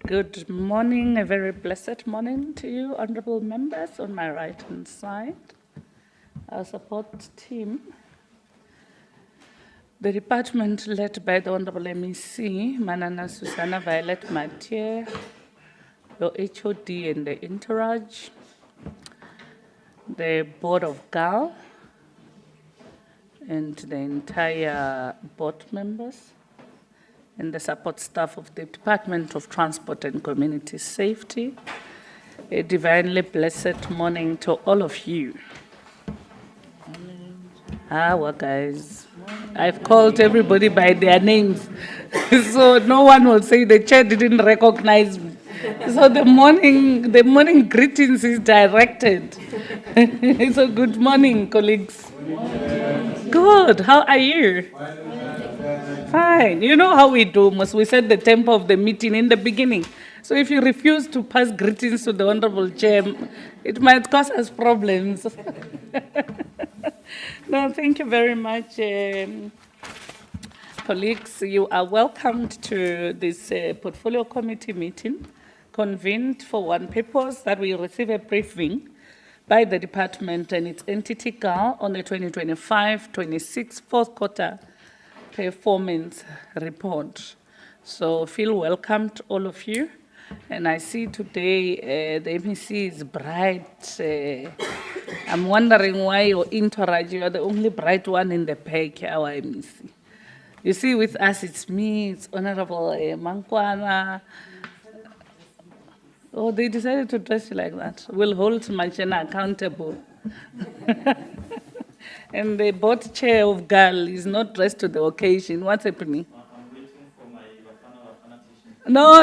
Good morning, a very blessed morning to you, honorable members on my right-hand side, our support team, the department led by the Honorable MEC, Manana Susanna Violet Mathieu, your HOD and the entourage, the board of GAAL, and the entire board members, and the support staff of the Department of Transport and Community Safety. A divinely blessed morning to all of you. Well, guys, I've called everybody by their names, so no one will say the chair didn't recognize me. So the morning greetings is directed. So good morning, colleagues. Good. How are you? Fine. You know how we do, must we set the tempo of the meeting in the beginning. So if you refuse to pass greetings to the Honorable Chair, it might cause us problems. No, thank you very much, colleagues. You are welcomed to this Portfolio Committee meeting, convened for one purpose, that we receive a briefing by the department and its entity GAAL on the 2025-26 fourth quarter performance report. So feel welcomed, all of you. And I see today the MEC is bright. I'm wondering why your entourage, you are the only bright one in the pack, our MEC. You see, with us, it's me, it's Honorable Mankwana. Oh, they decided to dress you like that. We'll hold Manchena accountable. And the board chair of GAAL is not dressed to the occasion. What's happening? I'm waiting for my Bafana t-shirt. No.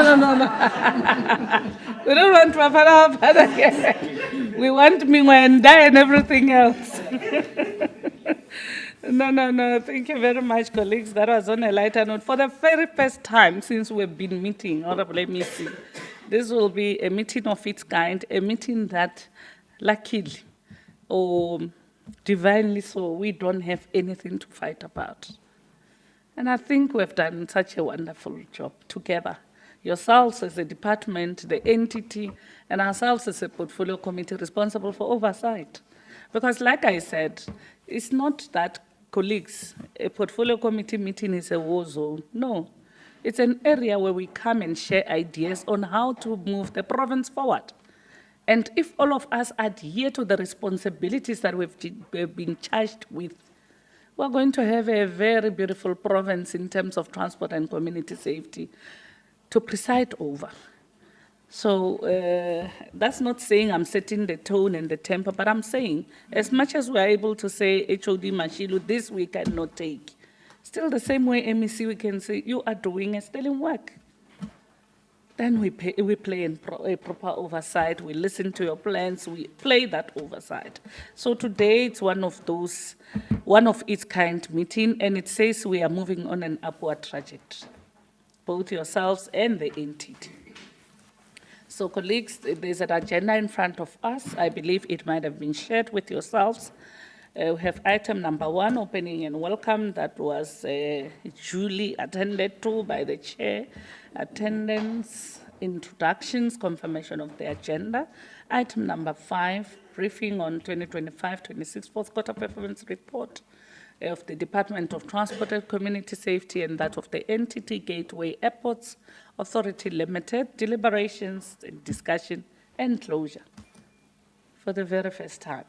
We don't want Bafana. We want Mingwenda and everything else. No. Thank you very much, colleagues. That was on a lighter note. For the very first time since we've been meeting, Honorable MEC, this will be a meeting of its kind, a meeting that, luckily, or divinely so, we don't have anything to fight about. And I think we've done such a wonderful job together. Yourselves as a department, the entity, and ourselves as a portfolio committee responsible for oversight. Because like I said, it's not that, colleagues, a portfolio committee meeting is a war zone. No, it's an area where we come and share ideas on how to move the province forward. And if all of us adhere to the responsibilities that we've been charged with, we're going to have a very beautiful province in terms of transport and community safety to preside over. So that's not saying I'm setting the tone and the tempo, but I'm saying as much as we're able to say, HOD Mashilu, this we cannot take, still the same way MEC we can say, you are doing a sterling work. Then we play a proper oversight, we listen to your plans, we play that oversight. So today it's one of its kind meeting, and it says we are moving on an upward trajectory, both yourselves and the entity. So colleagues, there's an agenda in front of us. I believe it might have been shared with yourselves. We have item number 1, opening and welcome, that was duly attended to by the chair. Attendance, introductions, confirmation of the agenda. Item number 5, briefing on 2025-26 fourth quarter performance report of the Department of Transport and Community Safety and that of the entity Gateway Airports Authority Limited, deliberations, discussion, and closure for the very first time.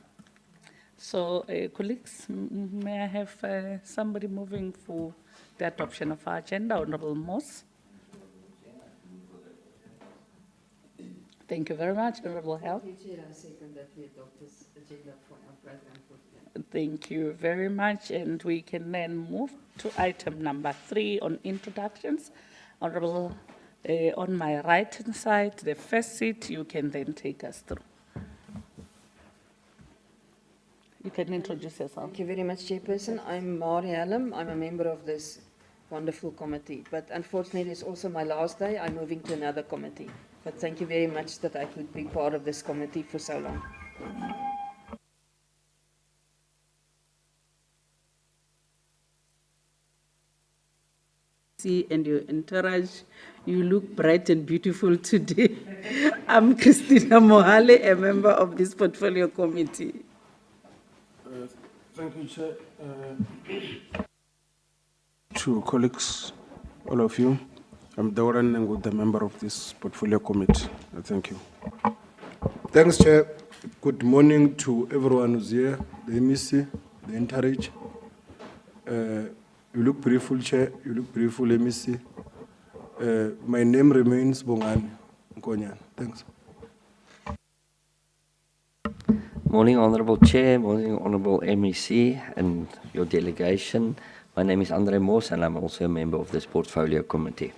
So, colleagues, may I have somebody moving for the adoption of our agenda? Honorable Moss. Thank you very much, Honorable Hell. Thank you very much, and we can then move to item number 3 on introductions. Honorable, on my right-hand side, the first seat, you can then take us through. You can introduce yourself. Thank you very much, Chairperson. I'm Mari Hallam. I'm a member of this wonderful committee. But unfortunately, it's also my last day. I'm moving to another committee. But thank you very much that I could be part of this committee for so long. MEC and your entourage. You look bright and beautiful today. I'm Christina Mohale, a member of this portfolio committee. Thank you, Chair. To colleagues, all of you, I'm Dauran Nengu, the member of this portfolio committee. Thank you. Thanks, Chair. Good morning to everyone who's here, the MEC, the entourage. You look beautiful, Chair. You look beautiful, MEC. My name remains Bongani Nkonyan. Thanks. Morning, Honourable Chair, morning, Honourable MEC and your delegation. My name is Andre Moos and I'm also a member of this portfolio committee.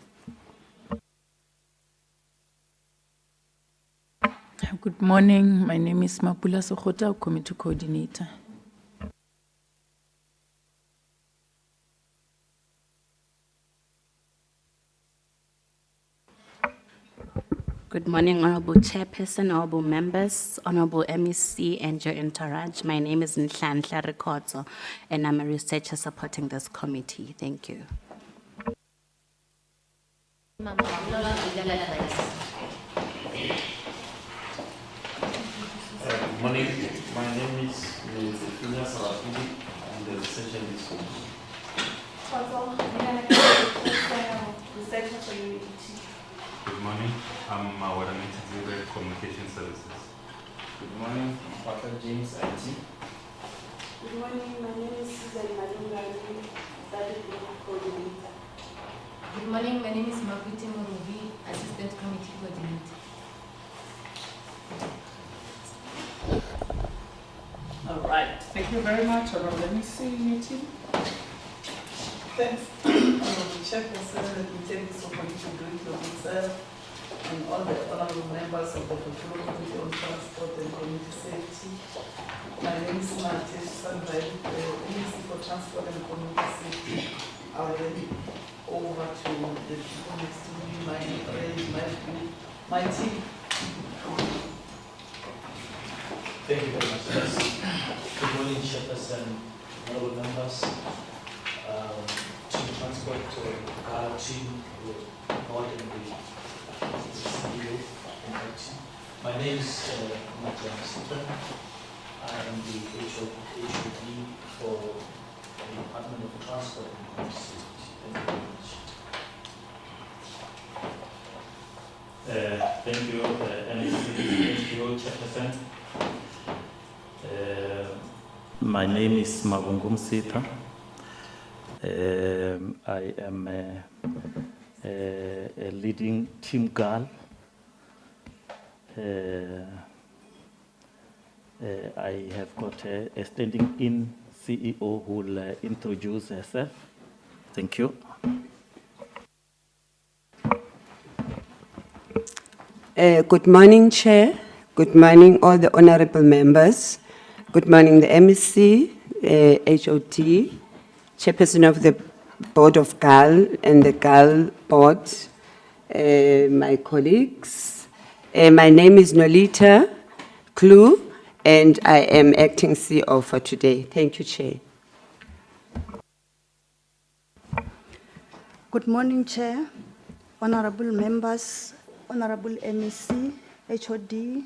Good morning. My name is Mapula Sokhota, Committee Coordinator. Good morning, Honorable Chairperson, Honorable Members, Honorable MEC, and your entourage. My name is Nhlanhla Rekotso, and I'm a researcher supporting this committee. Thank you. Good morning. My name is Zefina Sarafili. I'm the researcher in this committee. Good morning, I'm Waramiti Zure, Communication Services. Good morning, I'm Patrick James, IT. Good morning, my name is Susan Malunga, Study Group Coordinator. Good morning, my name is Mabuti Murubi, Assistant Committee Coordinator. All right, thank you very much, Honorable MEC meeting. Thanks, Honorable Chairperson. Let me take this opportunity to greet yourself and all the honorable members of the Portfolio Committee on Transport and Community Safety. My name is Matesh Sandrai, the MEC for Transport and Community Safety. I'll hand over to the people next to me, my team. Thank you very much. Good morning, Chairperson, honorable members, team transport, GAAL team, board and the CEO and IT. My name is Mathiam Sipran. I am the HOD for the Department of Transport and Community Safety. Thank you very much. Thank you, MEC. Thank you, Chairperson. My name is Mavungum Sita. I am a leading team GAAL. I have got a standing in CEO who will introduce herself. Thank you. Good morning, Chair. Good morning, all the honorable members. Good morning, the MEC, HOD, Chairperson of the Board of GAAL and the GAAL Board, my colleagues. My name is Nolita Klu, and I am acting CEO for today. Thank you, Chair. Good morning, Chair, honorable members, honorable MEC, HOD,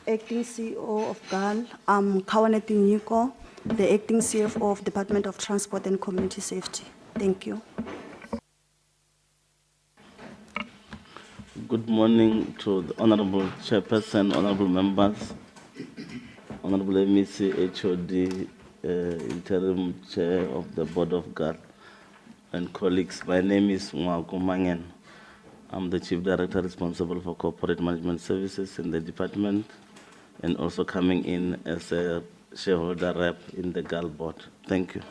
acting CEO of GAAL. I'm Kawaneti Niko, the acting CFO of Department of Transport and Community Safety. Thank you. Good morning to the Honorable Chairperson, Honorable Members, Honorable MEC, HOD, Interim Chair of the Board of GAAL, and colleagues. My name is Mwako Mangen. I'm the Chief Director responsible for Corporate Management Services in the department and also coming in as a shareholder rep in the GAAL Board. Thank you.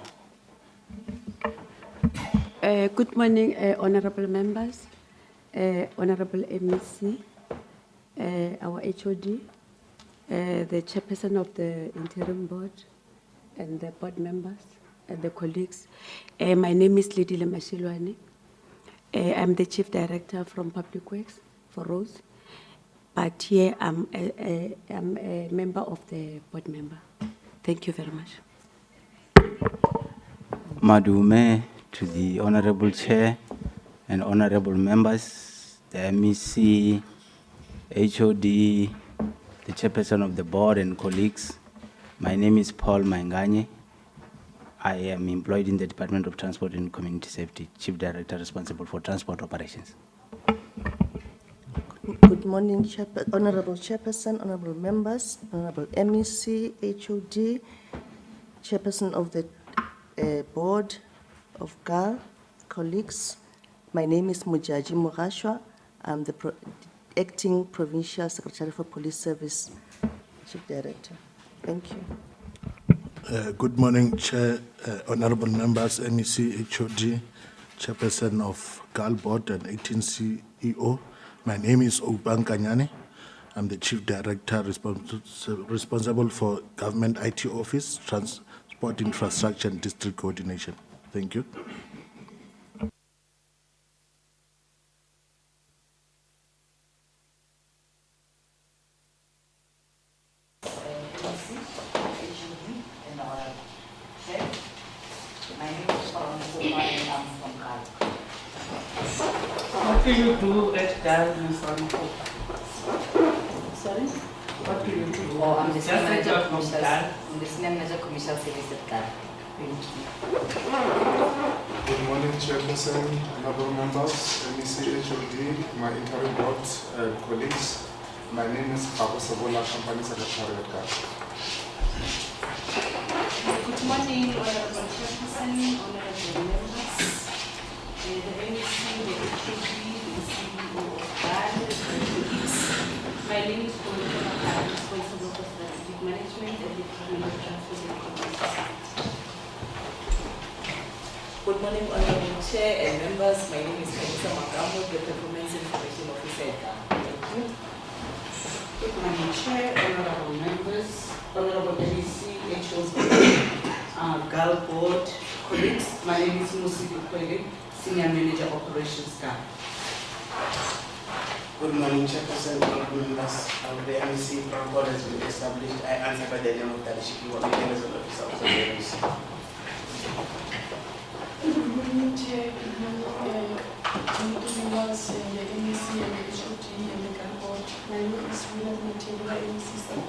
Good morning, honorable members, honorable MEC, our HOD, the chairperson of the interim board, and the board members, and the colleagues. My name is Lidile Mashilwane. I'm the chief director from Public Works for Roads, but here I'm a member of the board member. Thank you very much. Madume, to the Honorable Chair, and honorable members, the MEC, HOD, the chairperson of the board and colleagues. My name is Paul Manganye. I am employed in the Department of Transport and Community Safety, Chief Director responsible for transport operations. Good morning, Honorable Chairperson, honorable members, honorable MEC, HOD, Chairperson of the Board of GAAL, colleagues. My name is Mujaji Mugashwa. I'm the Acting Provincial Secretary for Police Service, Chief Director. Thank you. Good morning, Chair, honorable members, MEC, HOD, Chairperson of GAAL Board and acting CEO. My name is Oupang Kanyane. I'm the Chief Director responsible for Government IT Office, Transport Infrastructure and District Coordination. Thank you. What do you do at GAAL, Ms. Ramaphosa? Sorry? What do you do? Oh, I'm the Just senior that manager you're of from commercial. GAAL. I'm the senior manager of commercial service at GAAL. Thank you. Good morning, Chairperson, honorable members, MEC, HOD, my interim board colleagues. My name is Kabo Sabola, Company Secretary at GAAL. Good morning, Honorable Chairperson, honorable members, the MEC, the HOD, the CEO of GAAL, the colleagues. My name is Paulina Makara, responsible for strategic management and the Department of Transport and Communities. Good morning, Honorable Chair and members. My name is Kanisa Magambo, the Performance Information Officer at GAAL. Thank you. Good morning, Chair, honorable members, honorable MEC, HOD, GAAL Board, colleagues. My name is Musiki Kwele, Senior Manager Operations GAAL. Good morning, Chairperson, honorable members. The MEC protocol has been established. I answer by the name of Tadishiki, one of the officer of the MEC. Good morning, Chair, good morning, committee members, the MEC and the HOD and the GAAL Board. My name is William Matebula, MEC staff.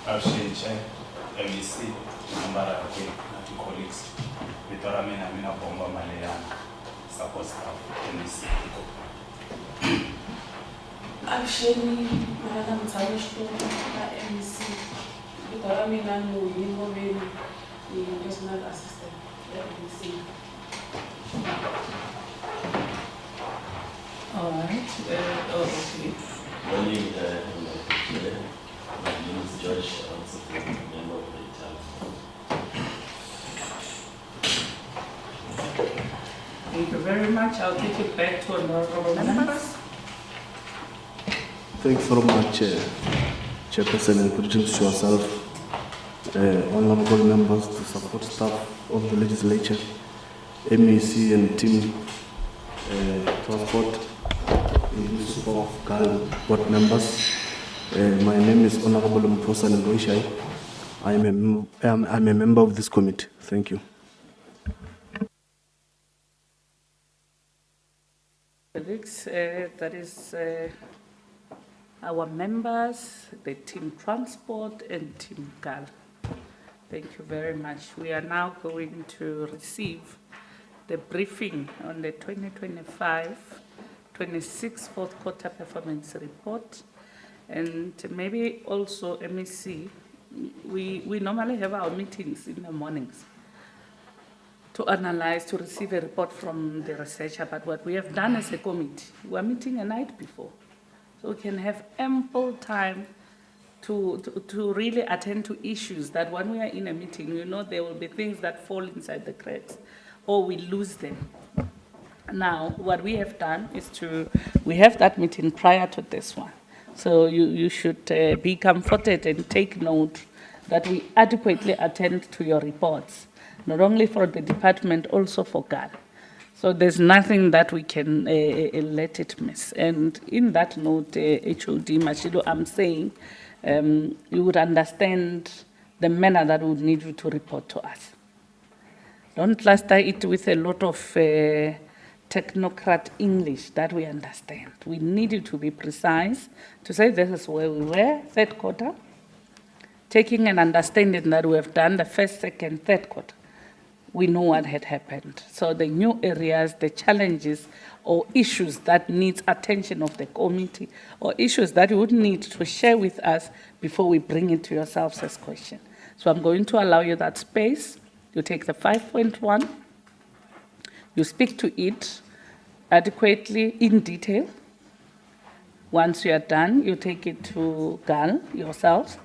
Abshin Chair, MEC, Nambara, colleagues, Vitora Mina Bomba Malayan, support staff, MEC. Absheni, Madam Tawishko, MEC. Vitora Mina Muyingo Veni, the personal assistant, MEC. All right. Okay. Morning, my name is George. I'm also a member of the Italian. Thank you very much. I'll take it back to honorable members. Thanks very much, Chairperson, and greetings to yourself, honorable members, the support staff of the legislature, MEC and team transport, inclusive of GAAL board members. My name is Honorable Mposa Ndoishai. I'm a member of this committee. Thank you. Colleagues, that is our members, the team transport and team GAAL. Thank you very much. We are now going to receive the briefing on the 2025-26 fourth quarter performance report. And maybe also MEC, we normally have our meetings in the mornings to analyze, to receive a report from the researcher. But what we have done as a committee, we are meeting a night before. So we can have ample time to really attend to issues that when we are in a meeting, you know, there will be things that fall inside the cracks or we lose them. Now, what we have done is we have that meeting prior to this one. So you should be comforted and take note that we adequately attend to your reports, not only for the department, also for GAAL. So there's nothing that we can let it miss. And in that note, HOD Mashilo, I'm saying you would understand the manner that we would need you to report to us. Don't cluster it with a lot of technocrat English that we understand. We need it to be precise, to say this is where we were, third quarter, taking an understanding that we have done the first, second, third quarter. We know what had happened. So the new areas, the challenges or issues that needs attention of the committee or issues that you would need to share with us before we bring it to yourselves as question. So I'm going to allow you that space. You take the 5.1, you speak to it adequately in detail. Once you are done, you take it to GAAL yourselves.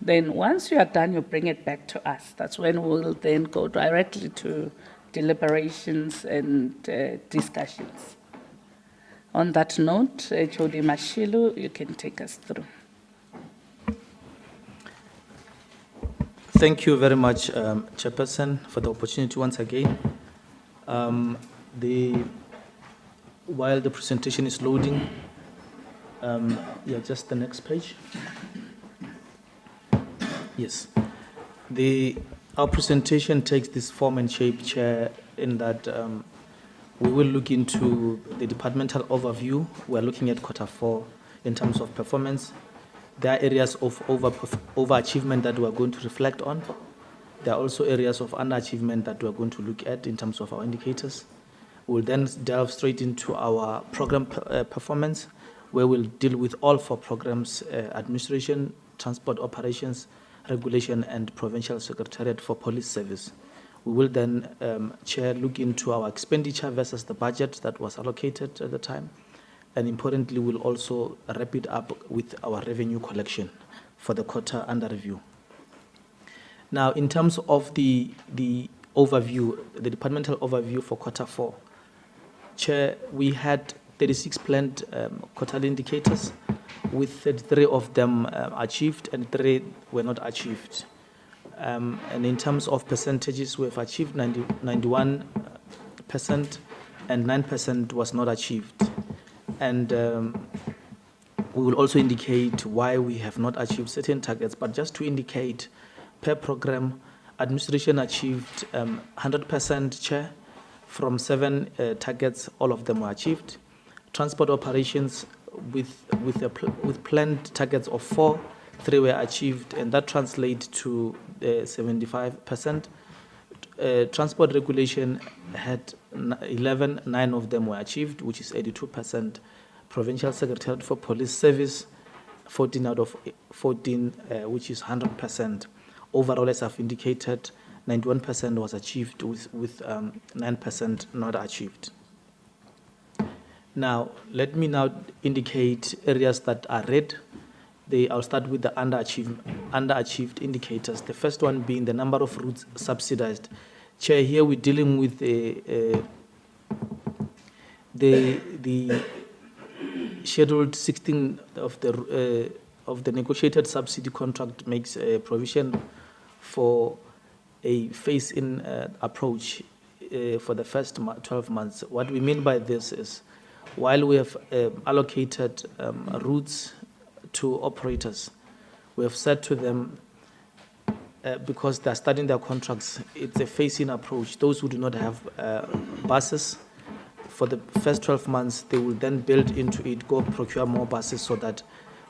Then once you are done, you bring it back to us. That's when we'll then go directly to deliberations and discussions. On that note, HOD Mashilu, you can take us through. Thank you very much, Chairperson, for the opportunity once again. While the presentation is loading, just the next page. Yes. Our presentation takes this form and shape, Chair, in that we will look into the departmental overview. We're looking at Q4 in terms of performance. There are areas of overachievement that we're going to reflect on. There are also areas of underachievement that we're going to look at in terms of our indicators. We'll then delve straight into our program performance, where we'll deal with all 4 programs, administration, transport operations, regulation, and provincial secretariat for police service. We will then, Chair, look into our expenditure versus the budget that was allocated at the time. And importantly, we'll also wrap it up with our revenue collection for the quarter under review. Now, in terms of the overview, the departmental overview for Q4, Chair, we had 36 planned quarterly indicators, with 33 of them achieved and 3 were not achieved. And in terms of percentages, we have achieved 91% and 9% was not achieved. And we will also indicate why we have not achieved certain targets, but just to indicate per program, administration achieved 100%, Chair. From 7 targets, all of them were achieved. Transport operations with planned targets of 4, 3 were achieved, and that translates to 75%. Transport regulation had 11, 9 of them were achieved, which is 82%. Provincial Secretariat for Police Service, 14 out of 14, which is 100%. Overall, as I've indicated, 91% was achieved with 9% not achieved. Now, let me now indicate areas that are red. I'll start with the underachieved indicators. The first one being the number of routes subsidized. Chair, here we're dealing with the scheduled 16 of the negotiated subsidy contract makes a provision for a phase-in approach for the first 12 months. What we mean by this is, while we have allocated routes to operators, we have said to them, because they're starting their contracts, it's a phase-in approach. Those who do not have buses, for the first 12 months, they will then build into it, go procure more buses so that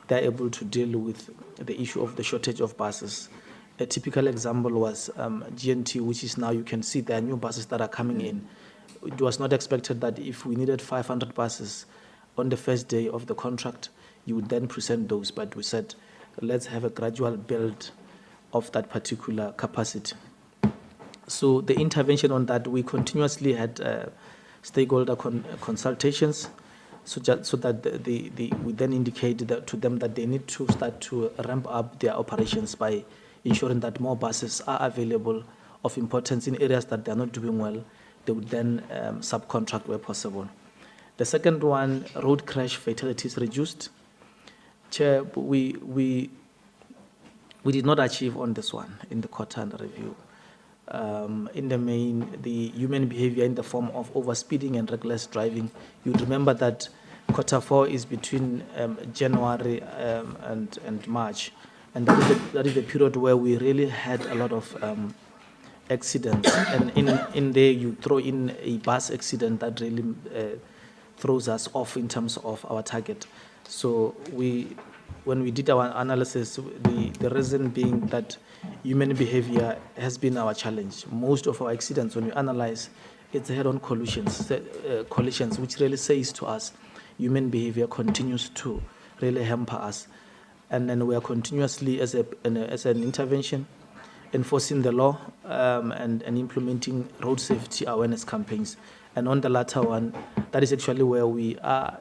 they're able to deal with the issue of the shortage of buses. A typical example was GNT, which is now, you can see there are new buses that are coming in. It was not expected that if we needed 500 buses on the first day of the contract, you would then present those. But we said, let's have a gradual build of that particular capacity. So the intervention on that, we continuously had stakeholder consultations, so that we then indicated that to them that they need to start to ramp up their operations by ensuring that more buses are available of importance in areas that they are not doing well. They would then subcontract where possible. The second one, road crash fatalities reduced. Chair, we did not achieve on this one in the quarter under review. In the main, the human behavior in the form of overspeeding and reckless driving. You remember that Q4 is between January and March, and that is the period where we really had a lot of accidents, and in there you throw in a bus accident that really throws us off in terms of our target. So when we did our analysis, the reason being that human behavior has been our challenge. Most of our accidents, when we analyze, it's head-on collisions, which really says to us, human behavior continues to really hamper us. And then we are continuously, as an intervention, enforcing the law and implementing road safety awareness campaigns. And on the latter one, that is actually where we are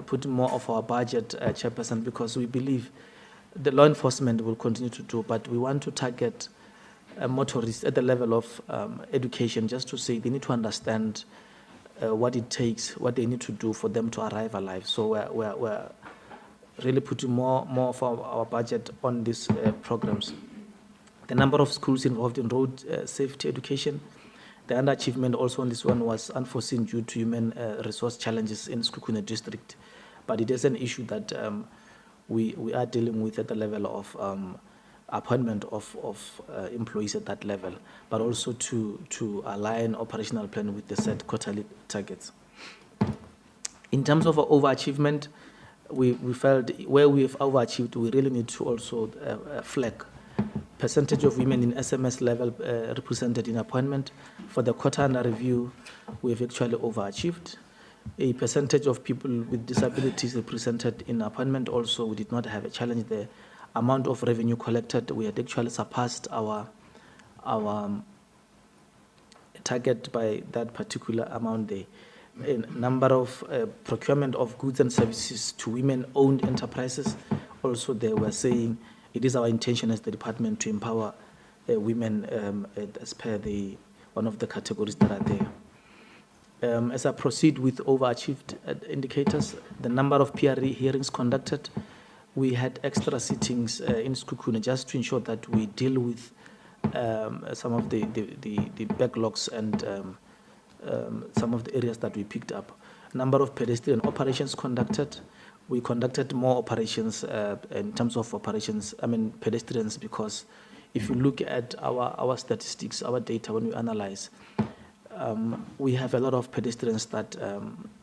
putting more of our budget, Chairperson, because we believe the law enforcement will continue to do, but we want to target motorists at the level of education, just to say they need to understand what it takes, what they need to do for them to arrive alive. So we're really putting more of our budget on these programs. The number of schools involved in road safety education, the underachievement also on this one was unforeseen due to human resource challenges in Sekhukhune district. But it is an issue that we are dealing with at the level of appointment of employees at that level, but also to align operational plan with the set quarterly targets. In terms of overachievement, we felt where we have overachieved, we really need to also flag percentage of women in SMS level represented in appointment. For the quarter under review, we have actually overachieved. A percentage of people with disabilities represented in appointment also, we did not have a challenge there. Amount of revenue collected, we had actually surpassed our target by that particular amount there. A number of procurement of goods and services to women-owned enterprises, also they were saying it is our intention as the department to empower women as per one of the categories that are there. As I proceed with overachieved indicators, the number of PRE hearings conducted, we had extra sittings in Sekhukhune just to ensure that we deal with some of the backlogs and some of the areas that we picked up. Number of pedestrian operations conducted, we conducted more operations in terms of operations, pedestrians, because if you look at our statistics, our data, when we analyze, we have a lot of pedestrians that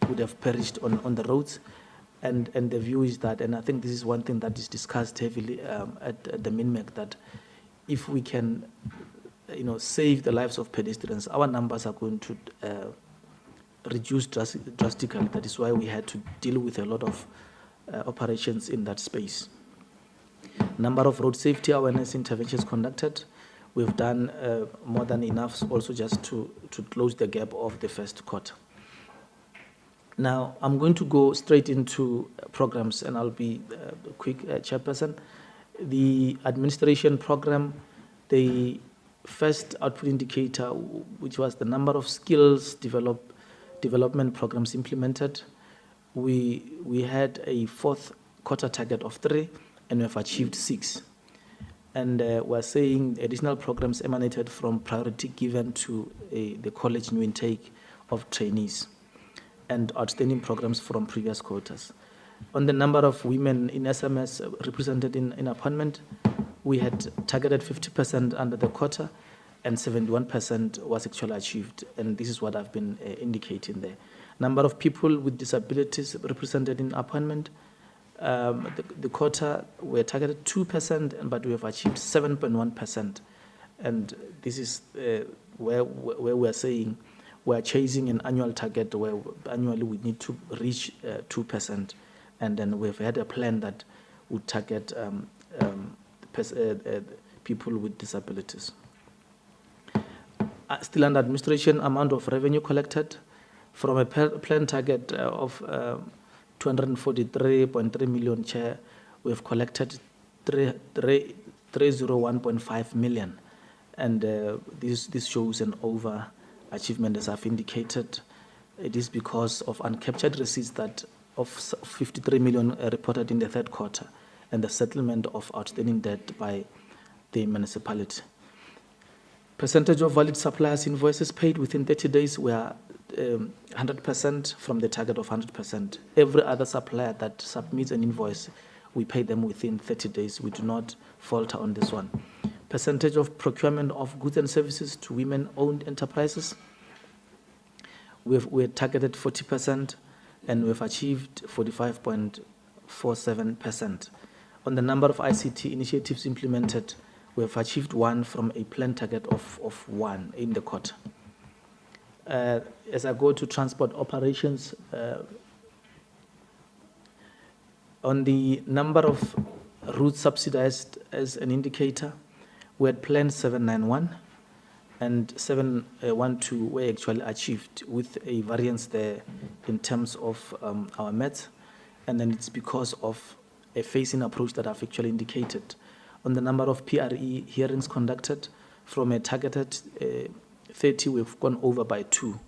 would have perished on the roads. And the view is that, and I think this is one thing that is discussed heavily at the MINMEC, that if we can save the lives of pedestrians, our numbers are going to reduce drastically. That is why we had to deal with a lot of operations in that space. Number of road safety awareness interventions conducted, we've done more than enough also just to close the gap of the first quarter. Now, I'm going to go straight into programs, and I'll be quick, Chairperson. The administration program, the first output indicator, which was the number of skills development programs implemented, we had a fourth quarter target of 3, and we have achieved 6. And we're saying additional programs emanated from priority given to the college new intake of trainees and outstanding programs from previous quarters. On the number of women in SMS represented in appointment, we had targeted 50% under the quarter, and 71% was actually achieved, and this is what I've been indicating there. Number of people with disabilities represented in appointment, the quarter were targeted 2%, but we have achieved 7.1%, and this is where we're saying we're chasing an annual target where annually we need to reach 2%, and then we've had a plan that would target people with disabilities. Still under administration, amount of revenue collected from a plan target of 243.3 million, Chair, we've collected 301.5 million, and this shows an overachievement, as I've indicated. It is because of uncaptured receipts that of 53 million reported in the third quarter, and the settlement of outstanding debt by the municipality. Percentage of valid suppliers invoices paid within 30 days were 100% from the target of 100%. Every other supplier that submits an invoice, we pay them within 30 days. We do not falter on this one. percentage of procurement of goods and services to women-owned enterprises. We're targeted 40%, and we've achieved 45.47%. On the number of ICT initiatives implemented, we have achieved 1 from a planned target of 1 in the quarter. As I go to transport operations, on the number of routes subsidized as an indicator, we had planned 791, and 712 were actually achieved with a variance there in terms of our METs, and then it's because of a phasing approach that I've actually indicated. On the number of PRE hearings conducted, from a targeted 30, we've gone over by 2,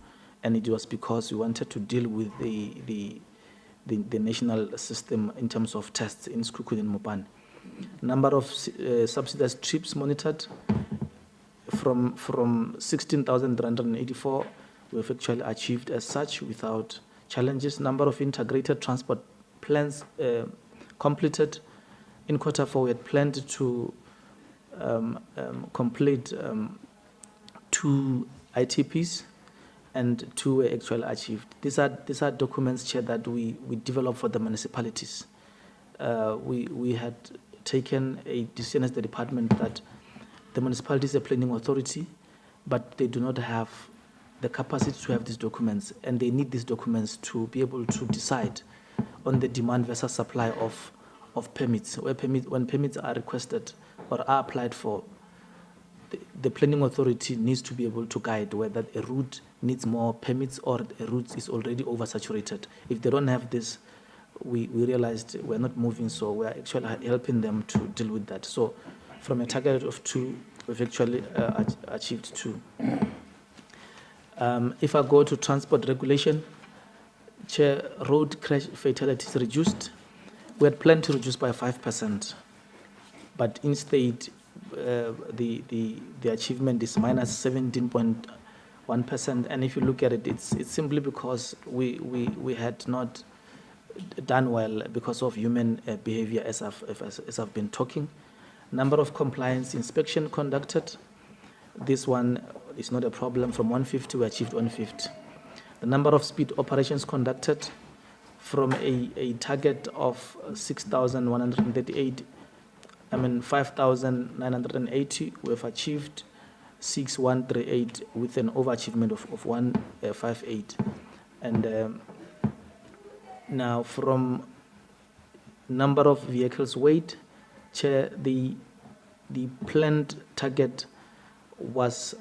and it was because we wanted to deal with the national system in terms of tests in Sekhukhune and Mopane. Number of subsidized trips monitored, from 16,384, we've actually achieved as such without challenges. Number of integrated transport plans completed. In Q4, we had planned to complete 2 ITPs, and 2 were actually achieved. These are documents, Chair, that we develop for the municipalities. We had taken a decision as the department that the municipality is a planning authority, but they do not have the capacity to have these documents, and they need these documents to be able to decide on the demand versus supply of permits. When permits are requested or are applied for, the planning authority needs to be able to guide whether a route needs more permits or a route is already oversaturated. If they don't have this, we realized we're not moving, so we're actually helping them to deal with that. So from a target of 2, we've actually achieved 2. If I go to transport regulation, Chair, road crash fatalities reduced. We had planned to reduce by 5%, but instead, the achievement is minus 17.1%. And if you look at it, it's simply because we had not done well because of human behavior, as I've been talking. Number of compliance inspection conducted. This one is not a problem. From 150, we achieved 150. The number of speed operations conducted, from a target of 6,138, 5,980, we have achieved 6,138 with an overachievement of 158. And now from number of vehicles weight, Chair, the planned target was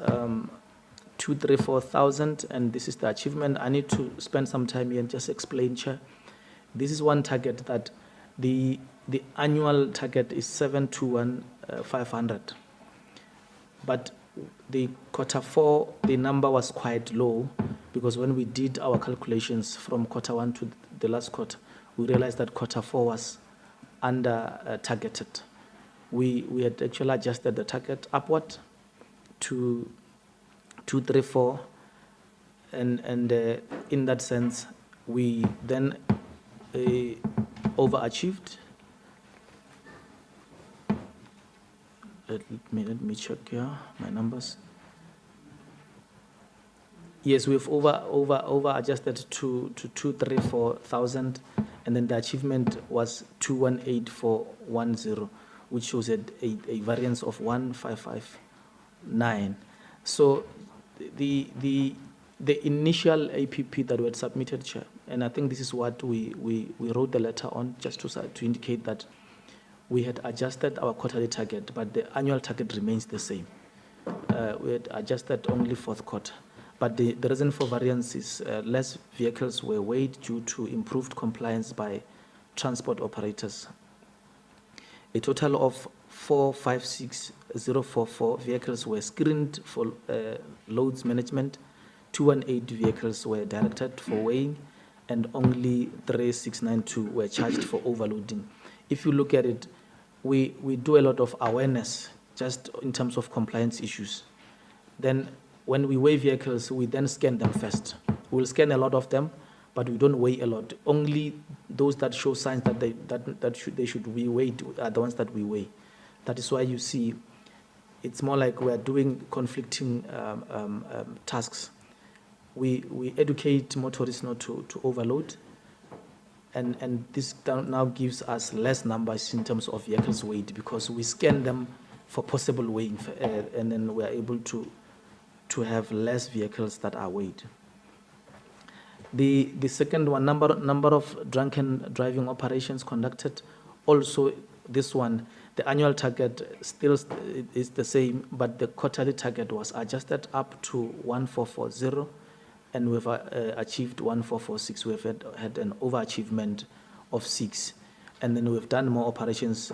234,000, and this is the achievement. I need to spend some time here and just explain, Chair. This is one target that the annual target is 721,500. But the Q4, the number was quite low, because when we did our calculations from Q1 to the last quarter, we realized that Q4 was under targeted. We had actually adjusted the target upward to 234, and in that sense, we then overachieved. Let me check here my numbers. Yes, we've over adjusted to 234,000, and then the achievement was 218,410, which shows a variance of 1,559. So the initial APP that we had submitted, Chair, and I think this is what we wrote the letter on, just to indicate that we had adjusted our quarterly target, but the annual target remains the same. We had adjusted only fourth quarter. But the reason for variance is less vehicles were weighed due to improved compliance by transport operators. A total of 456,044 vehicles were screened for loads management, 218 vehicles were directed for weighing, and only 3692 were charged for overloading. If you look at it, we do a lot of awareness just in terms of compliance issues. Then when we weigh vehicles, we then scan them first. We'll scan a lot of them, but we don't weigh a lot. Only those that show signs that they should be weighed are the ones that we weigh. That is why you see it's more like we're doing conflicting tasks. We educate motorists not to overload, and this now gives us less numbers in terms of vehicles weight because we scan them for possible weighing, and then we're able to have less vehicles that are weighed. The second one, number of drunken driving operations conducted, also this one, the annual target still is the same, but the quarterly target was adjusted up to 1440, and we've achieved 1446. We've had an overachievement of 6, and then we've done more operations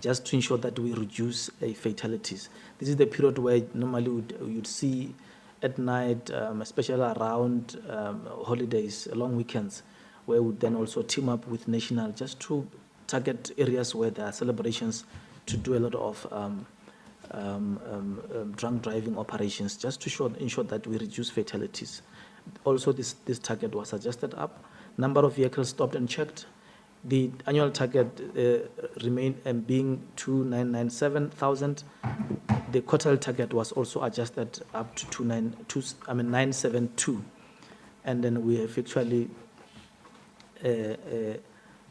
just to ensure that we reduce fatalities. This is the period where normally you'd see at night, especially around holidays, long weekends, where we would then also team up with national just to target areas where there are celebrations to do a lot of drunk driving operations, just to ensure that we reduce fatalities. Also, this target was adjusted up. Number of vehicles stopped and checked. The annual target remained being 2,997,000. The quarterly target was also adjusted up to 972, and then we have actually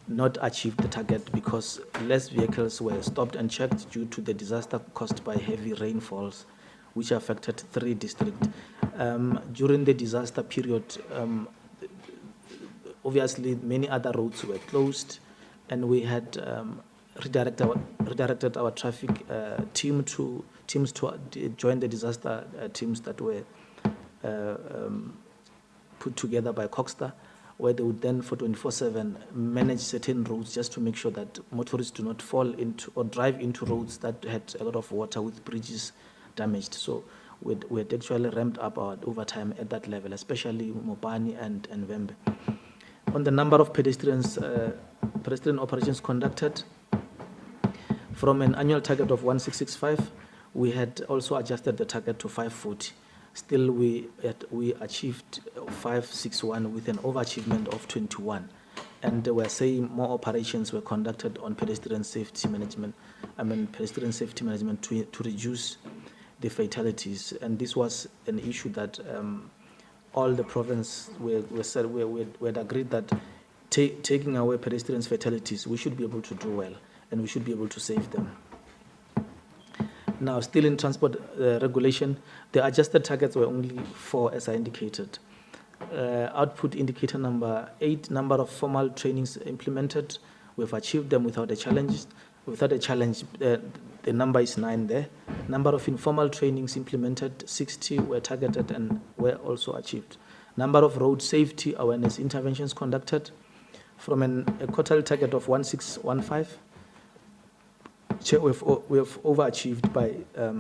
not achieved the target because less vehicles were stopped and checked due to the disaster caused by heavy rainfalls, which affected 3 districts. During the disaster period, obviously many other roads were closed, and we had redirected our traffic teams to join the disaster teams that were put together by Coxstar, where they would then for 24/7 manage certain roads just to make sure that motorists do not fall into or drive into roads that had a lot of water with bridges damaged. So we had actually ramped up our overtime at that level, especially Mopani and Vembe. On the number of pedestrian operations conducted, from an annual target of 1665, we had also adjusted the target to 540. Still, we achieved 561 with an overachievement of 21. And we're saying more operations were conducted on pedestrian safety management. To reduce the fatalities. And this was an issue that all the province we had agreed that taking away pedestrian fatalities, we should be able to do well, and we should be able to save them. Now, still in transport regulation, the adjusted targets were only 4, as I indicated. Output indicator number 8, number of formal trainings implemented. We've achieved them without a challenge. Without a challenge, the number is 9 there. Number of informal trainings implemented, 60 were targeted and were also achieved. Number of road safety awareness interventions conducted from a quarterly target of 1615. We have overachieved by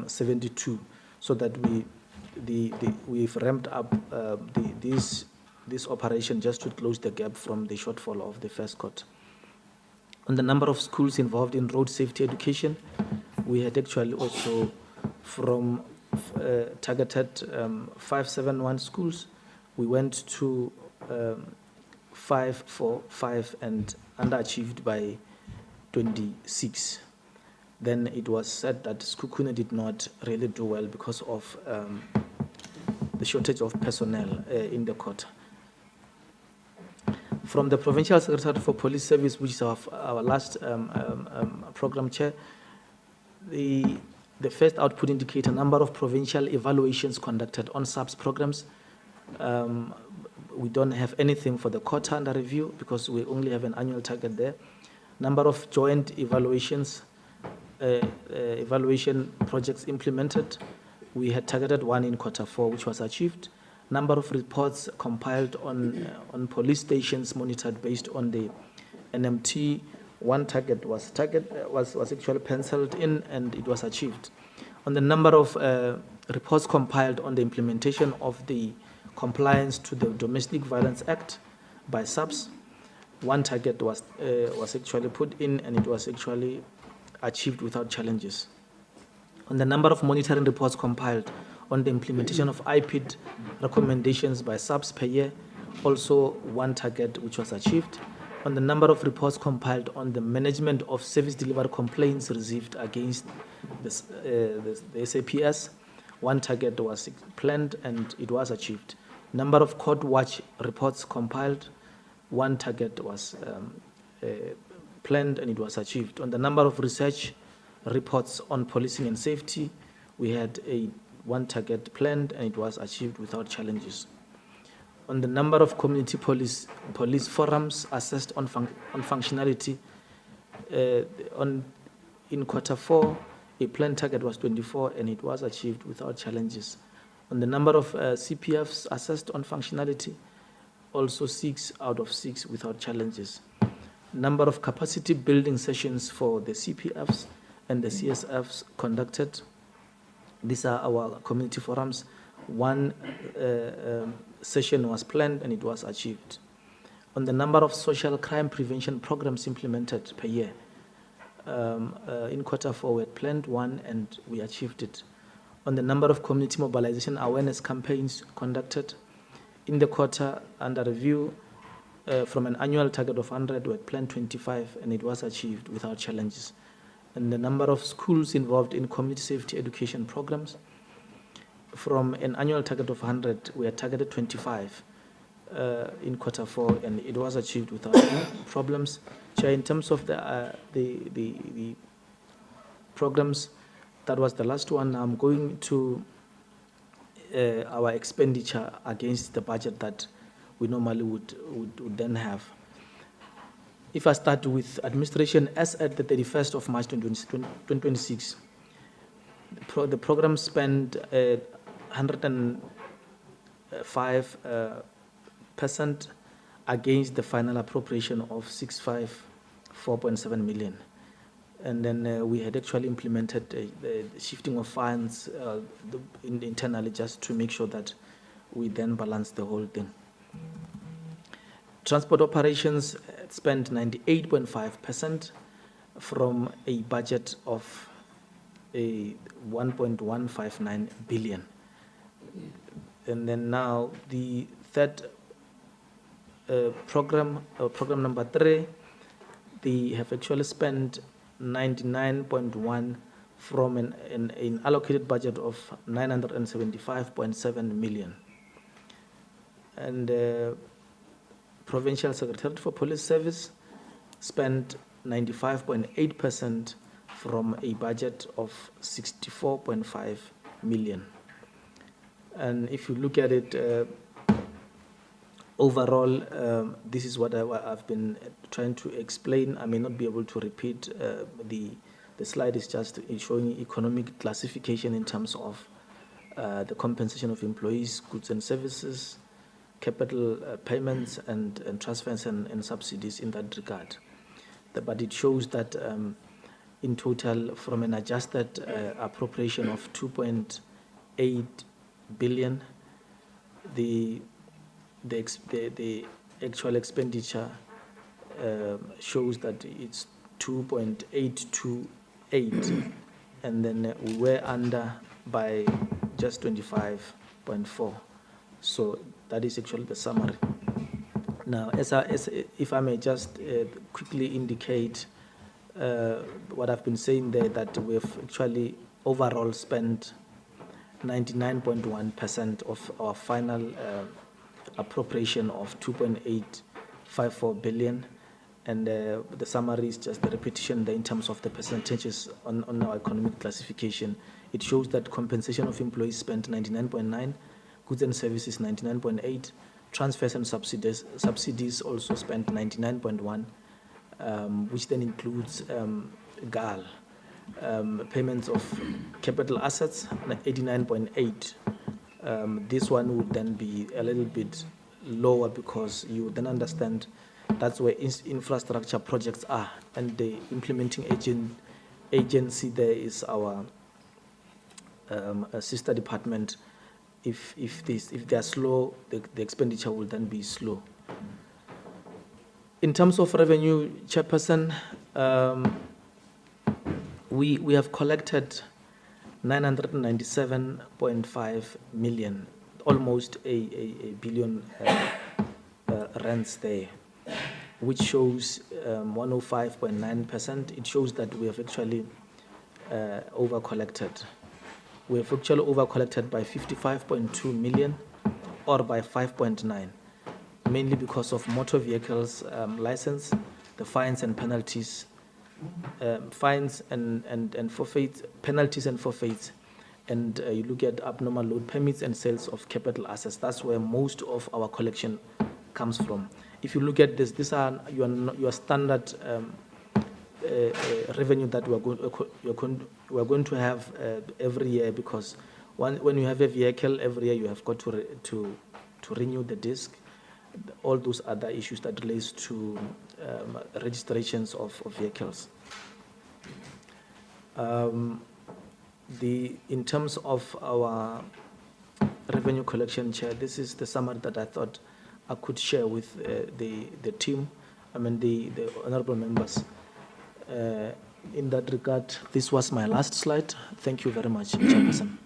72, so that we've ramped up this operation just to close the gap from the shortfall of the first quarter. On the number of schools involved in road safety education, we had actually also from targeted 571 schools, we went to 545 and underachieved by 26. Then it was said that Sekhukhune did not really do well because of the shortage of personnel in the quarter. From the Provincial Secretary for Police Service, which is our last program chair, the first output indicator, number of provincial evaluations conducted on SAPS programs. We don't have anything for the quarter under review because we only have an annual target there. Number of joint evaluations, evaluation projects implemented. We had targeted 1 in Q4, which was achieved. Number of reports compiled on police stations monitored based on the NMT. 1 target was actually penciled in, and it was achieved. On the number of reports compiled on the implementation of the compliance to the Domestic Violence Act by SAPS, 1 target was actually put in, and it was actually achieved without challenges. On the number of monitoring reports compiled on the implementation of IPID recommendations by SAPS per year, also 1 target which was achieved. on the number of reports compiled on the management of service delivery complaints received against this, the SAPS, one target was planned and it was achieved. Number of court watch reports compiled, one target was planned and it was achieved. On the number of research reports on policing and safety, we had one target planned and it was achieved without challenges. On the number of community police forums assessed on functionality, in Q4, a planned target was 24 and it was achieved without challenges. On the number of CPFs assessed on functionality, also 6 out of 6 without challenges. Number of capacity building sessions for the CPFs and the CSFs conducted. These are our community forums. One session was planned and it was achieved. On the number of social crime prevention programs implemented per year, in Q4 we had planned one and we achieved it. On the number of community mobilization awareness campaigns conducted, in the quarter under review, from an annual target of 100, we had planned 25 and it was achieved without challenges. And the number of schools involved in community safety education programs, from an annual target of 100, we had targeted 25 in Q4 and it was achieved without problems. Chair, in terms of the programs, that was the last one. I'm going to our expenditure against the budget that we normally would then have. If I start with administration, as at the 31st of March 2026, the program spent 105% against the final appropriation of 654.7 million. And then we had actually implemented the shifting of funds internally just to make sure that we then balance the whole thing. Transport operations spent 98.5% from a budget of 1.159 billion. And then now the third program number 3, they have actually spent 99.1 from an allocated budget of 975.7 million. And Provincial Secretariat for Police Service spent 95.8% from a budget of 64.5 million. And if you look at it overall, this is what I've been trying to explain. I may not be able to repeat. The slide is just showing economic classification in terms of the compensation of employees, goods and services, capital payments and transfers and subsidies in that regard. But it shows that in total, from an adjusted appropriation of 2.8 billion, the actual expenditure shows that it's 2.828, and then we were under by just 25.4. So that is actually the summary. Now, if I may just quickly indicate what I've been saying there, that we've actually overall spent 99.1% of our final appropriation of 2.854 billion. And the summary is just the repetition there in terms of the percentages on our economic classification. It shows that compensation of employees spent 99.9, goods and services 99.8, transfers and subsidies also spent 99.1, which then includes GAAL. Payments of capital assets 89.8. This one would then be a little bit lower because you then understand that's where infrastructure projects are, and the implementing agency there is our sister department. If they are slow, the expenditure will then be slow. In terms of revenue, Chairperson, we have collected 997.5 million, almost a billion rands there. which shows 105.9%. It shows that we have actually over-collected. We have actually over-collected by 55.2 million or by 5.9, mainly because of motor vehicles license, the fines and penalties, fines and forfeits, penalties and forfeits, and you look at abnormal load permits and sales of capital assets. That's where most of our collection comes from. If you look at this, these are your standard revenue that we are going to have every year, because when you have a vehicle every year, you have got to renew the disc, all those other issues that relates to registrations of vehicles. In terms of our revenue collection, Chair, this is the summary that I thought I could share with the team, the honorable members. In that regard, this was my last slide. Thank you very much, Chairperson.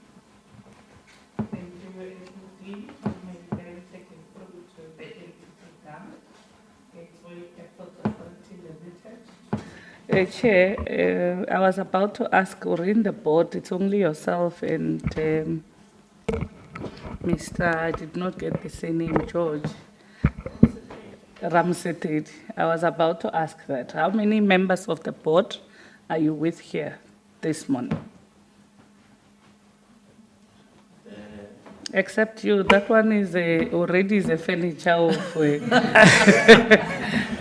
Chair, I was about to ask, or in the board, it's only yourself and Mr. I did not get the same name, George. Ramseted. I was about to ask that. How many members of the board are you with here this morning? Except you, that one is already is a furniture of,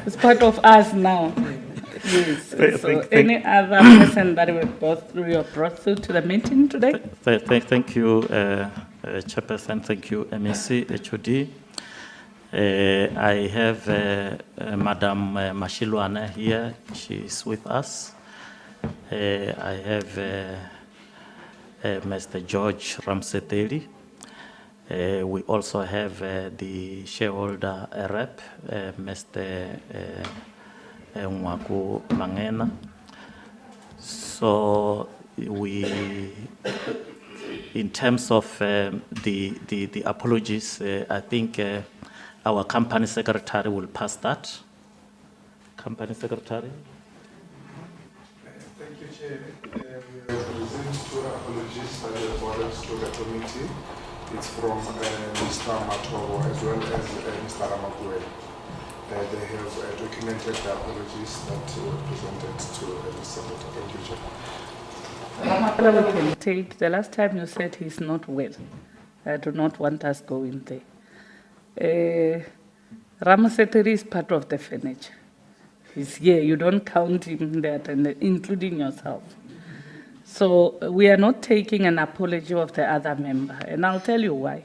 it's part of us now. Yes. So any other person that we brought through to the meeting today? Thank you, Chairperson. Thank you, MEC, HOD. I have Madam Mashiluana here. She's with us. I have Mr. George Ramseteli. We also have the shareholder rep, Mr. Mwaku Mangena. So in terms of the apologies, I think our company secretary will pass that. Company secretary. Thank you, Chair. We have received 2 apologies by the board to the committee. It's from Mr. Matobo as well as Mr. Ramakwe. They have documented the apologies that were presented to the Senator. Thank you, Chair. Ramakwe, we can take. The last time you said he's not well. I do not want us going there. Ramaseteri is part of the furniture. He's here. You don't count him there, including yourself. So we are not taking an apology of the other member, and I'll tell you why.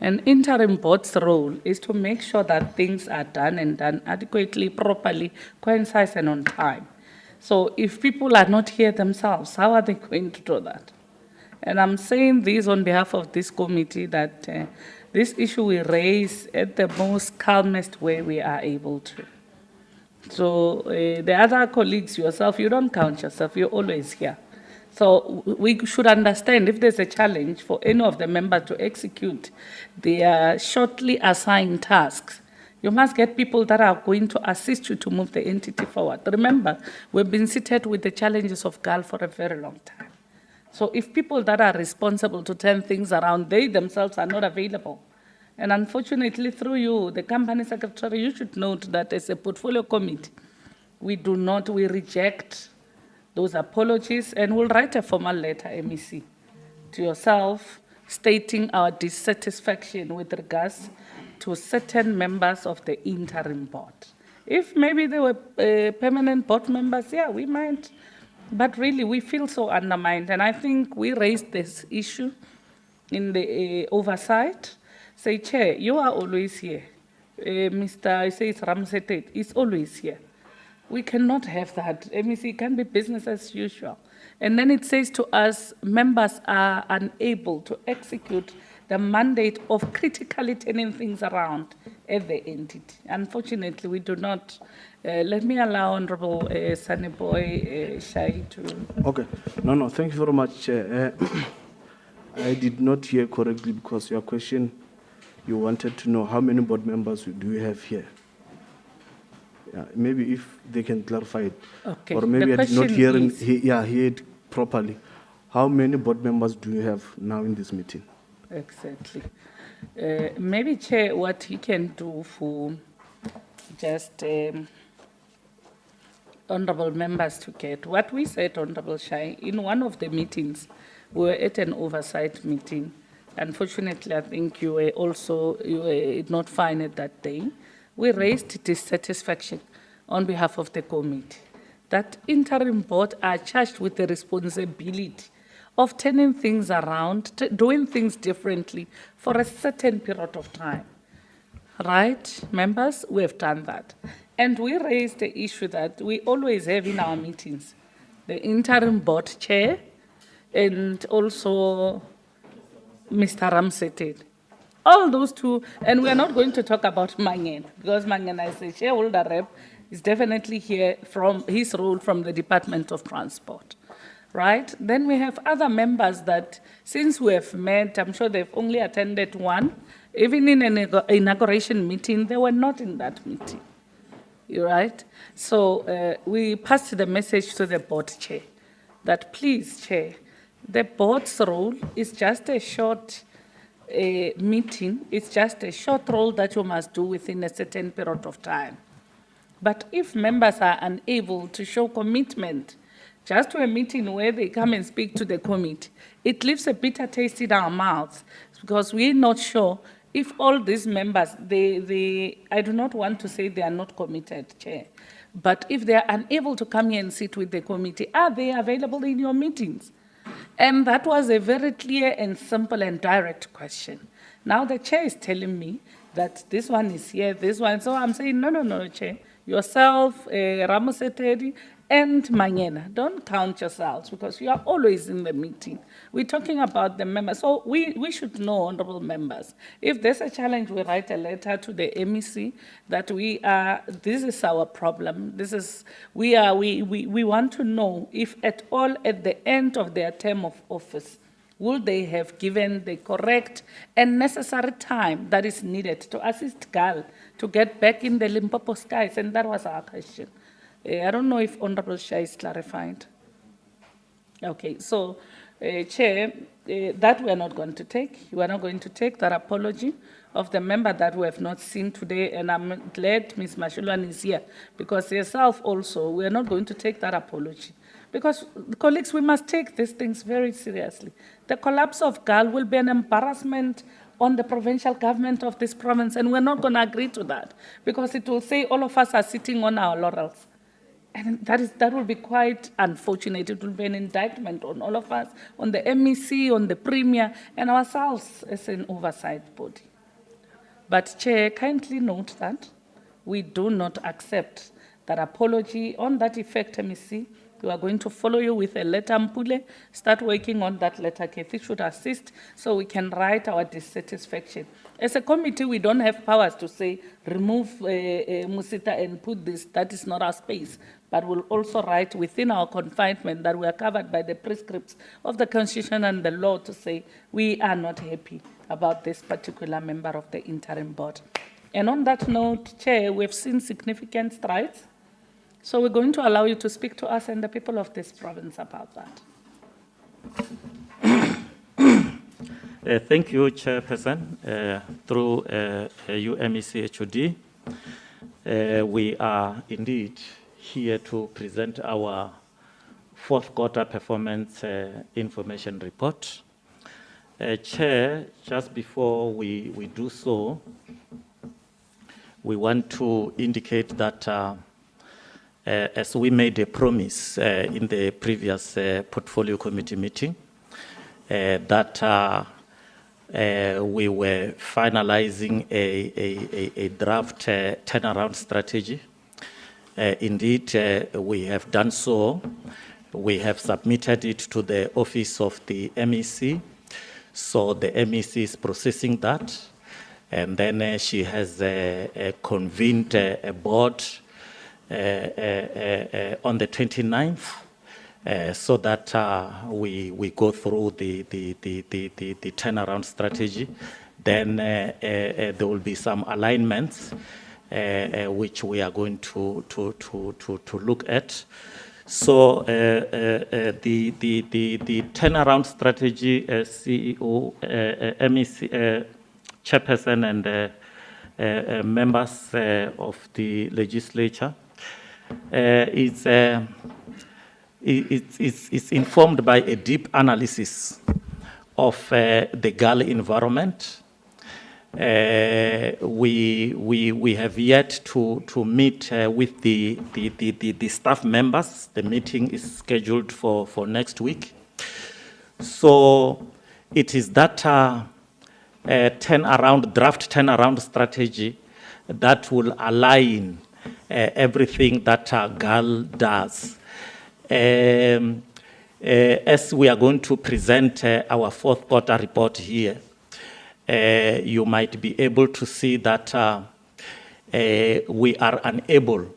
An interim board's role is to make sure that things are done and done adequately, properly, concise, and on time. So if people are not here themselves, how are they going to do that? And I'm saying this on behalf of this committee that this issue we raise at the most calmest way we are able to. So the other colleagues, yourself, you don't count yourself, you're always here. So we should understand if there's a challenge for any of the members to execute their shortly assigned tasks, you must get people that are going to assist you to move the entity forward. Remember, we've been seated with the challenges of GAAL for a very long time. So if people that are responsible to turn things around, they themselves are not available. And unfortunately, through you, the company secretary, you should note that as a portfolio committee, we reject those apologies, and we'll write a formal letter, MEC, to yourself, stating our dissatisfaction with regards to certain members of the interim board. If maybe they were permanent board members, yeah, we might. But really, we feel so undermined. And I think we raised this issue in the oversight. Say, Chair, you are always here. Mr. I say it's Ramsetet, is always here. We cannot have that. MEC can be business as usual. And then it says to us, members are unable to execute the mandate of critically turning things around at the entity. Unfortunately, we do not. Let me allow Honorable Sunny Boy Shai to. Okay. No, thank you very much, Chair. I did not hear correctly because your question, you wanted to know how many board members do we have here? Yeah, maybe if they can clarify it. Okay, Or maybe the I did not question is- hear it properly. How many board members do you have now in this meeting? Exactly. Maybe, Chair, what he can do for just honorable members to get, what we said, Honorable Shai, in one of the meetings, we were at an oversight meeting. Unfortunately, I think you were not fine at that day. We raised dissatisfaction on behalf of the committee that interim board are charged with the responsibility of turning things around, doing things differently for a certain period of time. Right, members, we have done that. And we raised the issue that we always have in our meetings, the interim board chair and also Mr. Ramseted. All those two, and we are not going to talk about Mangen, because Mangen, as a shareholder rep, is definitely here from his role from the Department of Transport. Right? Then we have other members that, since we have met, I'm sure they've only attended one. Even in an inauguration meeting, they were not in that meeting. You're right? So we passed the message to the board chair that, please, chair, the board's role is just a short meeting. It's just a short role that you must do within a certain period of time. But if members are unable to show commitment just to a meeting where they come and speak to the committee, it leaves a bitter taste in our mouths because we're not sure if all these members, I do not want to say they are not committed, Chair, but if they are unable to come here and sit with the committee, are they available in your meetings? And that was a very clear and simple and direct question. Now the chair is telling me that this one is here, this one, so I'm saying, no, Chair. Yourself, Ramosetedi, and Mangena, don't count yourselves because you are always in the meeting. We're talking about the members. So we should know, honorable members, if there's a challenge, we write a letter to the MEC that this is our problem. We want to know if at all at the end of their term of office, will they have given the correct and necessary time that is needed to assist GAAL to get back in the Limpopo skies? And that was our question. I don't know if Honorable Shai is clarified. Okay, so Chair, that we are not going to take. We are not going to take that apology of the member that we have not seen today, and I'm glad Ms. Mashulwan is here, because herself also, we are not going to take that apology. Because, colleagues, we must take these things very seriously. The collapse of GAAL will be an embarrassment on the provincial government of this province, and we're not going to agree to that, because it will say all of us are sitting on our laurels. And that will be quite unfortunate. It will be an indictment on all of us, on the MEC, on the Premier, and ourselves as an oversight body. But, Chair, kindly note that we do not accept that apology. On that effect, MEC, we are going to follow you with a letter, Mpule. Start working on that letter. Kathy should assist so we can write our dissatisfaction. As a committee, we don't have powers to say, remove Musita and put this. That is not our space. But we'll also write within our confinement that we are covered by the prescripts of the Constitution and the law to say we are not happy about this particular member of the interim board. And on that note, Chair, we've seen significant strides. So we're going to allow you to speak to us and the people of this province about that. Thank you, Chairperson. Through UMEC HOD, we are indeed here to present our fourth quarter performance information report. Chair, just before we do so, we want to indicate that as we made a promise in the previous portfolio committee meeting, that we were finalizing a draft turnaround strategy. Indeed, we have done so. We have submitted it to the office of the MEC. So the MEC is processing that. And then she has convened a board on the 29th, so that we go through the turnaround strategy. Then there will be some alignments which we are going to look at. So the turnaround strategy, CEO, MEC, chairperson, and members of the legislature is informed by a deep analysis of the GAAL environment. We have yet to meet with the staff members. The meeting is scheduled for next week. So it is that draft turnaround strategy that will align everything that GAAL does. As we are going to present our fourth quarter report here, you might be able to see that we are unable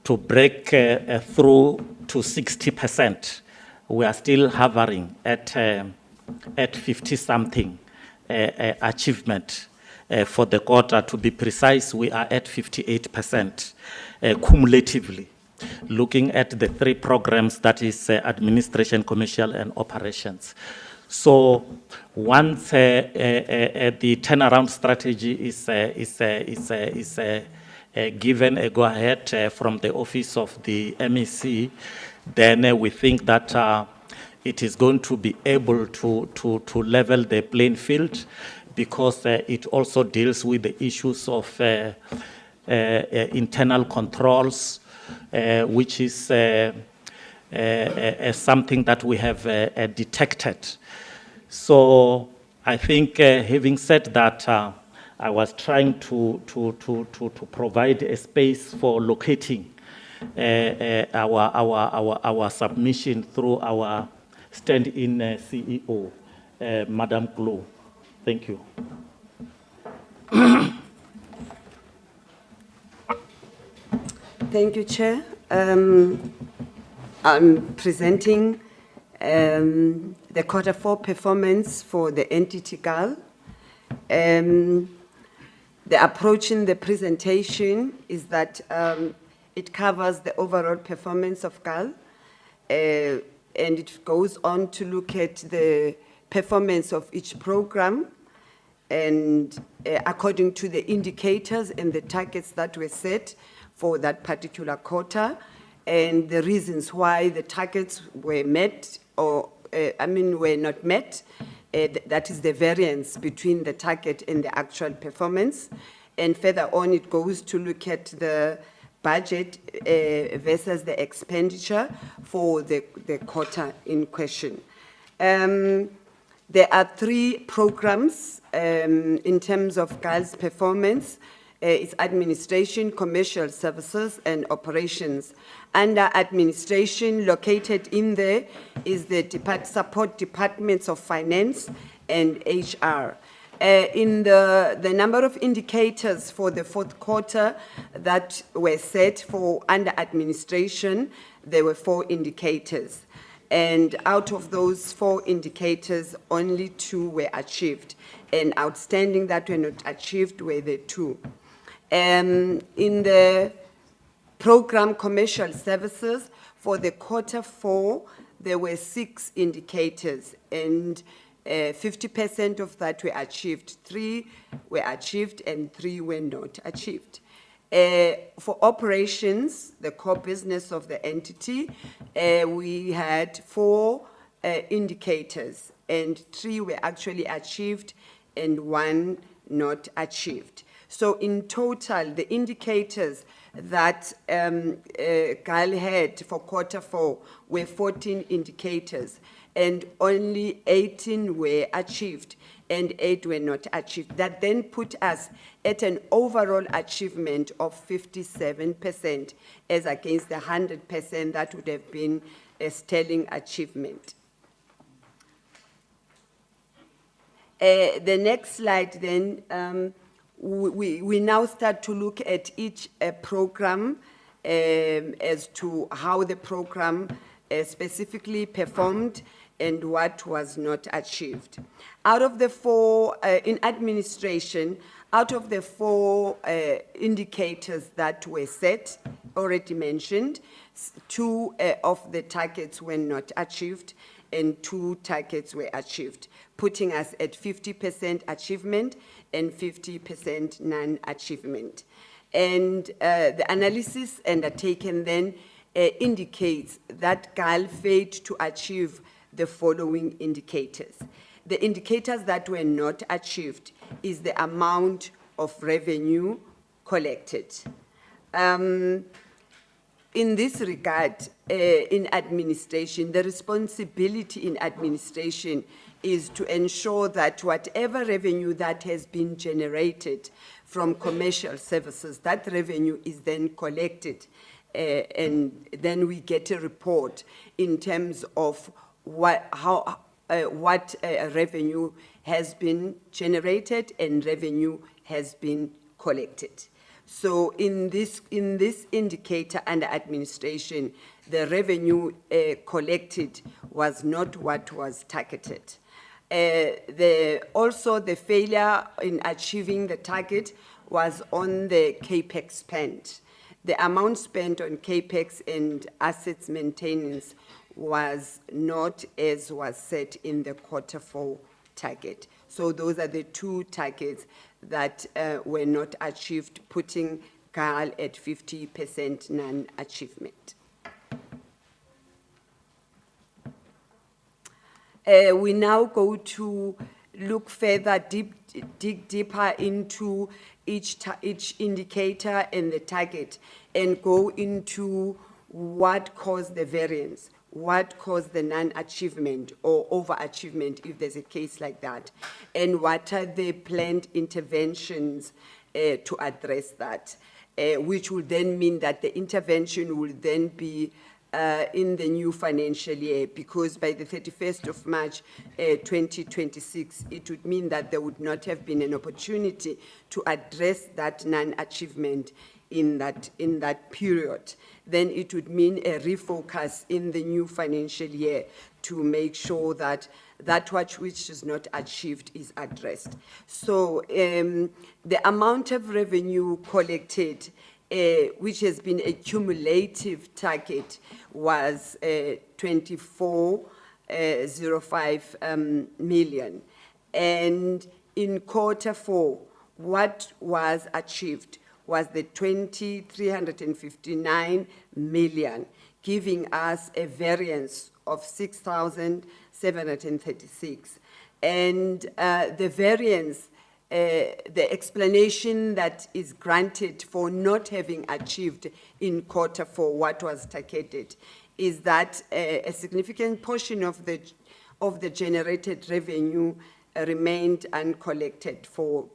to break through to 60%. We are still hovering at 50-something achievement for the quarter. To be precise, we are at 58% cumulatively, looking at the three programs, that is administration, commercial, and operations. So once the turnaround strategy is given a go-ahead from the office of the MEC, then we think that it is going to be able to level the playing field, because it also deals with the issues of internal controls, which is something that we have detected. So I think, having said that, I was trying to provide a space for locating our submission through our stand-in CEO, Madam Klu. Thank you. Thank you, Chair. I'm presenting the quarter four performance for the entity GAAL. The approach in the presentation is that it covers the overall performance of GAAL, and it goes on to look at the performance of each program, and according to the indicators and the targets that were set for that particular quarter, and the reasons why the targets were met or, were not met. That is the variance between the target and the actual performance. And further on, it goes to look at the budget versus the expenditure for the quarter in question. There are three programs in terms of GAAL's performance. It's administration, commercial services, and operations. Under administration, located in there is the support departments of finance and HR. In the number of indicators for the fourth quarter that were set for under administration, there were 4 indicators. And out of those 4 indicators, only 2 were achieved. And outstanding that were not achieved were the 2. In the program commercial services, for the quarter 4, there were 6 indicators, and 50% of that were achieved. 3 were achieved and 3 were not achieved. For operations, the core business of the entity, we had 4 indicators, and 3 were actually achieved and 1 not achieved. So in total, the indicators that GAAL had for quarter 4 were 14 indicators, and only 18 were achieved and 8 were not achieved. That then put us at an overall achievement of 57%, as against the 100% that would have been a sterling achievement. The next slide then, we now start to look at each program as to how the program specifically performed and what was not achieved. Out of the four, in administration, out of the four indicators that were set, already mentioned, two of the targets were not achieved and 2 targets were achieved, putting us at 50% achievement and 50% non-achievement. And the analysis undertaken then indicates that GAAL failed to achieve the following indicators. The indicators that were not achieved is the amount of revenue collected. In this regard, in administration, the responsibility in administration is to ensure that whatever revenue that has been generated from commercial services, that revenue is then collected, and then we get a report in terms of what revenue has been generated and revenue has been collected. So in this indicator under administration, the revenue collected was not what was targeted. Also, the failure in achieving the target was on the CAPEX spend. The amount spent on CAPEX and assets maintenance was not as was set in the Q4 target. So those are the 2 targets that were not achieved, putting GAAL at 50% non-achievement. We now go to look further, dig deeper into each indicator and the target, and go into what caused the variance, what caused the non-achievement or overachievement, if there's a case like that, and what are the planned interventions to address that, which will then mean that the intervention will then be in the new financial year, because by the 31st of March 2026, it would mean that there would not have been an opportunity to address that non-achievement in that period. Then it would mean a refocus in the new financial year to make sure that which is not achieved is addressed. So the amount of revenue collected, which has been a cumulative target, was 24.05 million. And in Q4, what was achieved was the 359 million, giving us a variance of 6,736. And the variance, the explanation that is granted for not having achieved in Q4 what was targeted is that a significant portion of the generated revenue remained uncollected for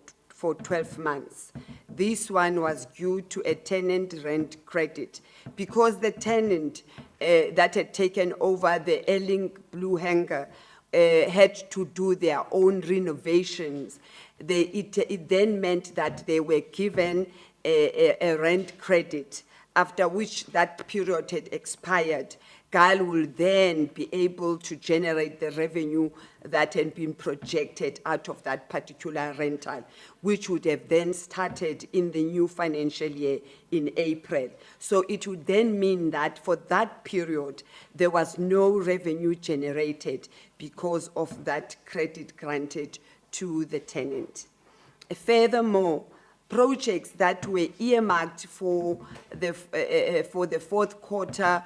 12 months. This one was due to a tenant rent credit, because the tenant that had taken over the Erling Blue Hanger had to do their own renovations. It then meant that they were given a rent credit, after which that period had expired. GAAL will then be able to generate the revenue that had been projected out of that particular rental, which would have then started in the new financial year in April. So it would then mean that for that period, there was no revenue generated because of that credit granted to the tenant. Furthermore, projects that were earmarked for the Q4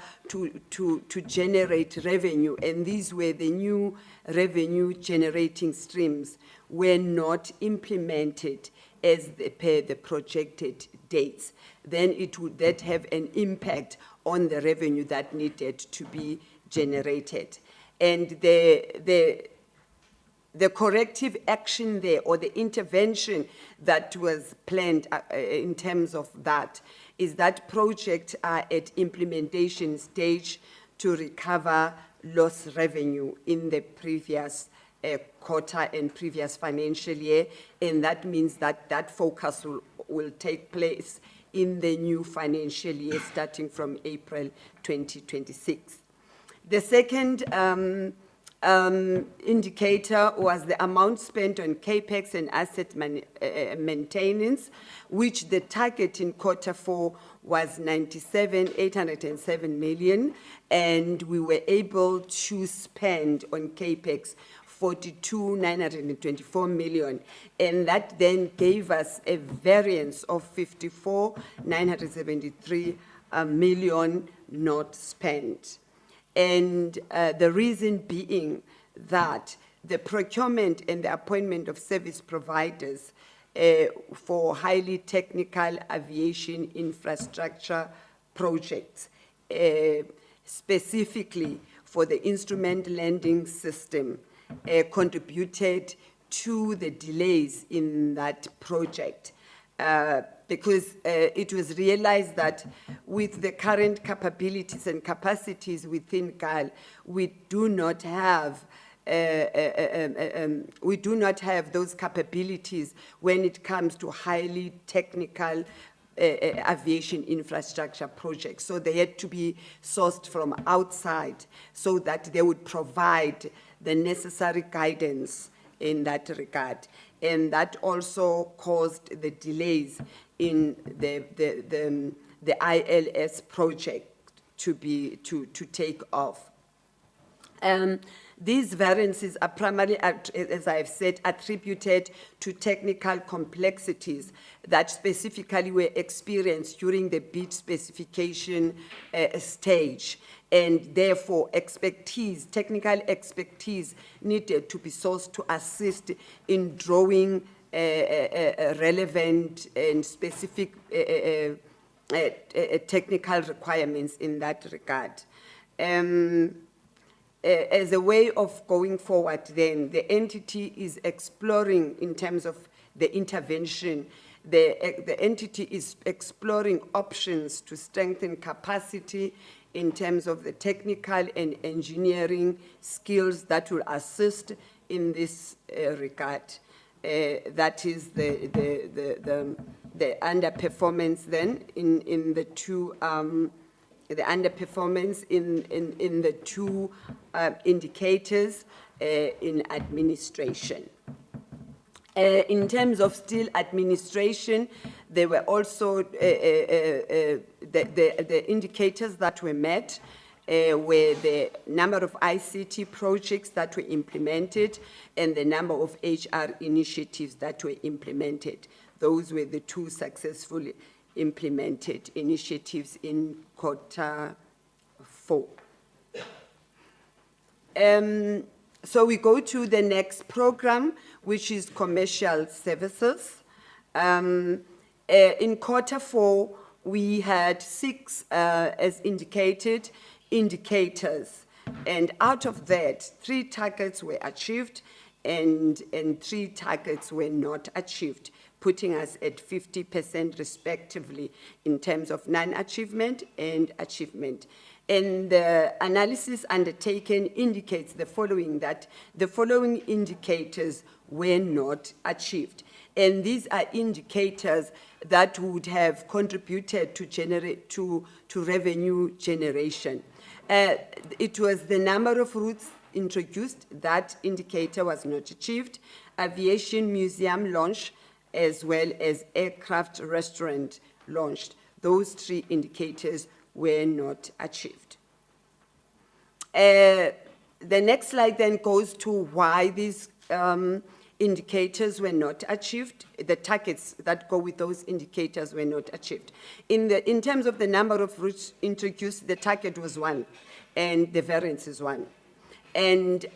to generate revenue, and these were the new revenue generating streams, were not implemented as per the projected dates. Then it would have an impact on the revenue that needed to be generated. And the corrective action there, or the intervention that was planned in terms of that, is that projects are at implementation stage to recover lost revenue in the previous quarter and previous financial year, and that means that that focus will take place in the new financial year starting from April 2026. The second indicator was the amount spent on capex and asset maintenance, which the target in Q4 was 97,807 million, and we were able to spend on capex 42,924 million, and that then gave us a variance of 54,973 million not spent. And the reason being that the procurement and the appointment of service providers for highly technical aviation infrastructure projects, specifically for the instrument landing system, contributed to the delays in that project. Because it was realized that with the current capabilities and capacities within GAAL, we do not have those capabilities when it comes to highly technical aviation infrastructure projects. So they had to be sourced from outside so that they would provide the necessary guidance in that regard. And that also caused the delays in the ILS project to take off. These variances are primarily, as I've said, attributed to technical complexities that specifically were experienced during the bid specification stage, and therefore technical expertise needed to be sourced to assist in drawing relevant and specific technical requirements in that regard. As a way of going forward, then, the entity is exploring, in terms of the intervention, the entity is exploring options to strengthen capacity in terms of the technical and engineering skills that will assist in this regard. That is the underperformance then in the two the underperformance in the two indicators in administration. In terms of still administration, there were also the indicators that were met were the number of ICT projects that were implemented and the number of HR initiatives that were implemented. Those were the two successfully implemented initiatives in Q4. So we go to the next program, which is commercial services. In Q4, we had 6, as indicated, indicators. And out of that, 3 targets were achieved and 3 targets were not achieved, putting us at 50% respectively in terms of non-achievement and achievement. And the analysis undertaken indicates the following, that the following indicators were not achieved. And these are indicators that would have contributed to revenue generation. It was the number of routes introduced. That indicator was not achieved. Aviation museum launch, as well as aircraft restaurant launched. Those 3 indicators were not achieved. The next slide then goes to why these indicators were not achieved. The targets that go with those indicators were not achieved. In terms of the number of routes introduced, the target was 1, and the variance is 1. And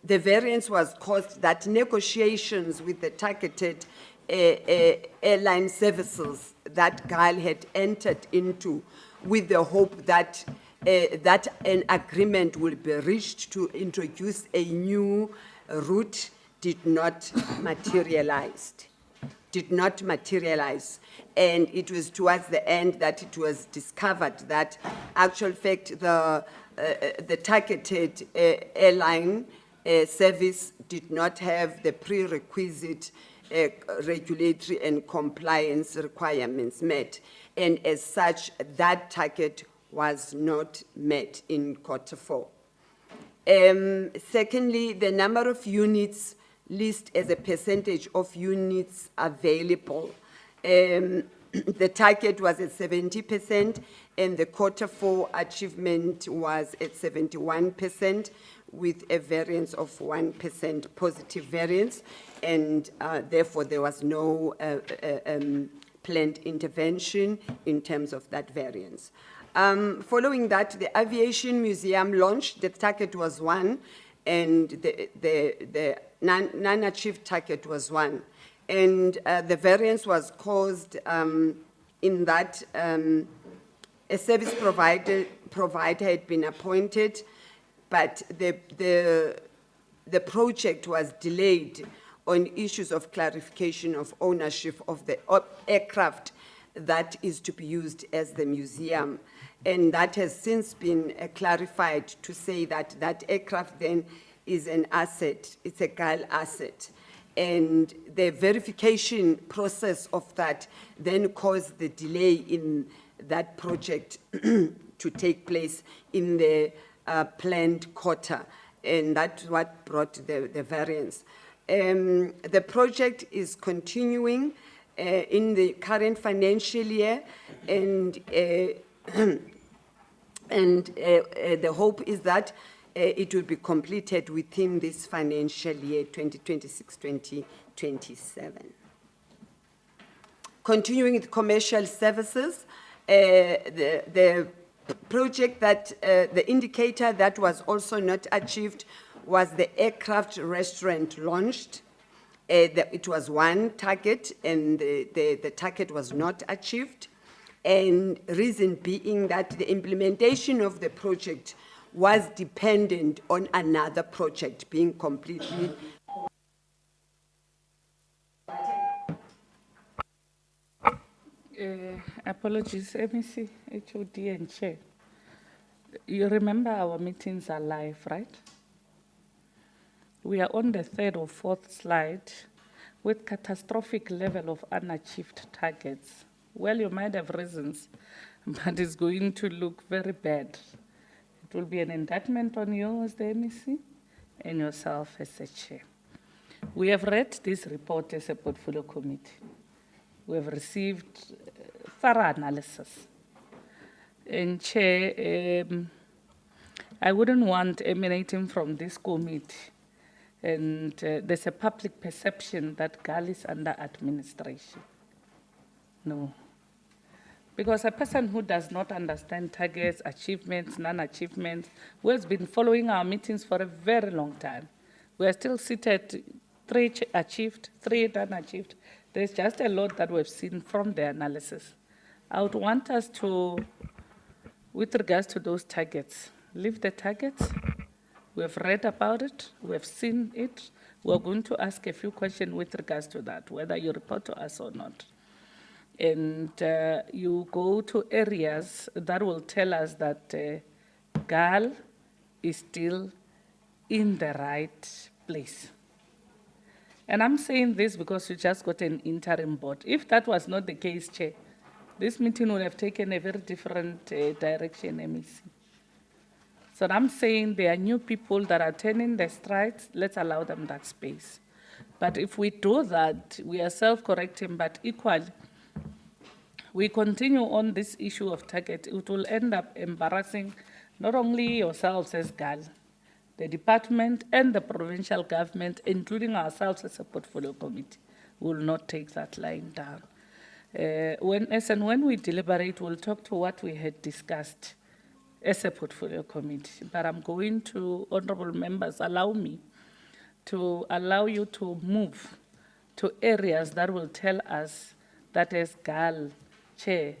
the variance was caused that negotiations with the targeted airline services that GAAL had entered into with the hope that that an agreement will be reached to introduce a new route did not materialize. And it was towards the end that it was discovered that, actual fact, the targeted airline service did not have the prerequisite regulatory and compliance requirements met. And as such, that target was not met in Q4. Secondly, the number of units list as a percentage of units available. The target was at 70%, and the Q4 achievement was at 71%, with a variance of 1% positive variance, and therefore there was no planned intervention in terms of that variance. Following that, the Aviation Museum launched. The target was 1, and the non-achieved target was 1. And the variance was caused in that a service provider had been appointed, but the project was delayed on issues of clarification of ownership of the aircraft that is to be used as the museum. And that has since been clarified to say that that aircraft then is an asset, it's a GAAL asset. And the verification process of that then caused the delay in that project to take place in the planned quarter. And that's what brought the variance. The project is continuing in the current financial year, and the hope is that it will be completed within this financial year, 2026-2027. Continuing with commercial services, the project that, the indicator that was also not achieved was the aircraft restaurant launched. It was 1 target, and the target was not achieved. And reason being that the implementation of the project was dependent on another project being completely. Apologies, MEC, HOD and Chair. You remember our meetings are live, right? We are on the 3rd or 4th slide with catastrophic level of unachieved targets. Well, you might have reasons, but it's going to look very bad. It will be an indictment on you as the MEC and yourself as the Chair. We have read this report as a portfolio committee. We have received thorough analysis. And Chair, I wouldn't want emanating from this committee, and there's a public perception that GAAL is under administration. No. Because a person who does not understand targets, achievements, non-achievements, who has been following our meetings for a very long time, we are still seated, 3 achieved, 3 unachieved. There's just a lot that we've seen from the analysis. I would want us to, with regards to those targets, leave the targets. We have read about it, we have seen it. We're going to ask a few questions with regards to that, whether you report to us or not. And you go to areas that will tell us that GAAL is still in the right place. And I'm saying this because we just got an interim board. If that was not the case, Chair, this meeting would have taken a very different direction, MEC. So I'm saying there are new people that are turning the strides. Let's allow them that space. But if we do that, we are self-correcting, but equally, we continue on this issue of target, it will end up embarrassing not only yourselves as GAAL, the department and the provincial government, including ourselves as a portfolio committee, will not take that line down. When we deliberate, we'll talk to what we had discussed as a portfolio committee. But I'm going to, honorable members, allow me to allow you to move to areas that will tell us that as GAAL, Chair,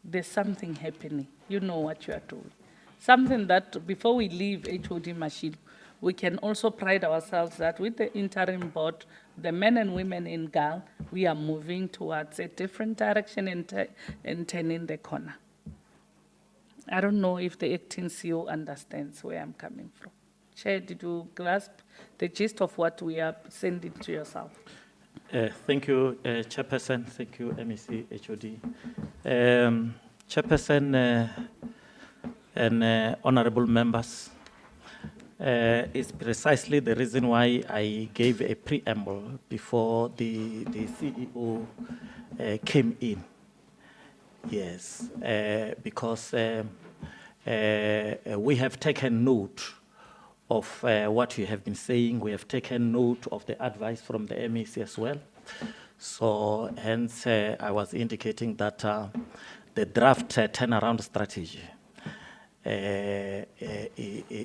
there's something happening. You know what you are doing. Something that before we leave HOD Mashilo, we can also pride ourselves that with the interim board, the men and women in GAAL, we are moving towards a different direction and turning the corner. I don't know if the acting CEO understands where I'm coming from. Chair, did you grasp the gist of what we are sending to yourself? Thank you, Chairperson. Thank you, MEC, HOD. Chairperson and honorable members, is precisely the reason why I gave a preamble before the CEO came in. Yes, because we have taken note of what you have been saying. We have taken note of the advice from the MEC as well. So hence, I was indicating that the draft turnaround strategy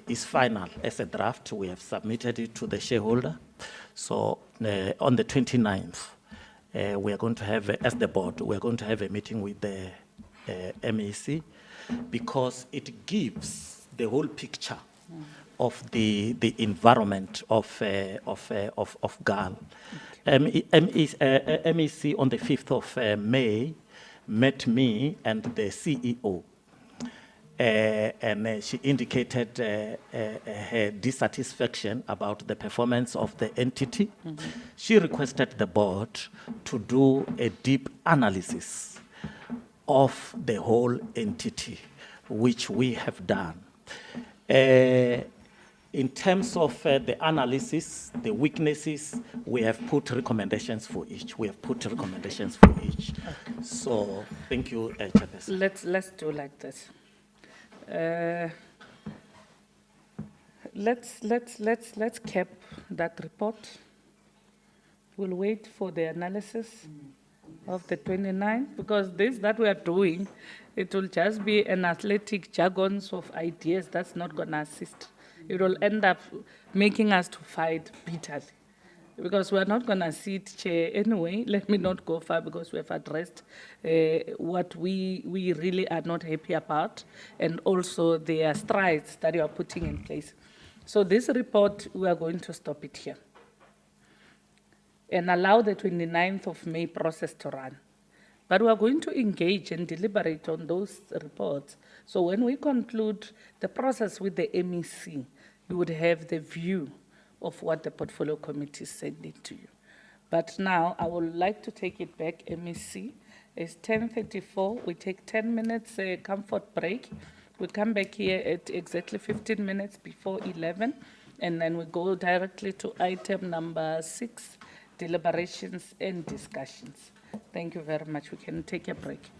is final as a draft. We have submitted it to the shareholder. So on the 29th, we are going to have, as the board, we are going to have a meeting with the MEC because it gives the whole picture of the environment of GAAL. MEC on the 5th of May met me and the CEO. And she indicated her dissatisfaction about the performance of the entity. She requested the board to do a deep analysis of the whole entity, which we have done. In terms of the analysis, the weaknesses, we have put recommendations for each. We have put recommendations for each. Okay. So thank you, Chairperson. Let's do like this. Let's cap that report. We'll wait for the analysis of the 29th, because this that we are doing, it will just be an athletic jargons of ideas that's not going to assist. It will end up making us to fight bitterly, because we're not going to sit chair anyway. Let me not go far, because we have addressed what we really are not happy about, and also the strides that you are putting in place. So this report, we are going to stop it here and allow the 29th of May process to run. But we are going to engage and deliberate on those reports. So when we conclude the process with the MEC, you would have the view of what the portfolio committee is sending to you. But now I would like to take it back, MEC. It's 10:34. We take 10 minutes comfort break. We come back here at exactly 15 minutes before 11, and then we go directly to item number 6, deliberations and discussions. Thank you very much. We can take a break.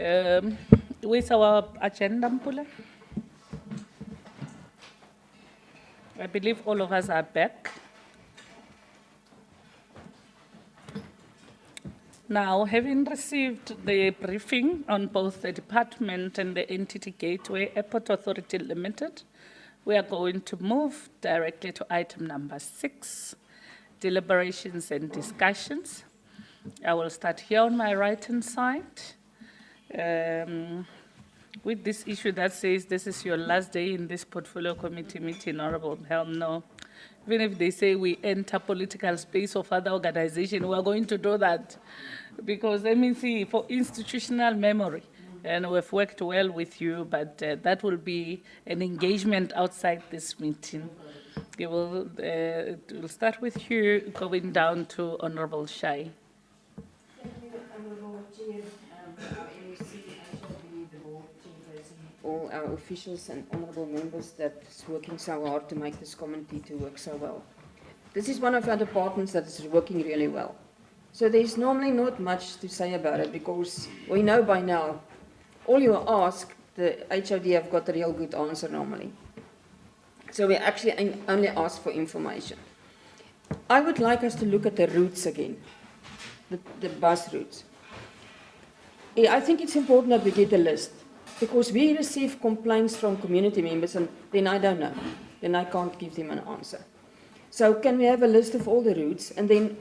Where's our agenda, Mpula? I believe all of us are back. Now, having received the briefing on both the department and the entity Gateway Airport Authority Limited, we are going to move directly to item number 6, deliberations and discussions. I will start here on my right-hand side. With this issue that says this is your last day in this portfolio committee meeting, Honorable Hell, no. Even if they say we enter political space of other organizations, we are going to do that. Because MEC, for institutional memory, and we've worked well with you, but that will be an engagement outside this meeting. We'll start with you, going down to Honorable Shai. Thank you, Honorable Chair, our MEC, the board chairperson, all our officials and honorable members that's working so hard to make this committee to work so well. This is one of our departments that is working really well. So there's normally not much to say about it because we know by now, all you ask, the HOD have got a real good answer normally. So we actually only ask for information. I would like us to look at the routes again, the bus routes. I think it's important that we get a list because we receive complaints from community members and then I don't know, then I can't give them an answer. So can we have a list of all the routes and then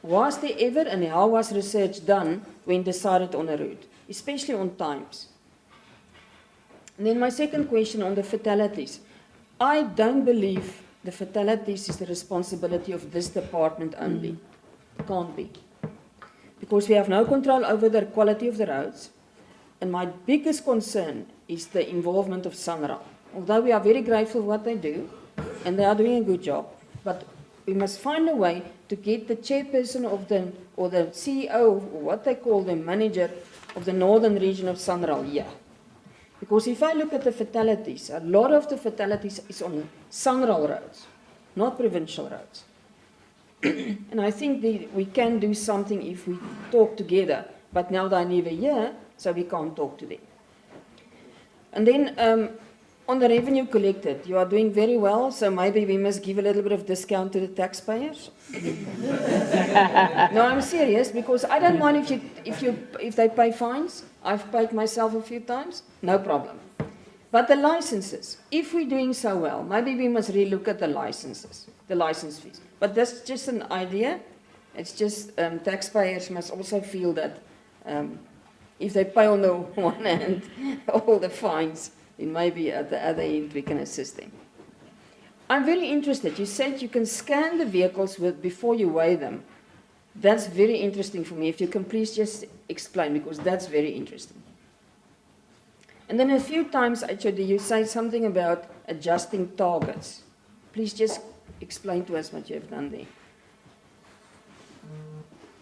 was there ever and how was research done when decided on a route, especially on times? And then my second question on the fatalities. I don't believe the fatalities is the responsibility of this department only. Can't be. Because we have no control over the quality of the roads. And my biggest concern is the involvement of SANRAL. Although we are very grateful for what they do, and they are doing a good job, but we must find a way to get the chairperson of the, or the CEO, or what they call the manager of the northern region of SANRAL here. Because if I look at the fatalities, a lot of the fatalities is on SANRAL roads, not provincial roads. And I think we can do something if we talk together, but now they're never here, so we can't talk to them. And then on the revenue collected, you are doing very well, so maybe we must give a little bit of discount to the taxpayers. No, I'm serious, because I don't mind if they pay fines. I've paid myself a few times, no problem. But the licenses, if we're doing so well, maybe we must relook at the licenses, the license fees. But that's just an idea. It's just taxpayers must also feel that if they pay on the one hand all the fines, then maybe at the other end we can assist them. I'm very interested. You said you can scan the vehicles before you weigh them. That's very interesting for me. If you can please just explain, because that's very interesting. And then a few times, actually, you say something about adjusting targets. Please just explain to us what you have done there.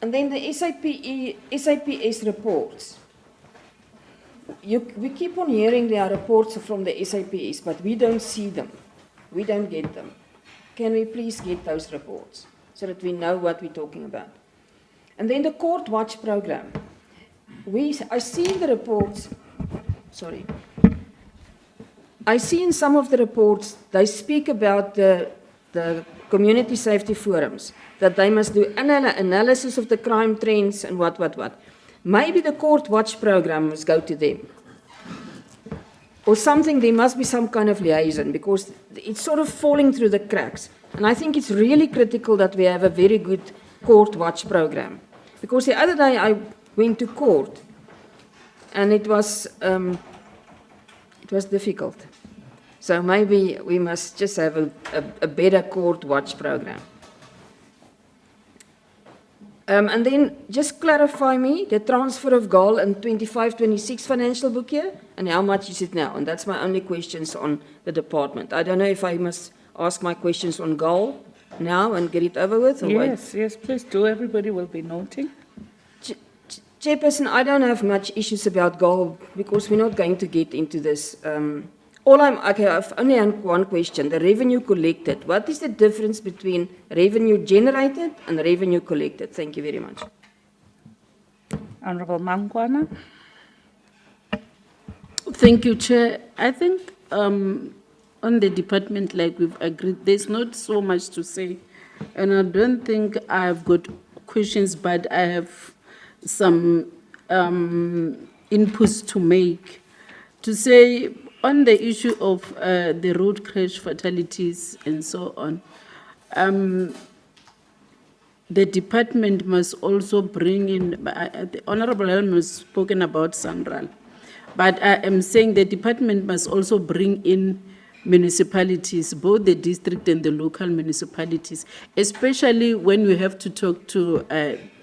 And then the SAPS reports. We keep on hearing there are reports from the SAPS, but we don't see them. We don't get them. Can we please get those reports so that we know what we're talking about? And then the court watch program. I see in the reports, sorry. I see in some of the reports, they speak about the community safety forums, that they must do analysis of the crime trends and what. Maybe the court watch program must go to them. Or something, there must be some kind of liaison, because it's sort of falling through the cracks. And I think it's really critical that we have a very good court watch program. Because the other day I went to court, and it was difficult. So maybe we must just have a better court watch program. And then just clarify me the transfer of GAAL in 25-26 financial book year, and how much is it now? And that's my only questions on the department. I don't know if I must ask my questions on GAAL now and get it over with? Or yes, yes, please do. Everybody will be noting. Chairperson, I don't have much issues about GAAL because we're not going to get into this. I've only one question. The revenue collected. What is the difference between revenue generated and revenue collected? Thank you very much. Honorable Mangwana. Thank you, Chair. I think on the department, like we've agreed, there's not so much to say. And I don't think I've got questions, but I have some inputs to make. To say on the issue of the road crash fatalities and so on, the department must also bring in, the Honorable Helm has spoken about Sandral, but I am saying the department must also bring in municipalities, both the district and the local municipalities, especially when you have to talk to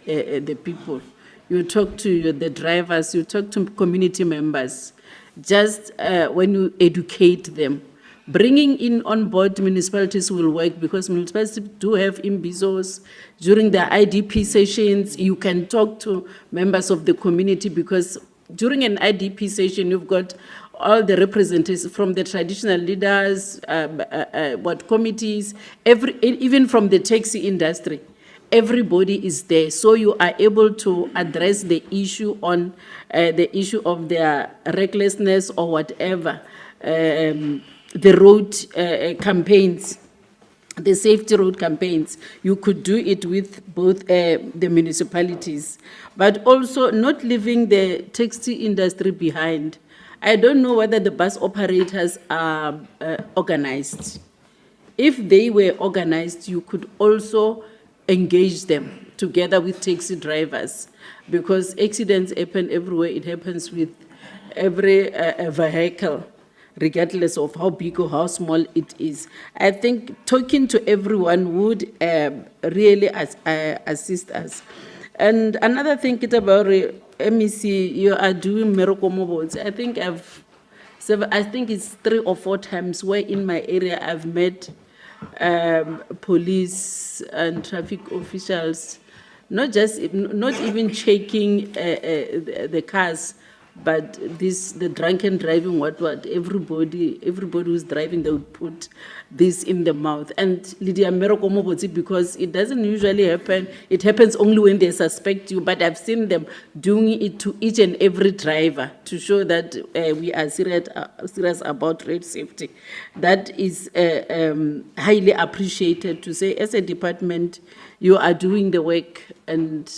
the people. You talk to the drivers, you talk to community members, just when you educate them. Bringing in on board municipalities will work because municipalities do have imbizos. During the IDP sessions, you can talk to members of the community because during an IDP session, you've got all the representatives from the traditional leaders, what committees, even from the taxi industry. Everybody is there, so you are able to address the issue on the issue of their recklessness or whatever. The road campaigns, the safety road campaigns, you could do it with both the municipalities, but also not leaving the taxi industry behind. I don't know whether the bus operators are organized. If they were organized, you could also engage them together with taxi drivers because accidents happen everywhere. It happens with every vehicle, regardless of how big or how small it is. I think talking to everyone would really assist us. And another thing, about MEC, you are doing miracle mobiles. I think it's 3 or 4 times where in my area I've met police and traffic officials, not even checking the cars, but the drunken driving, what everybody who's driving, they would put this in the mouth. And Lydia Miracle Moboti, because it doesn't usually happen, it happens only when they suspect you, but I've seen them doing it to each and every driver to show that we are serious about road safety. That is highly appreciated, to say as a department, you are doing the work, and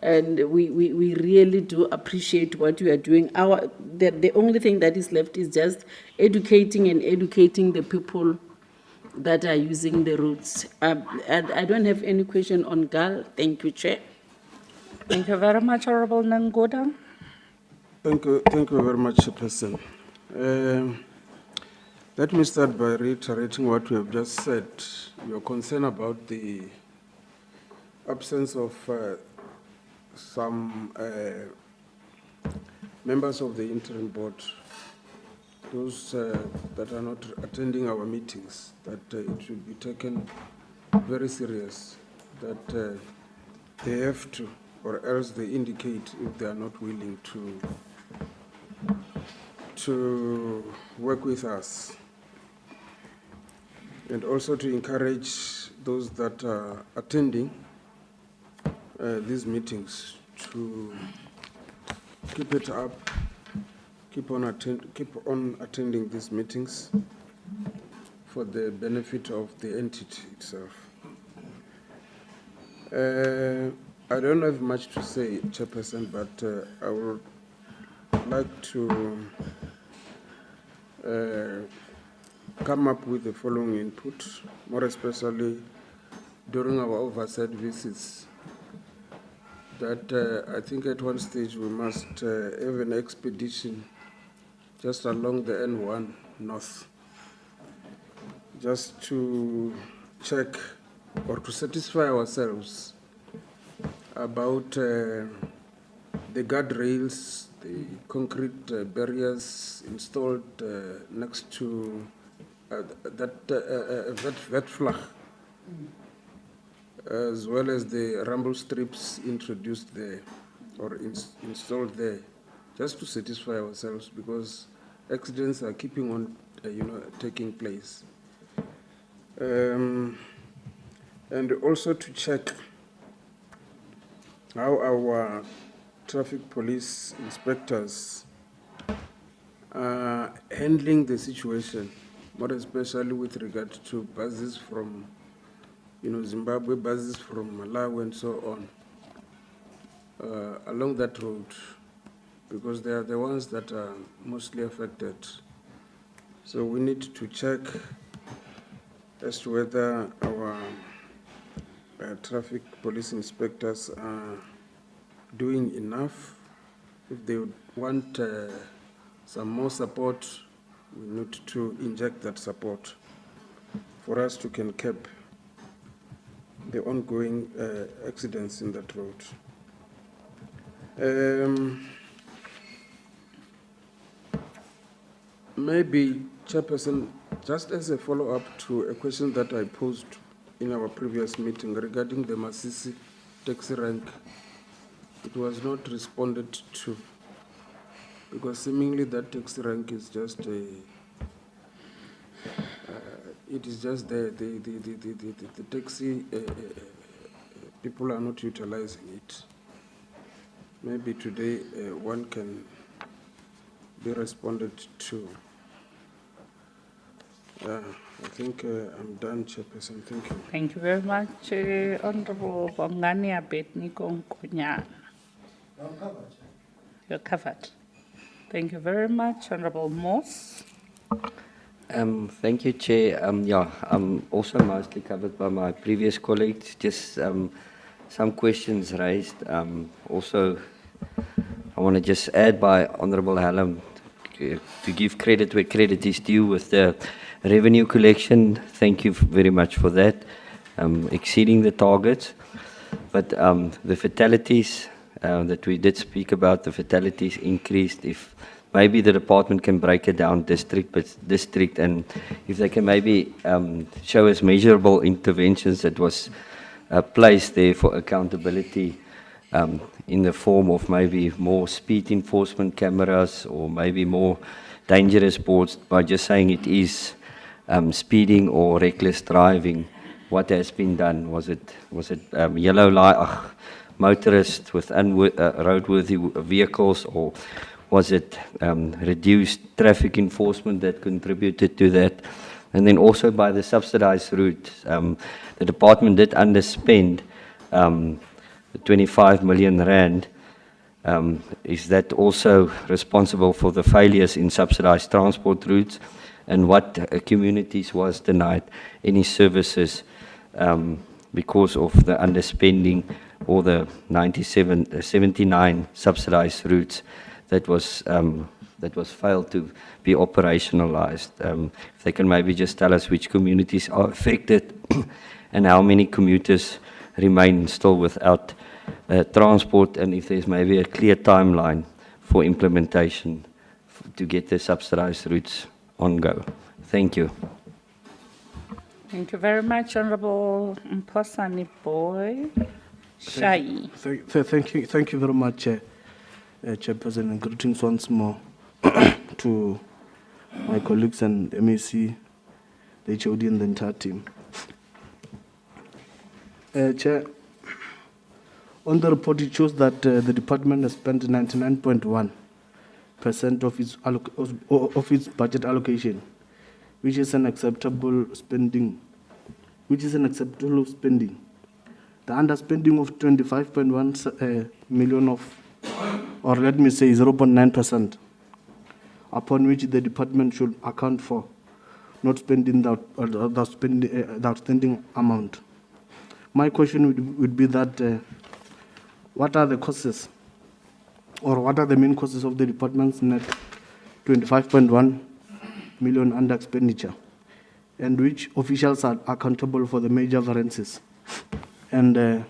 we really do appreciate what you are doing. The only thing that is left is just educating the people that are using the roads. And I don't have any question on GAAL. Thank you, Chair. Thank you very much, Honorable Nangoda. Thank you very much, Chairperson. Let me start by reiterating what we have just said. Your concern about the absence of some members of the interim board, those that are not attending our meetings, that it should be taken very serious, that they have to, or else they indicate if they are not willing to work with us. And also to encourage those that are attending these meetings to keep it up, keep on attending these meetings for the benefit of the entity itself. I don't have much to say, Chairperson, but I would like to come up with the following input, more especially during our oversight visits, that I think at one stage we must have an expedition just along the N1 north, just to check or to satisfy ourselves about the guardrails, the concrete barriers installed next to that flag, as well as the rumble strips introduced there or installed there, just to satisfy ourselves, because accidents are keeping on, taking place. And also to check how our traffic police inspectors handling the situation, more especially with regard to buses from, Zimbabwe, buses from Malawi and so on, along that road, because they are the ones that are mostly affected. So we need to check as to whether our traffic police inspectors are doing enough. If they want some more support, we need to inject that support for us to can cap the ongoing accidents in that road. Maybe, Chairperson, just as a follow-up to a question that I posed in our previous meeting regarding the Masisi taxi rank, it was not responded to, because seemingly that taxi rank is just a, it is just the taxi, people are not utilizing it. Maybe today one can be responded to. I think I'm done, Chairperson. Thank you. Thank you very much, Honorable Bongani Abednego Nkonyana. You're covered. Thank you very much, Honorable Moss. Thank you, Chair. I'm also mostly covered by my previous colleagues. Just some questions raised. Also, I want to just add by Honorable Hallam to give credit where credit is due with the revenue collection. Thank you very much for that, exceeding the targets. But the fatalities that we did speak about, the fatalities increased. If maybe the department can break it down district by district, and if they can maybe show us measurable interventions that was placed there for accountability, in the form of maybe more speed enforcement cameras or maybe more dangerous boards, by just saying it is speeding or reckless driving. What has been done? Was it yellow light motorists with roadworthy vehicles, or was it reduced traffic enforcement that contributed to that? And then also by the subsidized routes, the department did underspend 25 million rand. Is that also responsible for the failures in subsidized transport routes? And what communities was denied any services because of the underspending, or the 79 subsidized routes that was failed to be operationalized? If they can maybe just tell us which communities are affected and how many commuters remain still without transport, and if there's maybe a clear timeline for implementation to get the subsidized routes on go. Thank you. Thank you very much, Honorable Mposani Boy. Shai. Thank you very much, Chairperson, and greetings once more to my colleagues and MEC, the HOD, and the entire team. Chair, on the report, it shows that the department has spent 99.1% of its budget allocation, which is an acceptable spending. The underspending of 25.1 million or let me say 0.9%, upon which the department should account for not spending the outstanding amount. My question would be that what are the causes, or what are the main causes of the department's net 25.1 million under expenditure, and which officials are accountable for the major variances? And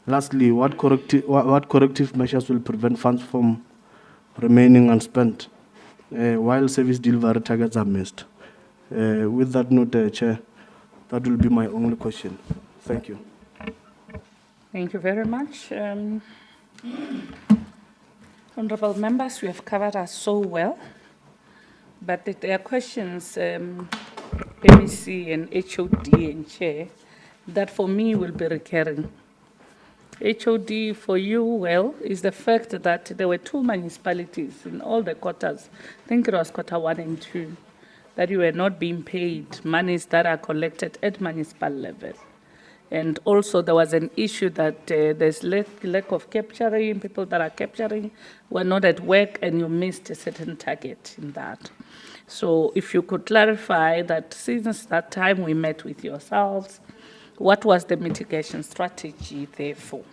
lastly, what corrective measures will prevent funds from remaining unspent while service delivery targets are missed? With that note, Chair, that will be my only question. Thank you. Thank you very much. Honorable members, you have covered us so well, but there are questions, MEC and HOD and Chair, that for me will be recurring. HOD for you, well, is the fact that there were 2 municipalities in all the quarters, I think it was quarter 1 and 2, that you were not being paid monies that are collected at municipal level. And also there was an issue that there's lack of capturing, people that are capturing were not at work and you missed a certain target in that. So if you could clarify that since that time we met with yourselves, what was the mitigation strategy therefore?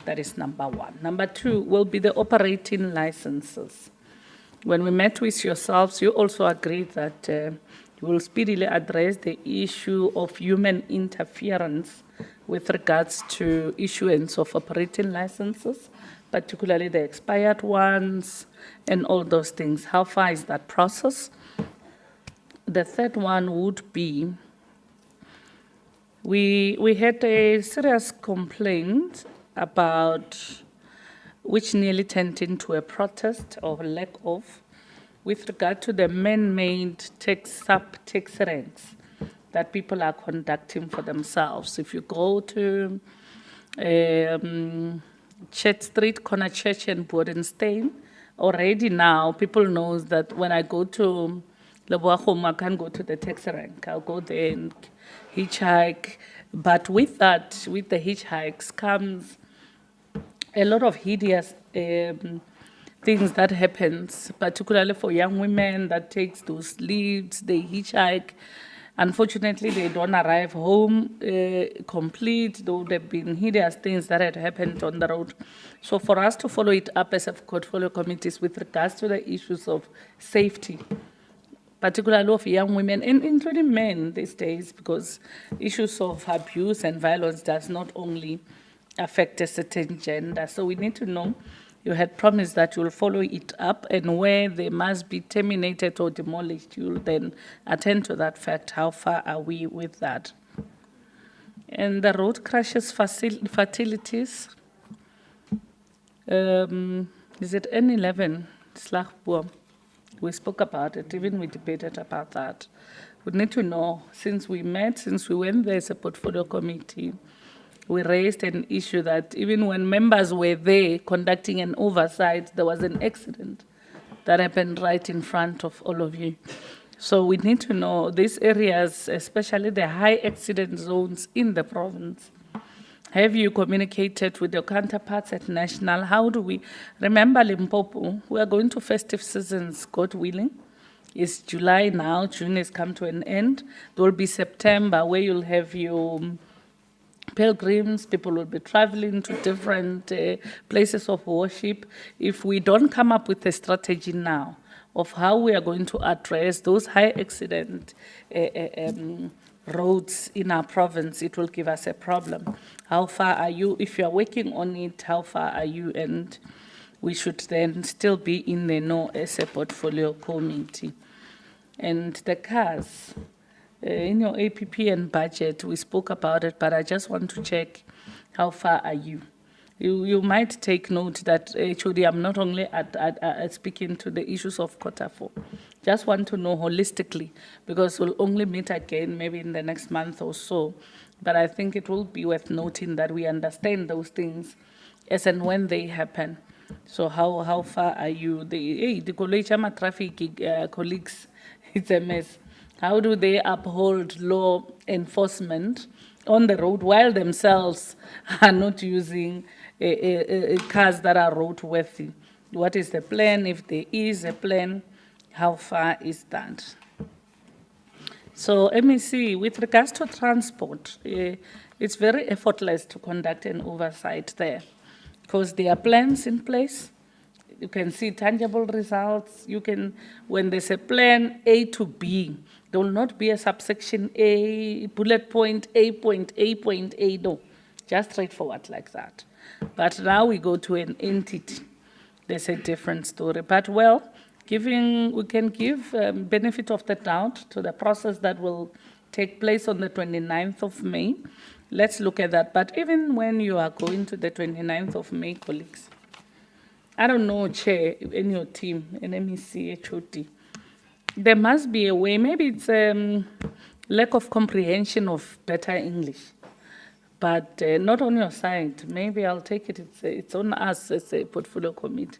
That is number 1. Number 2 will be the operating licenses. When we met with yourselves, you also agreed that you will speedily address the issue of human interference with regards to issuance of operating licenses, particularly the expired ones and all those things. How far is that process? The third one would be, we had a serious complaint about, which nearly turned into a protest or lack of, with regard to the man-made sub-tax ranks that people are conducting for themselves. If you go to Church Street, Corner Church and Bodenstein, already now people know that when I go to Leboahom, I can't go to the tax rank. I'll go there and hitchhike. But with that, with the hitchhikes comes a lot of hideous things that happens, particularly for young women that takes those leads, they hitchhike. Unfortunately, they don't arrive home complete. There would have been hideous things that had happened on the road. So for us to follow it up as a portfolio committees with regards to the issues of safety, particularly of young women, and including men these days, because issues of abuse and violence does not only affect a certain gender. So we need to know, you had promised that you will follow it up, and where they must be terminated or demolished, you will then attend to that fact. How far are we with that? And the road crashes fatalities, is it N11, Slagboom? We spoke about it, even we debated about that. We need to know, since we met, since we went there as a portfolio committee, we raised an issue that even when members were there conducting an oversight, there was an accident that happened right in front of all of you. So we need to know these areas, especially the high accident zones in the province. Have you communicated with your counterparts at national? How do we remember Limpopo? We are going to festive seasons, God willing. It's July now, June has come to an end. There will be September where you'll have your pilgrims, people will be traveling to different places of worship. If we don't come up with a strategy now of how we are going to address those high accident roads in our province, it will give us a problem. How far are you? If you are working on it, how far are you? And we should then still be in the know as a portfolio committee. And the cars, in your APP and budget, we spoke about it, but I just want to check how far are you? You might take note that HOD, I'm not only at speaking to the issues of quarter 4. Just want to know holistically, because we'll only meet again maybe in the next month or so. But I think it will be worth noting that we understand those things as and when they happen. So how far are you? The Kolechama traffic colleagues, it's a mess. How do they uphold law enforcement on the road while themselves are not using cars that are roadworthy? What is the plan? If there is a plan, how far is that? So MEC, with regards to transport, it's very effortless to conduct an oversight there because there are plans in place. You can see tangible results. You can, when there's a plan A to B, there will not be a subsection A, bullet point, A point, A point, A, no. Just straightforward like that. But now we go to an entity. There's a different story. But well, we can give benefit of the doubt to the process that will take place on the 29th of May. Let's look at that. But even when you are going to the 29th of May, colleagues, I don't know, Chair, in your team, in MEC, HOD, there must be a way, maybe it's lack of comprehension of better English. but not on your side. Maybe I'll take it, it's on us as a portfolio committee.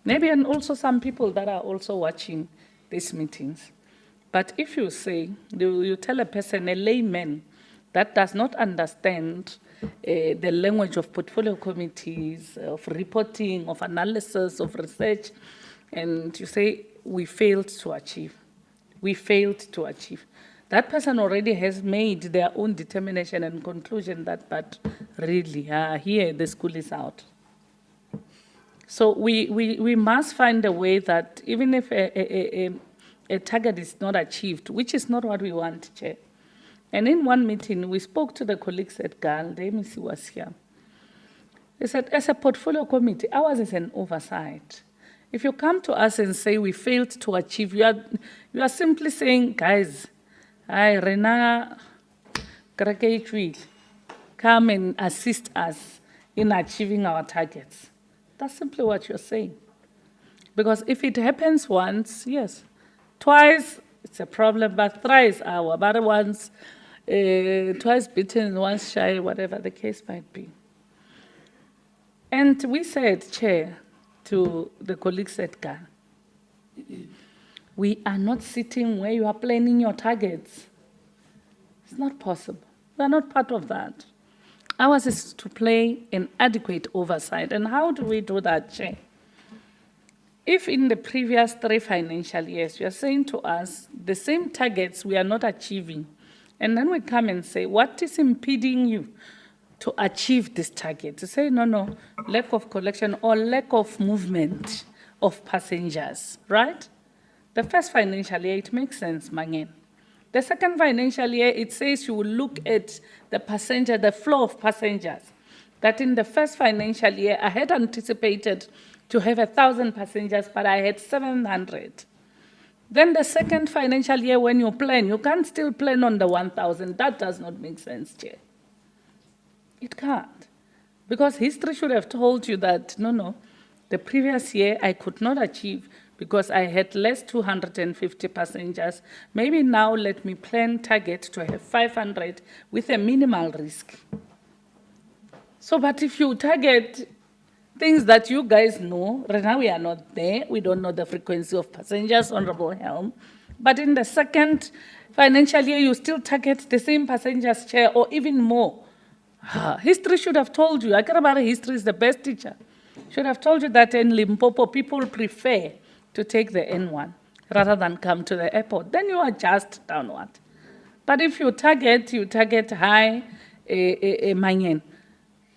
Maybe, and also some people that are also watching these meetings. But if you say, you tell a person, a layman, that does not understand the language of portfolio committees, of reporting, of analysis, of research, and you say, we failed to achieve. We failed to achieve. That person already has made their own determination and conclusion that, but really, here the school is out. So we must find a way that even if a target is not achieved, which is not what we want, Chair. And in one meeting, we spoke to the colleagues at GAAL, the MEC was here. They said, as a portfolio committee, ours is an oversight. If you come to us and say we failed to achieve, you are simply saying, guys, Rena, come and assist us in achieving our targets. That's simply what you're saying. Because if it happens once, yes. Twice, it's a problem, but thrice, but once, twice beaten, once shy, whatever the case might be. And we said, Chair, to the colleagues at GAAL, we are not sitting where you are planning your targets. It's not possible. We are not part of that. Ours is to play an adequate oversight. And how do we do that, Chair? If in the previous 3 financial years, you are saying to us, the same targets we are not achieving, and then we come and say, what is impeding you to achieve this target? To say, no, lack of collection or lack of movement of passengers, right? The first financial year, it makes sense, Mangen. The second financial year, it says you will look at the flow of passengers. That in the first financial year, I had anticipated to have 1,000 passengers, but I had 700. Then the second financial year, when you plan, you can't still plan on the 1,000. That does not make sense, Chair. It can't. Because history should have told you that, no, the previous year I could not achieve because I had less 250 passengers. Maybe now let me plan target to have 500 with a minimal risk. So, but if you target things that you guys know, right now we are not there, we don't know the frequency of passengers, Honorable Helm, but in the second financial year, you still target the same passengers, Chair, or even more. History should have told you, Akarabara history is the best teacher, should have told you that in Limpopo, people prefer to take the N1 rather than come to the airport. Then you adjust downward. But if you target high, Mangen,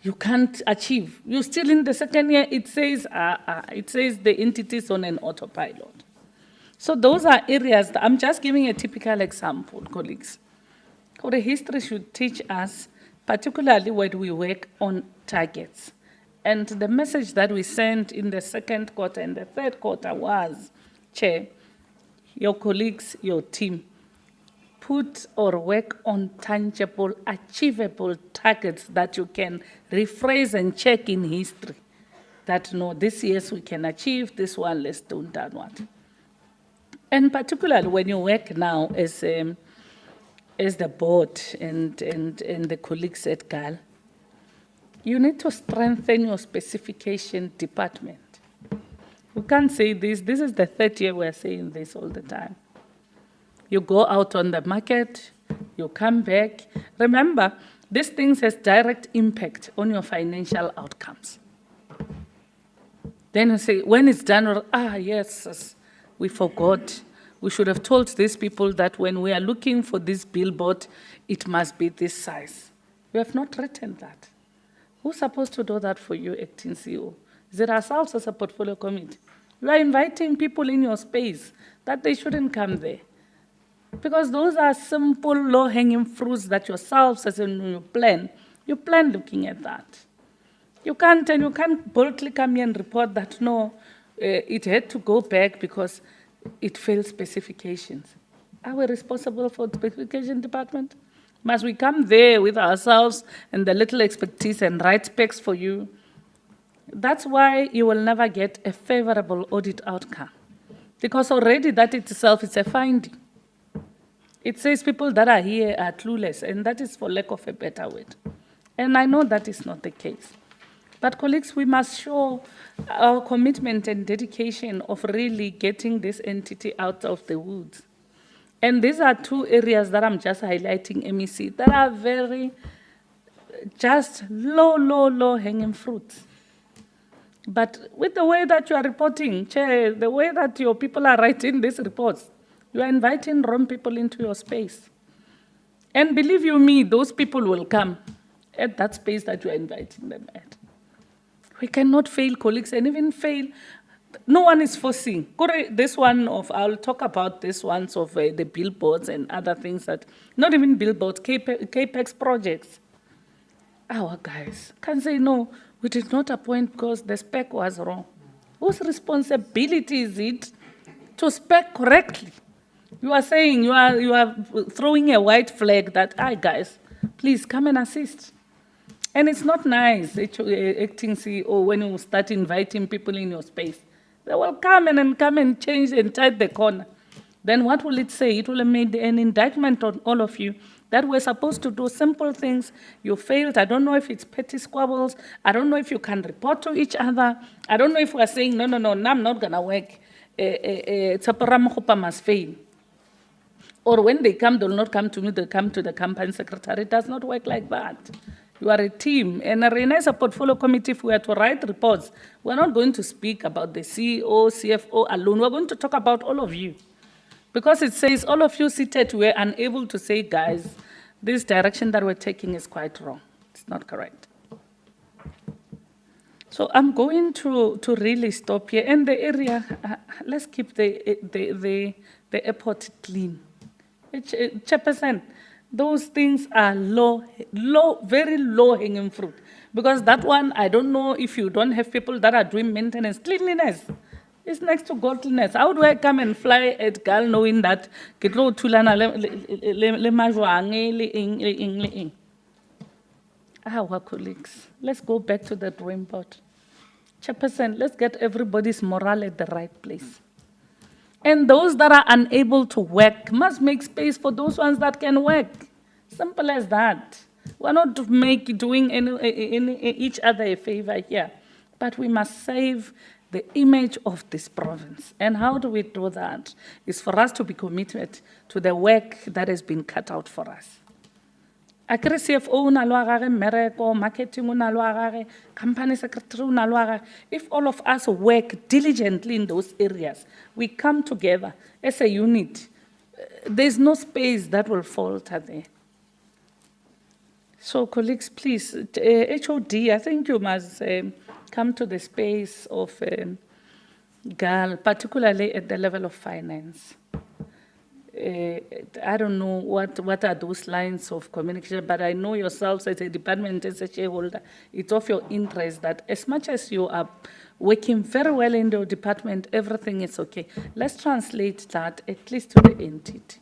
you can't achieve. You're still in the second year, it says the entities on an autopilot. So those are areas, I'm just giving a typical example, colleagues. How the history should teach us, particularly when we work on targets. And the message that we sent in the second quarter and the third quarter was, Chair, your colleagues, your team, put or work on tangible, achievable targets that you can rephrase and check in history. That, no, this year we can achieve, this one, let's do that one. And particularly when you work now as the board and the colleagues at GAAL, you need to strengthen your specification department. We can't say this is the third year we're saying this all the time. You go out on the market, you come back. Remember, these things has direct impact on your financial outcomes. Then you say, when it's done, yes, we forgot. We should have told these people that when we are looking for this billboard, it must be this size. You have not written that. Who's supposed to do that for you, acting CEO? Is it ourselves as a portfolio committee? You are inviting people in your space that they shouldn't come there. Because those are simple, low-hanging fruits that yourselves, as in you plan looking at that. You can't boldly come here and report that, no, it had to go back because it failed specifications. Are we responsible for the specification department? Must we come there with ourselves and the little expertise and write specs for you? That's why you will never get a favorable audit outcome. Because already that itself is a finding. It says people that are here are clueless, and that is for lack of a better word. And I know that is not the case. But colleagues, we must show our commitment and dedication of really getting this entity out of the woods. And these are two areas that I'm just highlighting, MEC, that are very just low hanging fruits. But with the way that you are reporting, Chair, the way that your people are writing these reports, you are inviting wrong people into your space. And believe you me, those people will come at that space that you are inviting them at. We cannot fail, colleagues, and even fail. No one is forcing. This one of, I'll talk about this ones of the billboards and other things that, not even billboards, CAPEX projects. Our guys can say, no, we did not appoint because the spec was wrong. Whose responsibility is it to spec correctly? You are saying, you are throwing a white flag that, guys, please come and assist. And it's not nice, acting CEO, when you start inviting people in your space. They will come and change and turn the corner. Then what will it say? It will have made an indictment on all of you that we're supposed to do simple things. You failed. I don't know if it's petty squabbles. I don't know if you can report to each other. I don't know if we're saying, no, I'm not going to work. Tsaparamokgopa must fail. Or when they come, they'll not come to me, they'll come to the company secretary. It does not work like that. You are a team. And as a portfolio committee, if we are to write reports, we're not going to speak about the CEO, CFO alone. We're going to talk about all of you. Because it says all of you seated were unable to say, guys, this direction that we're taking is quite wrong. It's not correct. So I'm going to really stop here. And the area, let's keep the airport clean. Chairperson, those things are very low hanging fruit. Because that one, I don't know if you don't have people that are doing maintenance, cleanliness. It's next to godliness. How do I come and fly at GAAL knowing that our colleagues, let's go back to the drawing board. Chairperson, let's get everybody's morale at the right place. And those that are unable to work must make space for those ones that can work. Simple as that. We're not doing each other a favor here, but we must save the image of this province. And how do we do that? It's for us to be committed to the work that has been cut out for us. Akere CFO una lo agare mmereko, marketing una lo agare, company secretary una lo agare. If all of us work diligently in those areas, we come together as a unit, there's no space that will falter there. So colleagues, please, HOD, I think you must come to the space of GAAL, particularly at the level of finance. I don't know what are those lines of communication, but I know yourselves as a department, as a shareholder, it's of your interest that as much as you are working very well in your department, everything is okay. Let's translate that at least to the entity.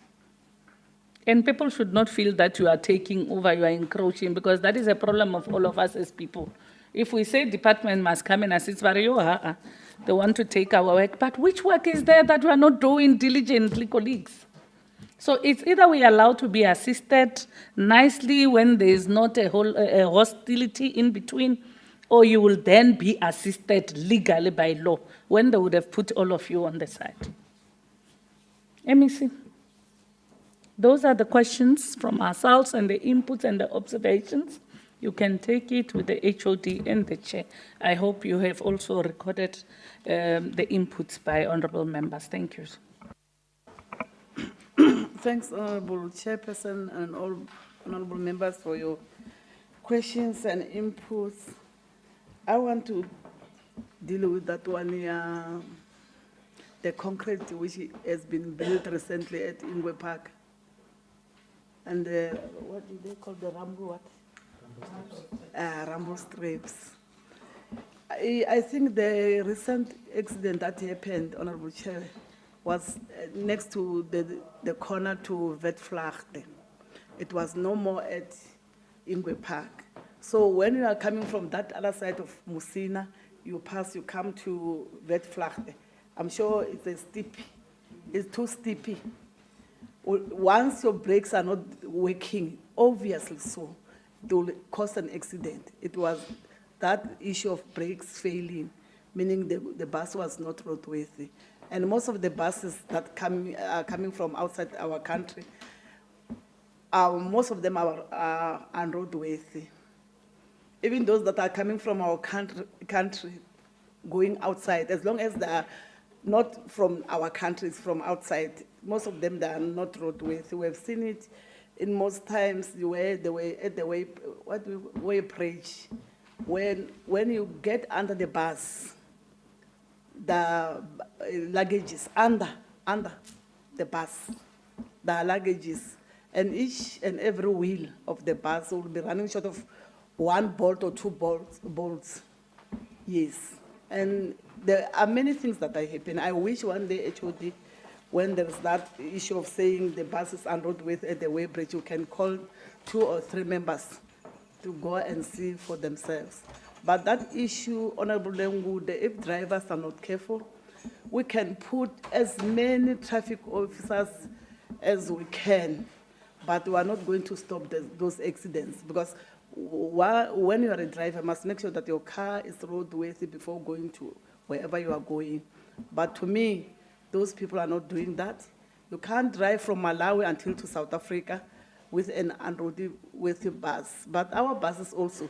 And people should not feel that you are taking over, you are encroaching, because that is a problem of all of us as people. If we say department must come and assist, they want to take our work, but which work is there that we are not doing diligently, colleagues? So it's either we are allowed to be assisted nicely when there is not a hostility in between, or you will then be assisted legally by law when they would have put all of you on the side. MEC, those are the questions from ourselves and the inputs and the observations. You can take it with the HOD and the chair. I hope you have also recorded the inputs by honorable members. Thank you. Thanks, Honorable Chairperson and all honorable members for your questions and inputs. I want to deal with that one, the concrete which has been built recently at Ingwe Park. And what do they call the Rambo what? Rambo strips. I think the recent accident that happened, Honorable Chair, was next to the corner to Vetvlachte. It was no more at Ingwe Park. So when you are coming from that other side of Musina, you come to Vetvlachte. I'm sure it's too steepy. Once your brakes are not working, obviously so, it will cause an accident. It was that issue of brakes failing, meaning the bus was not roadworthy. And most of the buses that are coming from outside our country, most of them are unroadworthy. Even those that are coming from our country going outside, as long as they are not from our countries, from outside, most of them, they are not roadworthy. We have seen it in most times where they were at the way bridge. When you get under the bus, the luggage is under the bus, the luggages, and each and every wheel of the bus will be running short of 1 bolt or 2 bolts. Yes, and there are many things that are happening. I wish one day HOD, when there's that issue of saying the bus is unroadworthy at the weighbridge, you can call 2 or 3 members to go and see for themselves. But that issue, Honorable Lengude, if drivers are not careful, we can put as many traffic officers as we can, but we are not going to stop those accidents, because when you are a driver, you must make sure that your car is roadworthy before going to wherever you are going. But to me, those people are not doing that. You can't drive from Malawi until to South Africa with an unroadworthy bus. But our buses also,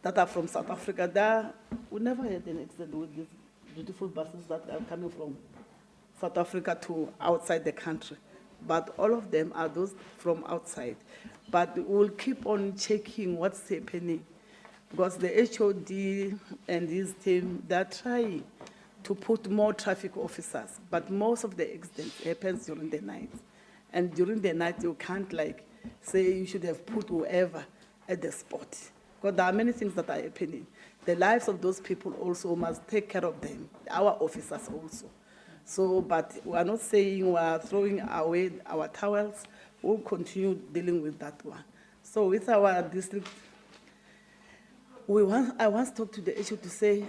that are from South Africa, we never had an accident with these beautiful buses that are coming from South Africa to outside the country. But all of them are those from outside. But we'll keep on checking what's happening, because the HOD and his team, they're trying to put more traffic officers, but most of the accidents happens during the night. And during the night, you can't say you should have put whoever at the spot, because there are many things that are happening. The lives of those people also must take care of them, our officers also. So, but we are not saying we are throwing away our towels. We'll continue dealing with that one. So with our district, I once talked to the issue to say,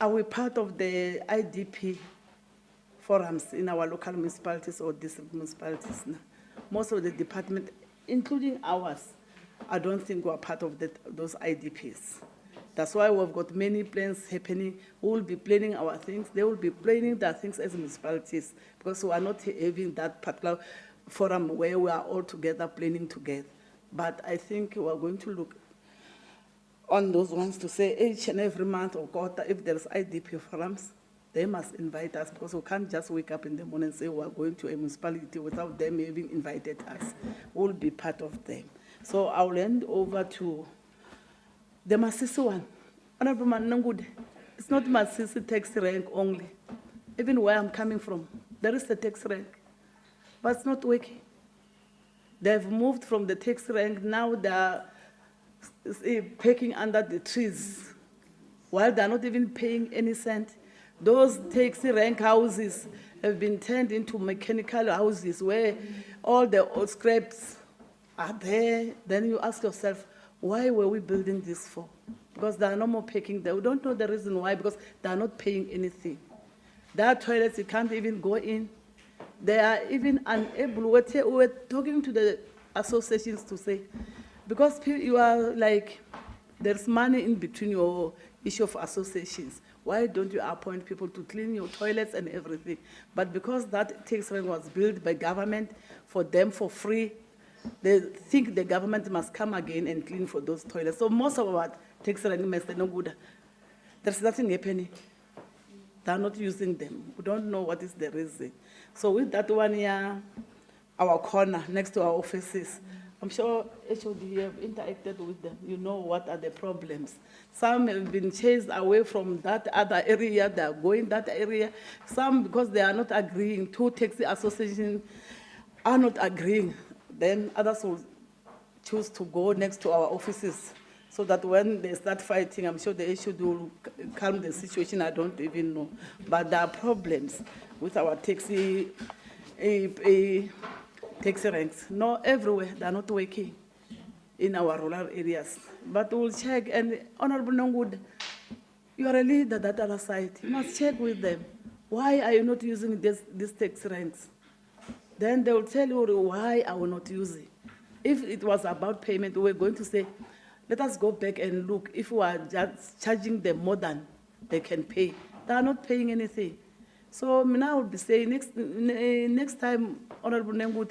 are we part of the IDP forums in our local municipalities or district municipalities now? Most of the department, including ours, I don't think we're part of those IDPs. That's why we've got many plans happening. We will be planning our things. They will be planning their things as municipalities, because we are not having that particular forum where we are all together planning together. But I think we are going to look on those ones to say each and every month or quarter, if there's IDP forums, they must invite us, because we can't just wake up in the morning and say we are going to a municipality without them having invited us. We'll be part of them. So I'll hand over to the Masisi one. Honorable Manangude, it's not Masisi taxi rank only. Even where I'm coming from, there is a taxi rank, but it's not working. They've moved from the taxi rank, now they're packing under the trees, while they're not even paying any cent. Those taxi rank houses have been turned into mechanical houses where all the old scraps are there. Then you ask yourself, why were we building this for? Because there are no more packing there. We don't know the reason why, because they are not paying anything. There are toilets, you can't even go in. They are even unable. We're talking to the associations to say, because you are there's money in between your issue of associations. Why don't you appoint people to clean your toilets and everything? But because that tax rank was built by government for them for free, they think the government must come again and clean for those toilets. So most of our tax rank mess, they're no good. There's nothing happening. They're not using them. We don't know what is the reason. So with that one here, our corner next to our offices, I'm sure HOD have interacted with them. You know what are the problems. Some have been chased away from that other area. They are going that area. Some, because they are not agreeing, 2 taxi associations are not agreeing. Then others will choose to go next to our offices, so that when they start fighting, I'm sure the issue will calm the situation. I don't even know. But there are problems with our taxi ranks. No, everywhere, they're not working in our rural areas. But we'll check, and Honorable Nongwood, you are a leader that other side. You must check with them. Why are you not using these taxi ranks? Then they will tell you why I will not use it. If it was about payment, we're going to say, let us go back and look if we are just charging them more than they can pay. They are not paying anything. So now I will be saying next time, Honorable Nengut,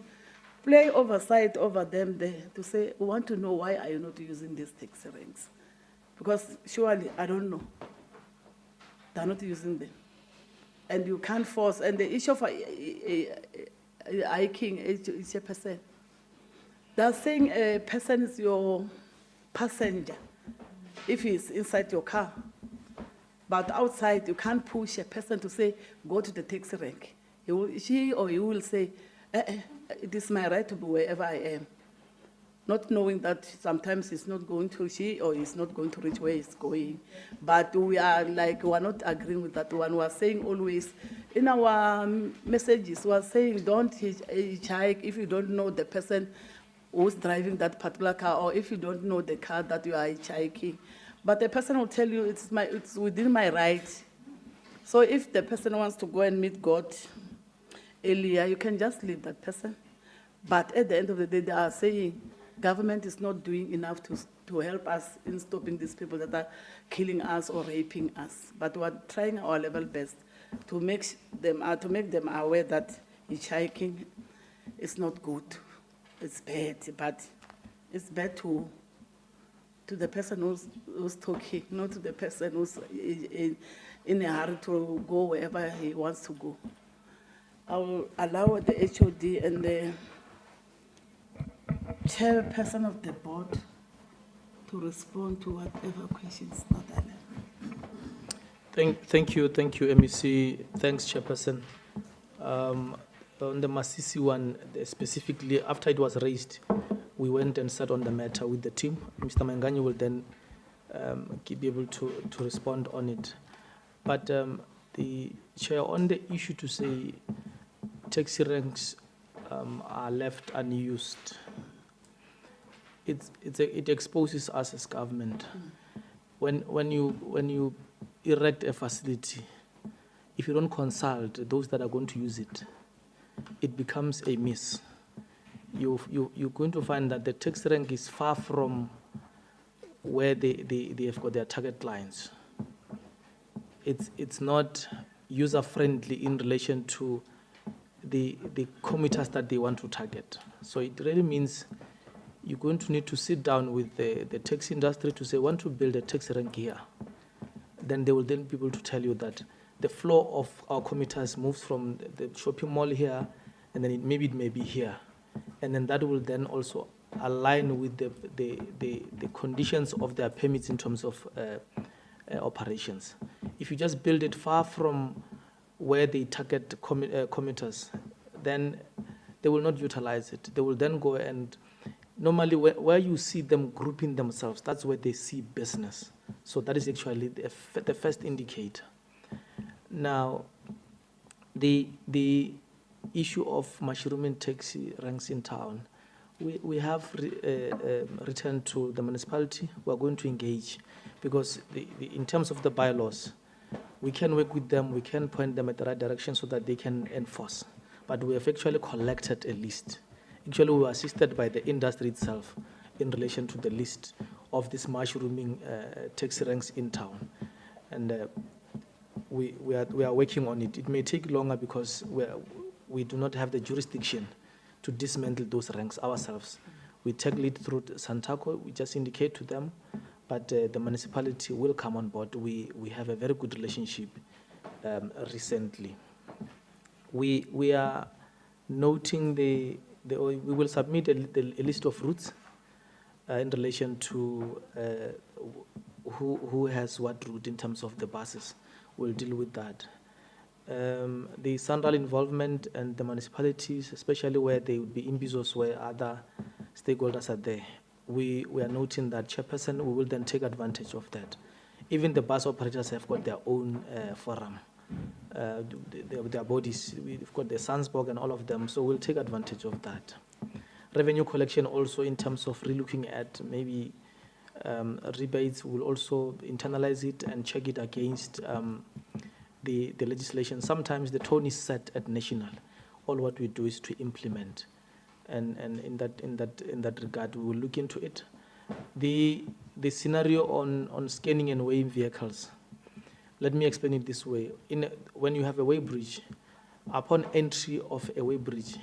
play oversight over them there to say, we want to know why are you not using these taxi ranks? Because surely, I don't know. They're not using them. And you can't force, and the issue of hiking is a person. They're saying a person is your passenger if he's inside your car. But outside, you can't push a person to say, go to the taxi rank. She or he will say, it is my right to be wherever I am. Not knowing that sometimes he's not going to, she or he's not going to reach where he's going. But we are not agreeing with that one. We are saying always, in our messages, we are saying don't hitchhike if you don't know the person who's driving that particular car, or if you don't know the car that you are hitchhiking. But the person will tell you it's within my right. So if the person wants to go and meet God earlier, you can just leave that person. But at the end of the day, they are saying government is not doing enough to help us in stopping these people that are killing us or raping us. But we are trying our level best to make them aware that hitchhiking is not good. It's bad, but it's bad to the person who's talking, not to the person who's in a hurry to go wherever he wants to go. I will allow the HOD and the chairperson of the board to respond to whatever questions that I have. Thank you, MEC. Thanks, Chairperson. On the Masisi one, specifically, after it was raised, we went and sat on the matter with the team. Mr. Manganyi will then be able to respond on it. But the Chair, on the issue to say taxi ranks are left unused, it exposes us as government. When you erect a facility, if you don't consult those that are going to use it, it becomes a miss. You're going to find that the taxi rank is far from where they have got their target clients. It's not user-friendly in relation to the commuters that they want to target. So it really means you're going to need to sit down with the taxi industry to say, want to build a taxi rank here. Then they will then be able to tell you that the flow of our commuters moves from the shopping mall here, and then maybe it may be here. And then that will then also align with the conditions of their permits in terms of operations. If you just build it far from where they target commuters, then they will not utilize it. They will then go and, normally where you see them grouping themselves, that's where they see business. So that is actually the first indicator. Now, the issue of mushrooming taxi ranks in town, we have returned to the municipality. We are going to engage because in terms of the bylaws, we can work with them, we can point them at the right direction so that they can enforce. But we have actually collected a list. Actually, we were assisted by the industry itself in relation to the list of these mushrooming taxi ranks in town. And we are working on it. It may take longer because we do not have the jurisdiction to dismantle those ranks ourselves. We tackle it through Santaco, we just indicate to them, but the municipality will come on board. We have a very good relationship recently. We are noting we will submit a list of routes in relation to who has what route in terms of the buses. We'll deal with that. The central involvement and the municipalities, especially where they would be in business, where other stakeholders are there, we are noting that, Chairperson, we will then take advantage of that. Even the bus operators have got their own forum, their bodies. We've got the Sandsborg and all of them, so we'll take advantage of that. Revenue collection also, in terms of relooking at maybe rebates, we'll also internalize it and check it against the legislation. Sometimes the tone is set at national. All what we do is to implement, and in that regard, we will look into it. The scenario on scanning and weighing vehicles, let me explain it this way. When you have a weighbridge, upon entry of a weighbridge,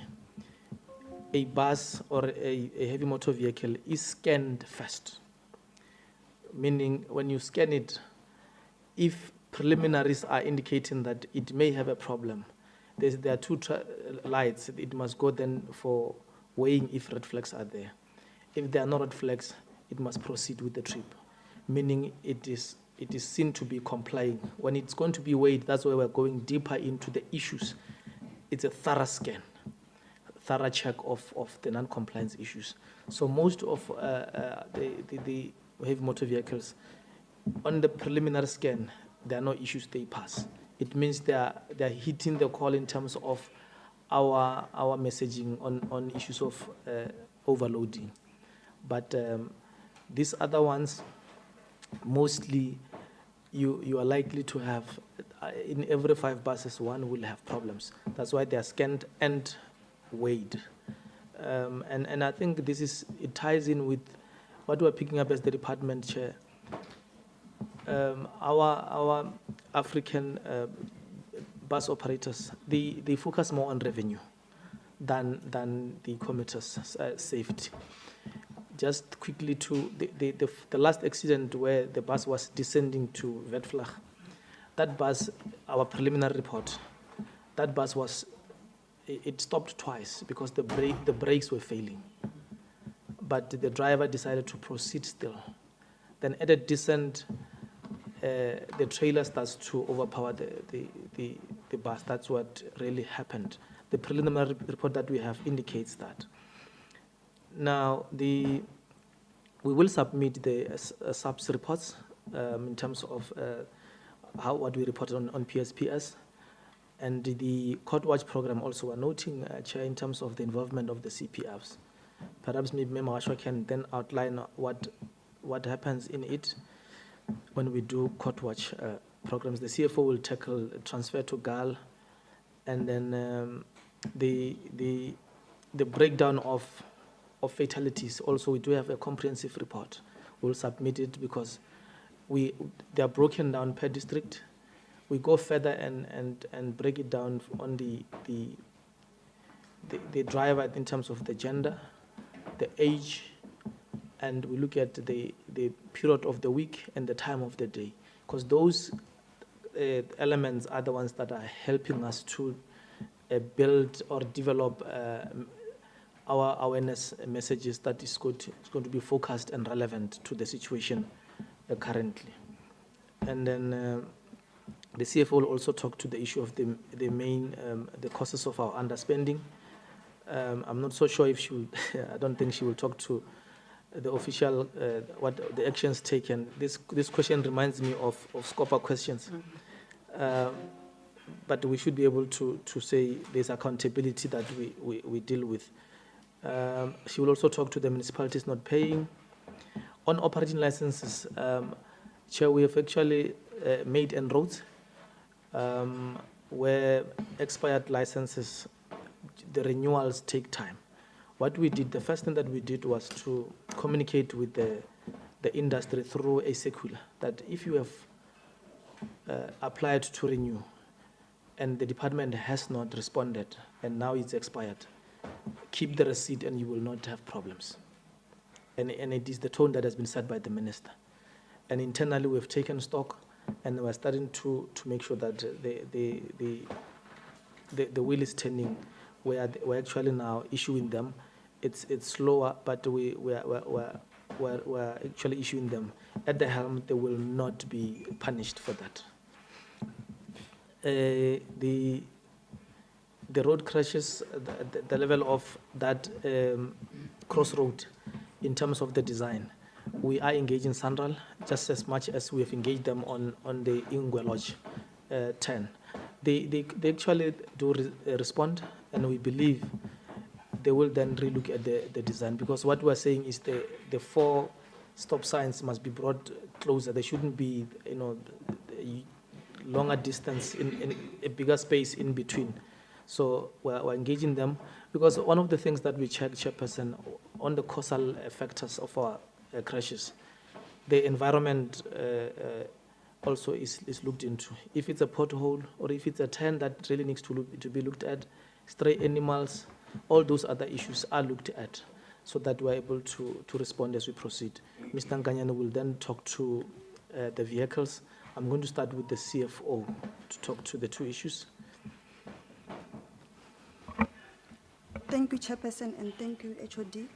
a bus or a heavy motor vehicle is scanned first. Meaning, when you scan it, if preliminaries are indicating that it may have a problem, there are two lights. It must go then for weighing if red flags are there. If there are no red flags, it must proceed with the trip, meaning it is seen to be complying. When it's going to be weighed, that's where we're going deeper into the issues. It's a thorough scan, thorough check of the non-compliance issues. So most of the heavy motor vehicles, on the preliminary scan, there are no issues they pass. It means they're hitting the call in terms of our messaging on issues of overloading. But these other ones, mostly you are likely to have, in every 5 buses, one will have problems. That's why they are scanned and weighed. And I think it ties in with what we're picking up as the department chair. Our African bus operators, they focus more on revenue than the commuters' safety. Just quickly to the last accident where the bus was descending to Vetvlag, that bus, our preliminary report, that bus it stopped twice because the brakes were failing. But the driver decided to proceed still. Then at a descent, the trailer starts to overpower the bus. That's what really happened. The preliminary report that we have indicates that. Now, we will submit the SAPS reports in terms of what we reported on PSPS. And the Court Watch program also, we're noting, Chair, in terms of the involvement of the CPFs. Perhaps maybe Memashwa can then outline what happens in it when we do Court Watch programs. The CFO will tackle transfer to GAAL, and then the breakdown of fatalities. Also, we do have a comprehensive report. We'll submit it because they are broken down per district. We go further and break it down on the driver in terms of the gender, the age, and we look at the period of the week and the time of the day, because those elements are the ones that are helping us to build or develop our awareness messages that is going to be focused and relevant to the situation currently. And then the CFO will also talk to the issue of the causes of our underspending. I'm not so sure if she will, I don't think she will talk to the official, what the actions taken. This question reminds me of SCOPA questions. But we should be able to say there's accountability that we deal with. She will also talk to the municipalities not paying. On operating licenses, Chair, we have actually made inroads where expired licenses, the renewals take time. What we did, the first thing that we did was to communicate with the industry through a circular that if you have applied to renew and the department has not responded and now it's expired, keep the receipt and you will not have problems. And it is the tone that has been set by the minister. And internally we've taken stock and we're starting to make sure that the wheel is turning. We're actually now issuing them. It's slower, but we're actually issuing them. At the helm, they will not be punished for that. The road crashes, the level of that crossroad in terms of the design, we are engaging Sanral just as much as we have engaged them on the Ingwe Lodge 10. They actually do respond, and we believe they will then relook at the design, because what we're saying is the 4 stop signs must be brought closer. There shouldn't be longer distance in a bigger space in between. So we're engaging them, because one of the things that we check, Chairperson, on the causal factors of our crashes. The environment also is looked into. If it's a pothole or if it's a turn that really needs to be looked at, stray animals, all those other issues are looked at so that we're able to respond as we proceed. Mr. Nkanyane will then talk to the vehicles. I'm going to start with the CFO to talk to the two issues. Thank you, Chairperson, and thank you, HOD.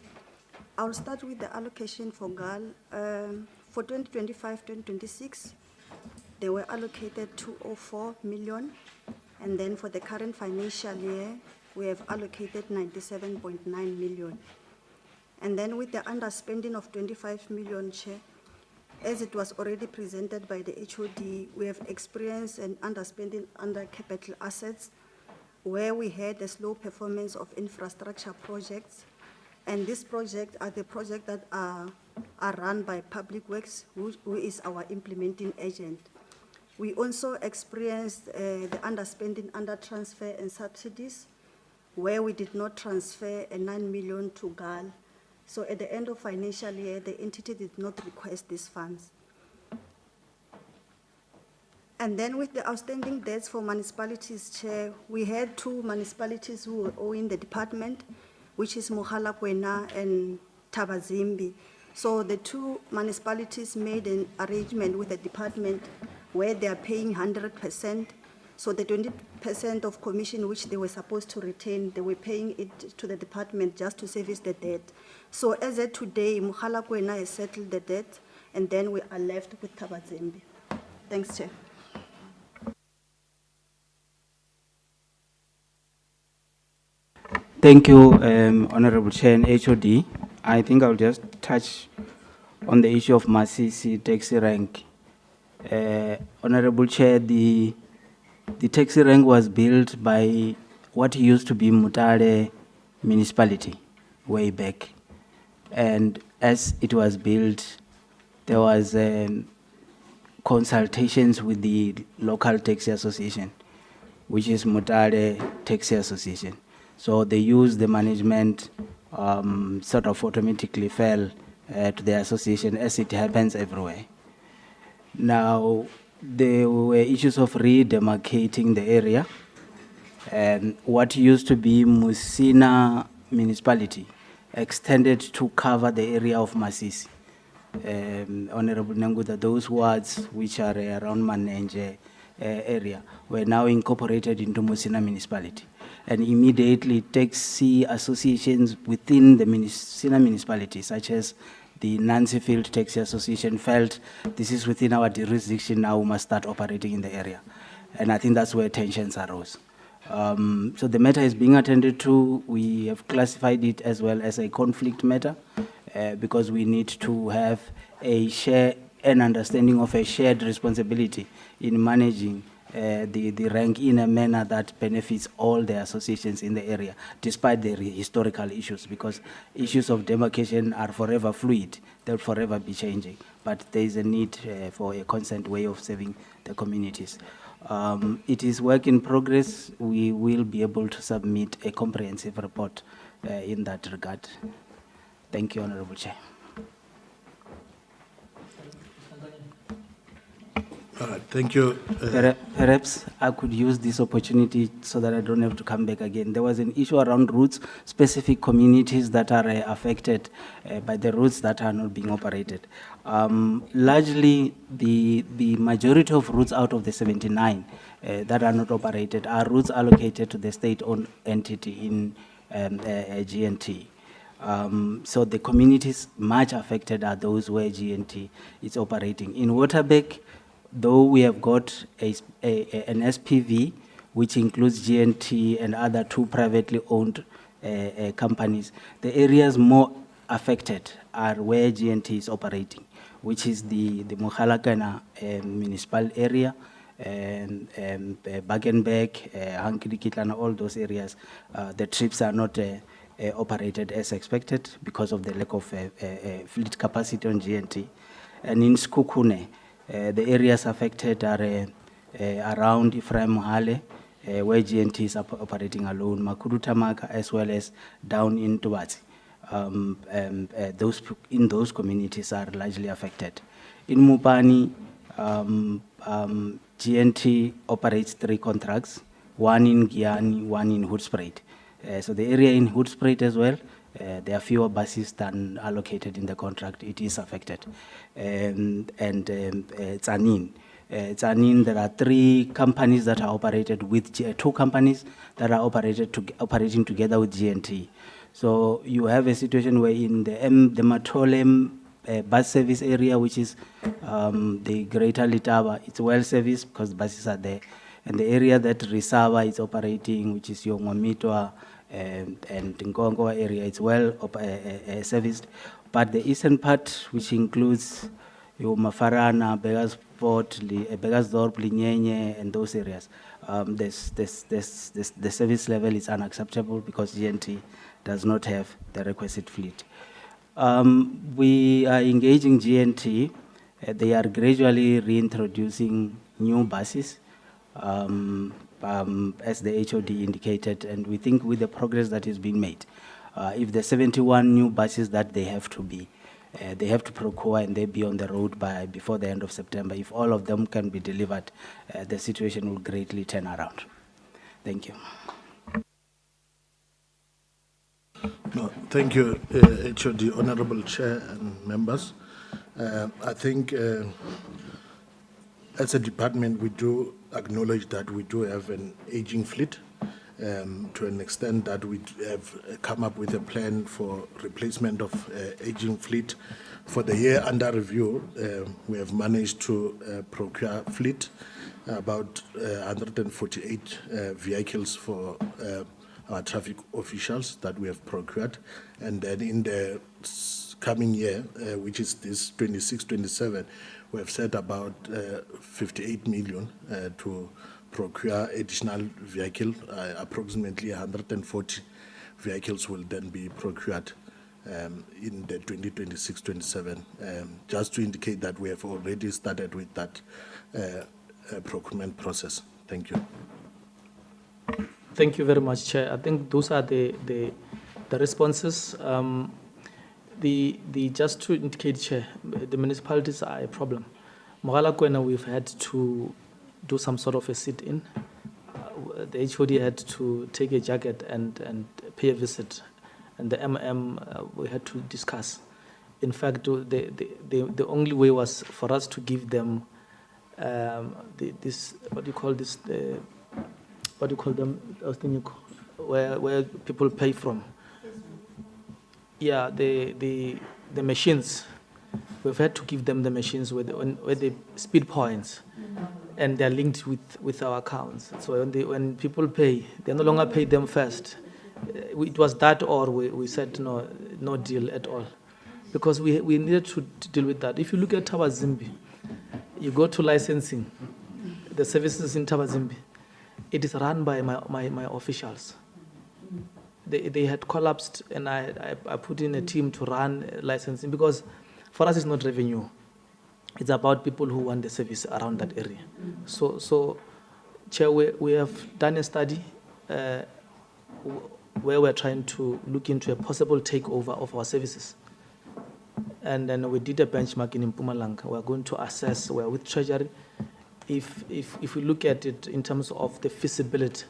I'll start with the allocation for GAAL. For 2025-2026, they were allocated 204 million, and then for the current financial year, we have allocated 97.9 million. And then with the underspending of 25 million, Chair, as it was already presented by the HOD, we have experienced an underspending under capital assets, where we had a slow performance of infrastructure projects. And these projects are the projects that are run by Public Works, who is our implementing agent. We also experienced the underspending under transfer and subsidies, where we did not transfer a 9 million to GAAL. So at the end of financial year, the entity did not request these funds. And then with the outstanding debts for municipalities, Chair, we had two municipalities who were owing the department, which is Mogalakwena and Tabazimbi. So the two municipalities made an arrangement with the department where they are paying 100%. So the 20% of commission which they were supposed to retain, they were paying it to the department just to service the debt. So as of today, Mogalakwena has settled the debt, and then we are left with Tabazimbi. Thanks, Chair. Thank you, Honorable Chair and HOD. I think I'll just touch on the issue of Masisi taxi rank. Honorable Chair, the taxi rank was built by what used to be Mutare municipality way back. And as it was built, there was consultations with the local taxi association, which is Mutare Taxi Association. So they used the management sort of automatically fell to the association, as it happens everywhere. Now, there were issues of redemarcating the area, and what used to be Musina municipality extended to cover the area of Masisi. Honorable Nanguda, those wards which are around Manenje area were now incorporated into Musina municipality. And immediately taxi associations within the Musina municipality, such as the Nancy Field Taxi Association, felt this is within our jurisdiction, now we must start operating in the area. And I think that's where tensions arose. So the matter is being attended to. We have classified it as well as a conflict matter because we need to have an understanding of a shared responsibility in managing the rank in a manner that benefits all the associations in the area, despite the historical issues, because issues of demarcation are forever fluid. They'll forever be changing. But there is a need for a constant way of serving the communities. It is work in progress. We will be able to submit a comprehensive report in that regard. Thank you, Honorable Chair. All right, thank you. Perhaps I could use this opportunity so that I don't have to come back again. There was an issue around routes, specific communities that are affected by the routes that are not being operated. Largely, the majority of routes out of the 79 that are not operated are routes allocated to the state-owned entity in GNT. So the communities much affected are those where GNT is operating. In Waterbeck, though we have got an SPV, which includes GNT and other two privately owned companies, the areas more affected are where GNT is operating, which is the Mogalakwena municipal area, Bagenbeck, Hankiri-Kitlana, all those areas. The trips are not operated as expected because of the lack of fleet capacity on GNT. And in Skukune, the areas affected are around Ephraim Mohale, where GNT is operating alone, Makuru Tamaka, as well as down in Tubatsi, in those communities are largely affected. In Mupani, GNT operates 3 contracts, one in Giani, one in Hoedspruit. So the area in Hoedspruit as well, there are fewer buses than allocated in the contract. It is affected. Tsanin. Tsanin, there are 3 companies that are operated with, 2 companies that are operating together with GNT. So you have a situation where in the Matolem bus service area, which is the Greater Litaba, it's well serviced because buses are there. And the area that Risava is operating, which is Yongwamitwa and Nkongo area, it's well serviced. But the eastern part, which includes Mafarana, Begasdorp, Linyenye, and those areas, the service level is unacceptable because GNT does not have the requisite fleet. We are engaging GNT. They are gradually reintroducing new buses, as the HOD indicated, and we think with the progress that is being made, if the 71 new buses that they have to procure and they be on the road before the end of September, if all of them can be delivered, the situation will greatly turn around. Thank you. No, thank you, HOD, Honorable Chair and members. I think as a department, we do acknowledge that we do have an aging fleet to an extent that we have come up with a plan for replacement of aging fleet. For the year under review, we have managed to procure fleet, about 148 vehicles for our traffic officials that we have procured. And then in the coming year, which is this 26-27, we have set about 58 million to procure additional vehicle. Approximately 140 vehicles will then be procured in the 2026-27. Just to indicate that we have already started with that procurement process. Thank you. Thank you very much, Chair. I think those are the responses. Just to indicate, Chair, the municipalities are a problem. Mogalakwena, we've had to do some sort of a sit-in. The HOD had to take a jacket and pay a visit, and the we had to discuss. In fact, the only way was for us to give them this, what do you call this, what do you call them, where people pay from. Yeah, the machines. We've had to give them the machines with the speed points, and they're linked with our accounts. So when people pay, they no longer pay them first. It was that, or we said no deal at all, because we needed to deal with that. If you look at Tabazimbi, you go to licensing, the services in Tabazimbi, it is run by my officials. They had collapsed, and I put in a team to run licensing, because for us it's not revenue. It's about people who want the service around that area. So Chair, we have done a study where we're trying to look into a possible takeover of our services. And then we did a benchmark in Mpumalanga. We're going to assess, we're with Treasury, if we look at it in terms of the feasibility,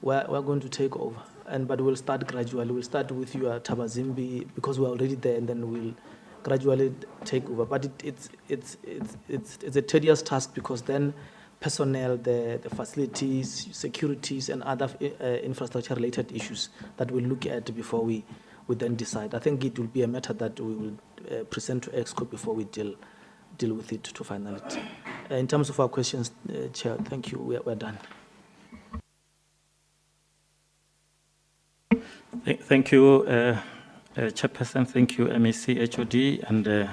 we're going to take over. But we'll start gradually. We'll start with your Tabazimbi, because we're already there, and then we'll gradually take over. But it's a tedious task, because then personnel, the facilities, securities, and other infrastructure-related issues that we'll look at before we then decide. I think it will be a matter that we will present to EXCO before we deal with it to finality. In terms of our questions, Chair, thank you. We're done. Thank you, Chairperson. Thank you, MEC, HOD, and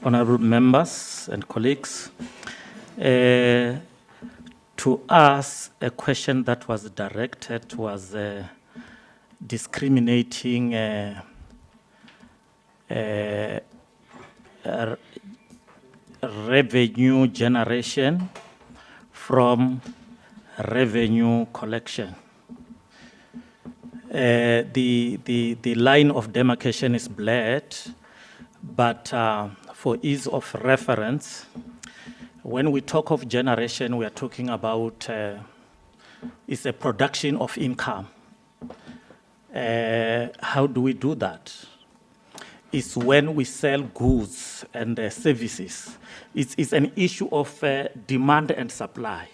honorable members and colleagues. To us, a question that was directed was discriminating revenue generation from revenue collection. the line of demarcation is blurred, but for ease of reference, when we talk of generation, we are talking about it's a production of income. How do we do that? It's when we sell goods and services. It's an issue of demand and supply.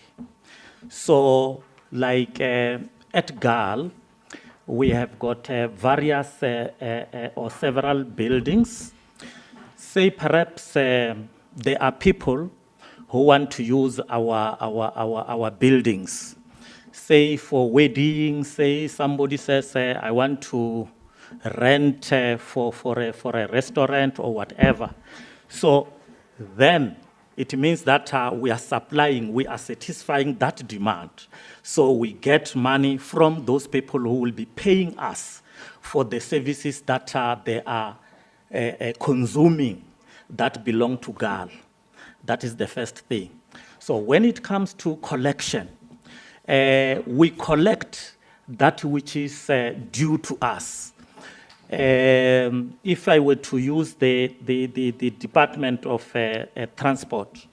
So, like at GAAL, we have got various or several buildings. Say perhaps there are people who want to use our buildings. Say for weddings, say somebody says, I want to rent for a restaurant or whatever. So then it means that we are supplying, we are satisfying that demand. So we get money from those people who will be paying us for the services that they are consuming that belong to GAAL. That is the first thing. So when it comes to collection, we collect that which is due to us. If I were to use the Department of Transport,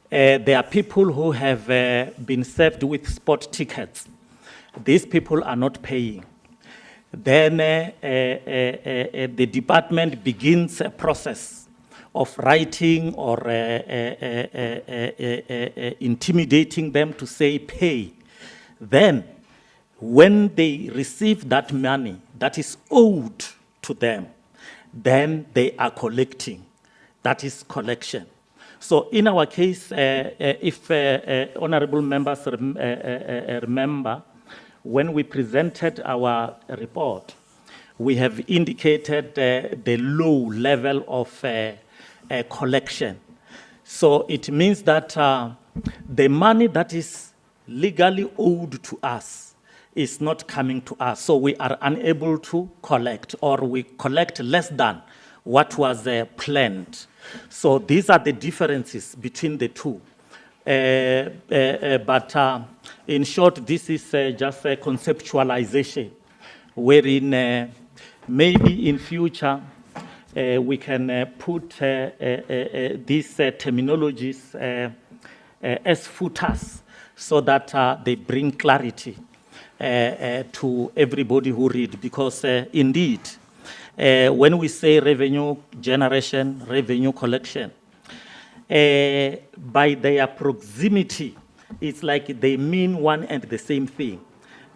there are people who have been served with spot tickets. These people are not paying. Then the department begins a process of writing or intimidating them to say pay. Then, when they receive that money that is owed to them, then they are collecting. That is collection. So in our case, if honorable members remember, when we presented our report, we have indicated the low level of collection. So it means that the money that is legally owed to us is not coming to us. So we are unable to collect, or we collect less than what was planned. So these are the differences between the two. But in short, this is just a conceptualization wherein maybe in future we can put these terminologies as footers so that they bring clarity to everybody who read. Because indeed, when we say revenue generation, revenue collection, by their proximity, it's like they mean one and the same thing.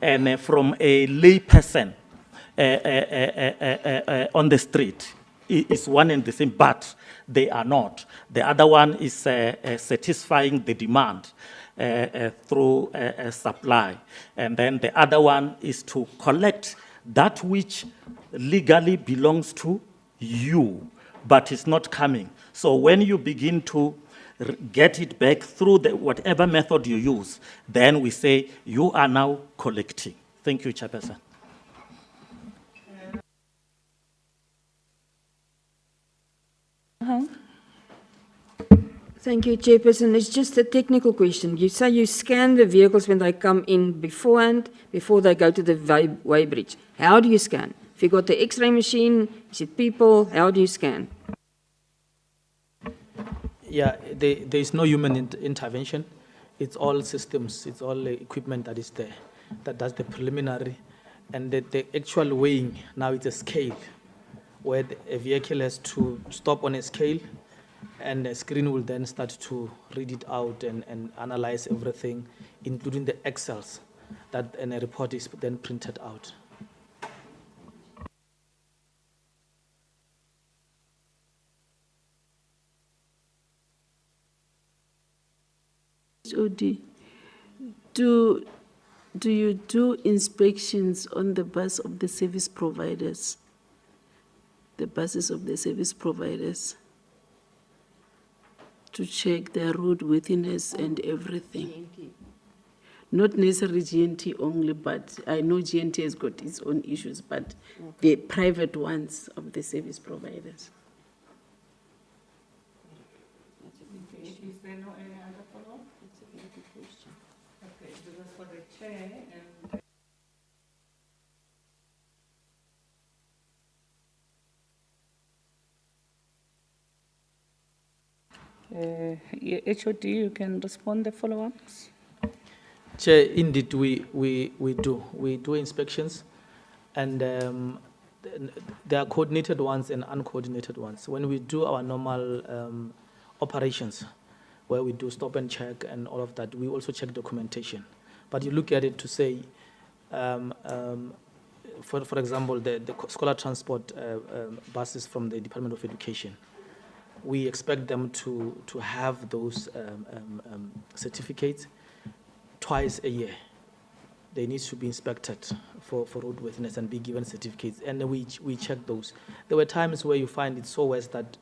And from a lay person on the street, it's one and the same, but they are not. The other one is satisfying the demand through supply. And then the other one is to collect that which legally belongs to you, but it's not coming. So when you begin to get it back through whatever method you use, then we say you are now collecting. Thank you, Chairperson. Thank you, Chairperson. It's just a technical question. You say you scan the vehicles when they come in beforehand, before they go to the weighbridge. How do you scan? If you've got the X-ray machine, is it people? How do you scan? Yeah, there is no human intervention. It's all systems, it's all equipment that is there that does the preliminary. And the actual weighing, now it's a scale, where a vehicle has to stop on a scale, and the screen will then start to read it out and analyze everything, including the Excels, and a report is then printed out. OD, do you do inspections on the bus of the service providers? The buses of the service providers? To check their roadworthiness and everything. Not necessarily GNT only, but I know GNT has got its own issues, but the private ones of the service providers. Is there no any other follow-up? It's a very good question. Okay, because for the chair and HOD, you can respond the follow-ups. Chair, indeed, we do inspections, and there are coordinated ones and uncoordinated ones. When we do our normal operations, where we do stop and check and all of that, we also check documentation. But you look at it to say, for example, the scholar transport buses from the Department of Education, we expect them to have those certificates twice a year. They need to be inspected for roadworthiness and be given certificates, and then we check those. There were times where you find it so worse that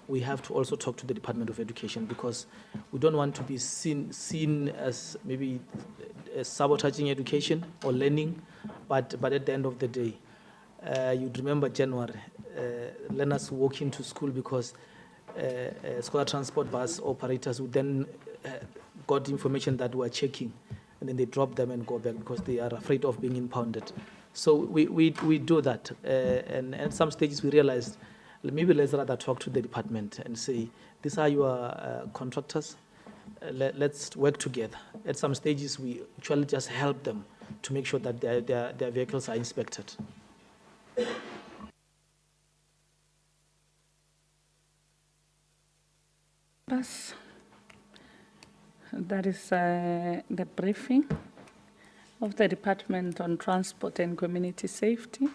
we have to also talk to the Department of Education, because we don't want to be seen as maybe sabotaging education or learning, but at the end of the day, you'd remember January, learners walk into school because scholar transport bus operators would then got information that we're checking, and then they drop them and go back because they are afraid of being impounded. So we do that, and at some stages we realized, maybe let's rather talk to the department and say, these are your contractors, let's work together. At some stages we actually just help them to make sure that their vehicles are inspected. Bas. That is the briefing of the Department on Transport and Community Safety,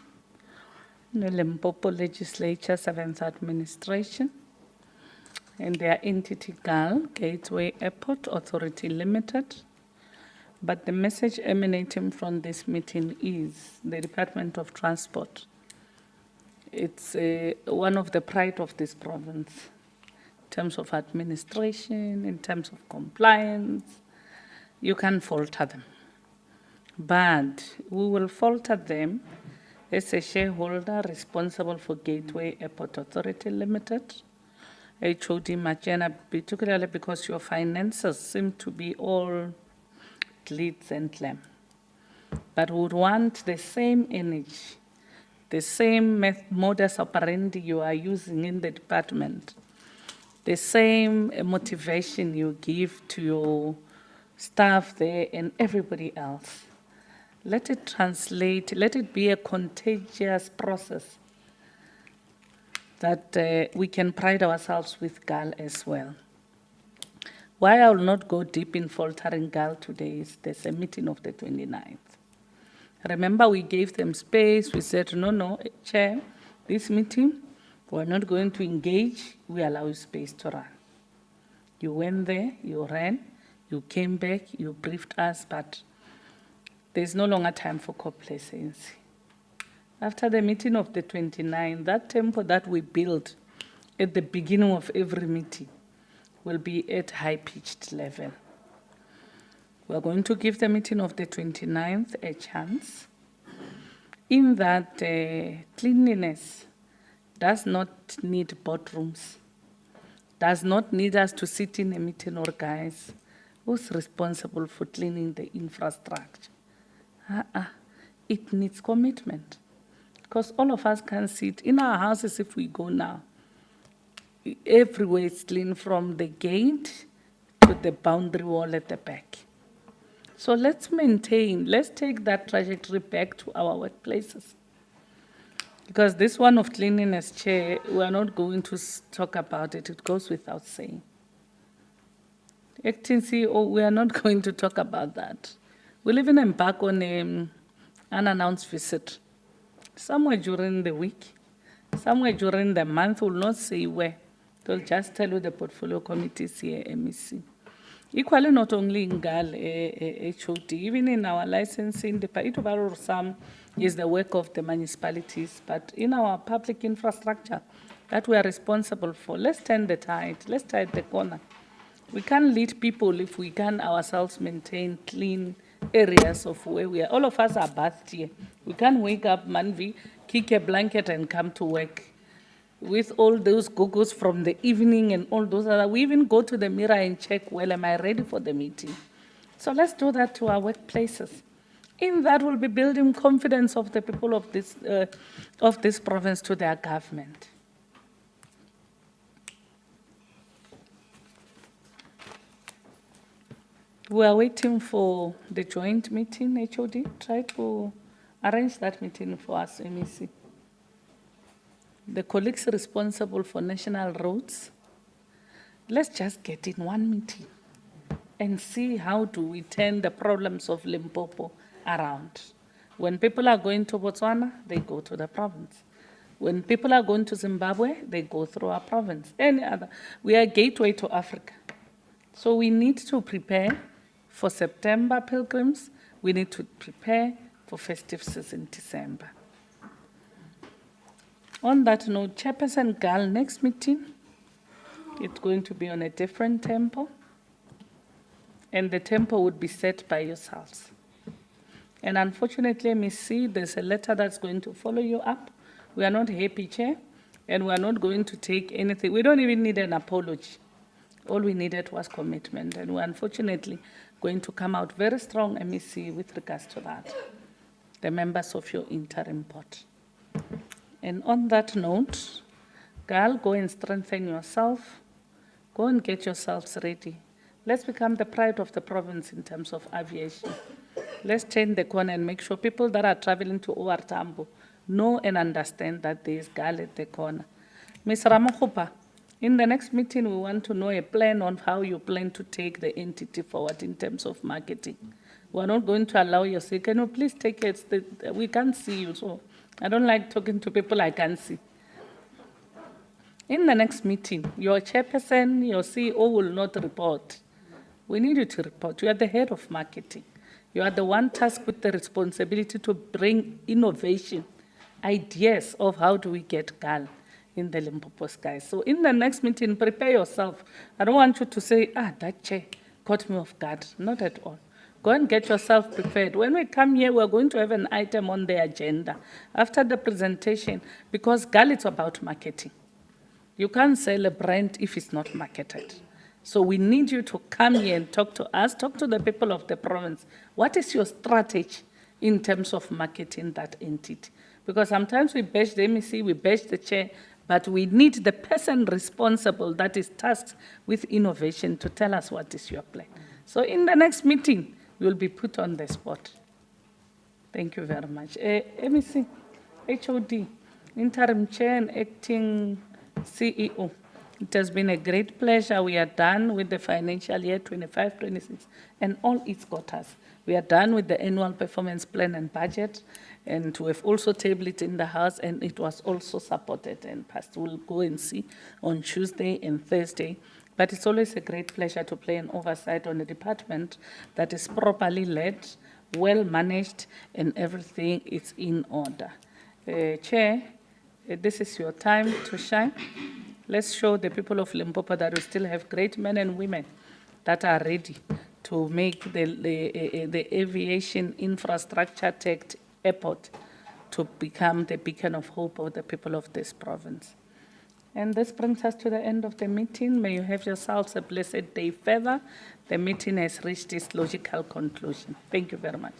the Limpopo Legislature 7th Administration, and their entity GAAL, Gateway Airport Authority Limited. But the message emanating from this meeting is the Department of Transport. It's one of the pride of this province, in terms of administration, in terms of compliance. You can't falter them. But we will falter them as a shareholder responsible for Gateway Airport Authority Limited, HOD Machena, particularly because your finances seem to be all glitz and glam. But we would want the same energy, the same modus operandi you are using in the department, the same motivation you give to your staff there and everybody else. Let it translate, let it be a contagious process that we can pride ourselves with GAAL as well. Why I will not go deep in faltering GAAL today is there's a meeting of the 29th. Remember, we gave them space. We said, no, Chair, this meeting, we're not going to engage. We allow you space to run. You went there, you ran, you came back, you briefed us, but there's no longer time for complacency. After the meeting of the 29th, that tempo that we build at the beginning of every meeting will be at high-pitched level. We're going to give the meeting of the 29th a chance in that cleanliness does not need boardrooms, does not need us to sit in a meeting or guys who's responsible for cleaning the infrastructure. It needs commitment, because all of us can sit in our houses. If we go now, everywhere is clean from the gate to the boundary wall at the back. So let's maintain, let's take that trajectory back to our workplaces. Because this one of cleanliness, Chair, we are not going to talk about it. It goes without saying. Acting CEO, we are not going to talk about that. We'll even embark on an unannounced visit. Somewhere during the week, somewhere during the month, we'll not say where. They'll just tell you the portfolio committees here, MEC. Equally, not only in GAAL, HOD, even in our licensing, some is the work of the municipalities, but in our public infrastructure that we are responsible for, let's turn the tide, let's tide the corner. We can't lead people if we can ourselves maintain clean areas of where we are. All of us are bathed here. We can't wake up, Manvi, kick a blanket and come to work with all those go-go's from the evening and all those other. We even go to the mirror and check, well, am I ready for the meeting? So let's do that to our workplaces. In that, we'll be building confidence of the people of this province to their government. We are waiting for the joint meeting, HOD. Try to arrange that meeting for us, MEC. The colleagues responsible for national roads, let's just get in one meeting and see how do we turn the problems of Limpopo around. When people are going to Botswana, they go to the province. When people are going to Zimbabwe, they go through our province. Any other, we are a gateway to Africa. So we need to prepare for September pilgrims. We need to prepare for festive season December. On that note, Chairperson GAAL, next meeting, it's going to be on a different tempo, and the tempo would be set by yourselves. And unfortunately, MEC, there's a letter that's going to follow you up. We are not happy, Chair, and we are not going to take anything. We don't even need an apology. All we needed was commitment, and we're unfortunately going to come out very strong, MEC, with regards to that, the members of your interim board. And on that note, GAAL, go and strengthen yourself. Go and get yourselves ready. Let's become the pride of the province in terms of aviation. Let's turn the corner and make sure people that are traveling to OR Tambo know and understand that there is GAAL at the corner. Ms. Ramakhupa, in the next meeting, we want to know a plan on how you plan to take the entity forward in terms of marketing. We're not going to allow you to say, can you please take it? We can't see you, so I don't like talking to people I can't see. In the next meeting, your chairperson, your CEO will not report. We need you to report. You are the head of marketing. You are the one tasked with the responsibility to bring innovation, ideas of how do we get GAAL in the Limpopo skies. So in the next meeting, prepare yourself. I don't want you to say, that chair caught me off guard. Not at all. Go and get yourself prepared. When we come here, we're going to have an item on the agenda after the presentation, because GAAL is about marketing. You can't sell a brand if it's not marketed. So we need you to come here and talk to us, talk to the people of the province. What is your strategy in terms of marketing that entity? Because sometimes we bash the MEC, we bash the chair, but we need the person responsible that is tasked with innovation to tell us what is your plan. So in the next meeting, you'll be put on the spot. Thank you very much. MEC, HOD, interim chair and acting CEO. It has been a great pleasure. We are done with the financial year 25-26 and all its quarters. We are done with the annual performance plan and budget, and we have also tabled it in the House, and it was also supported and passed. We'll go and see on Tuesday and Thursday. But it's always a great pleasure to play an oversight on a department that is properly led, well managed, and everything is in order. Chair, this is your time to shine. Let's show the people of Limpopo that we still have great men and women that are ready to make the aviation infrastructure tech airport to become the beacon of hope of the people of this province. And this brings us to the end of the meeting. May you have yourselves a blessed day further. The meeting has reached its logical conclusion. Thank you very much.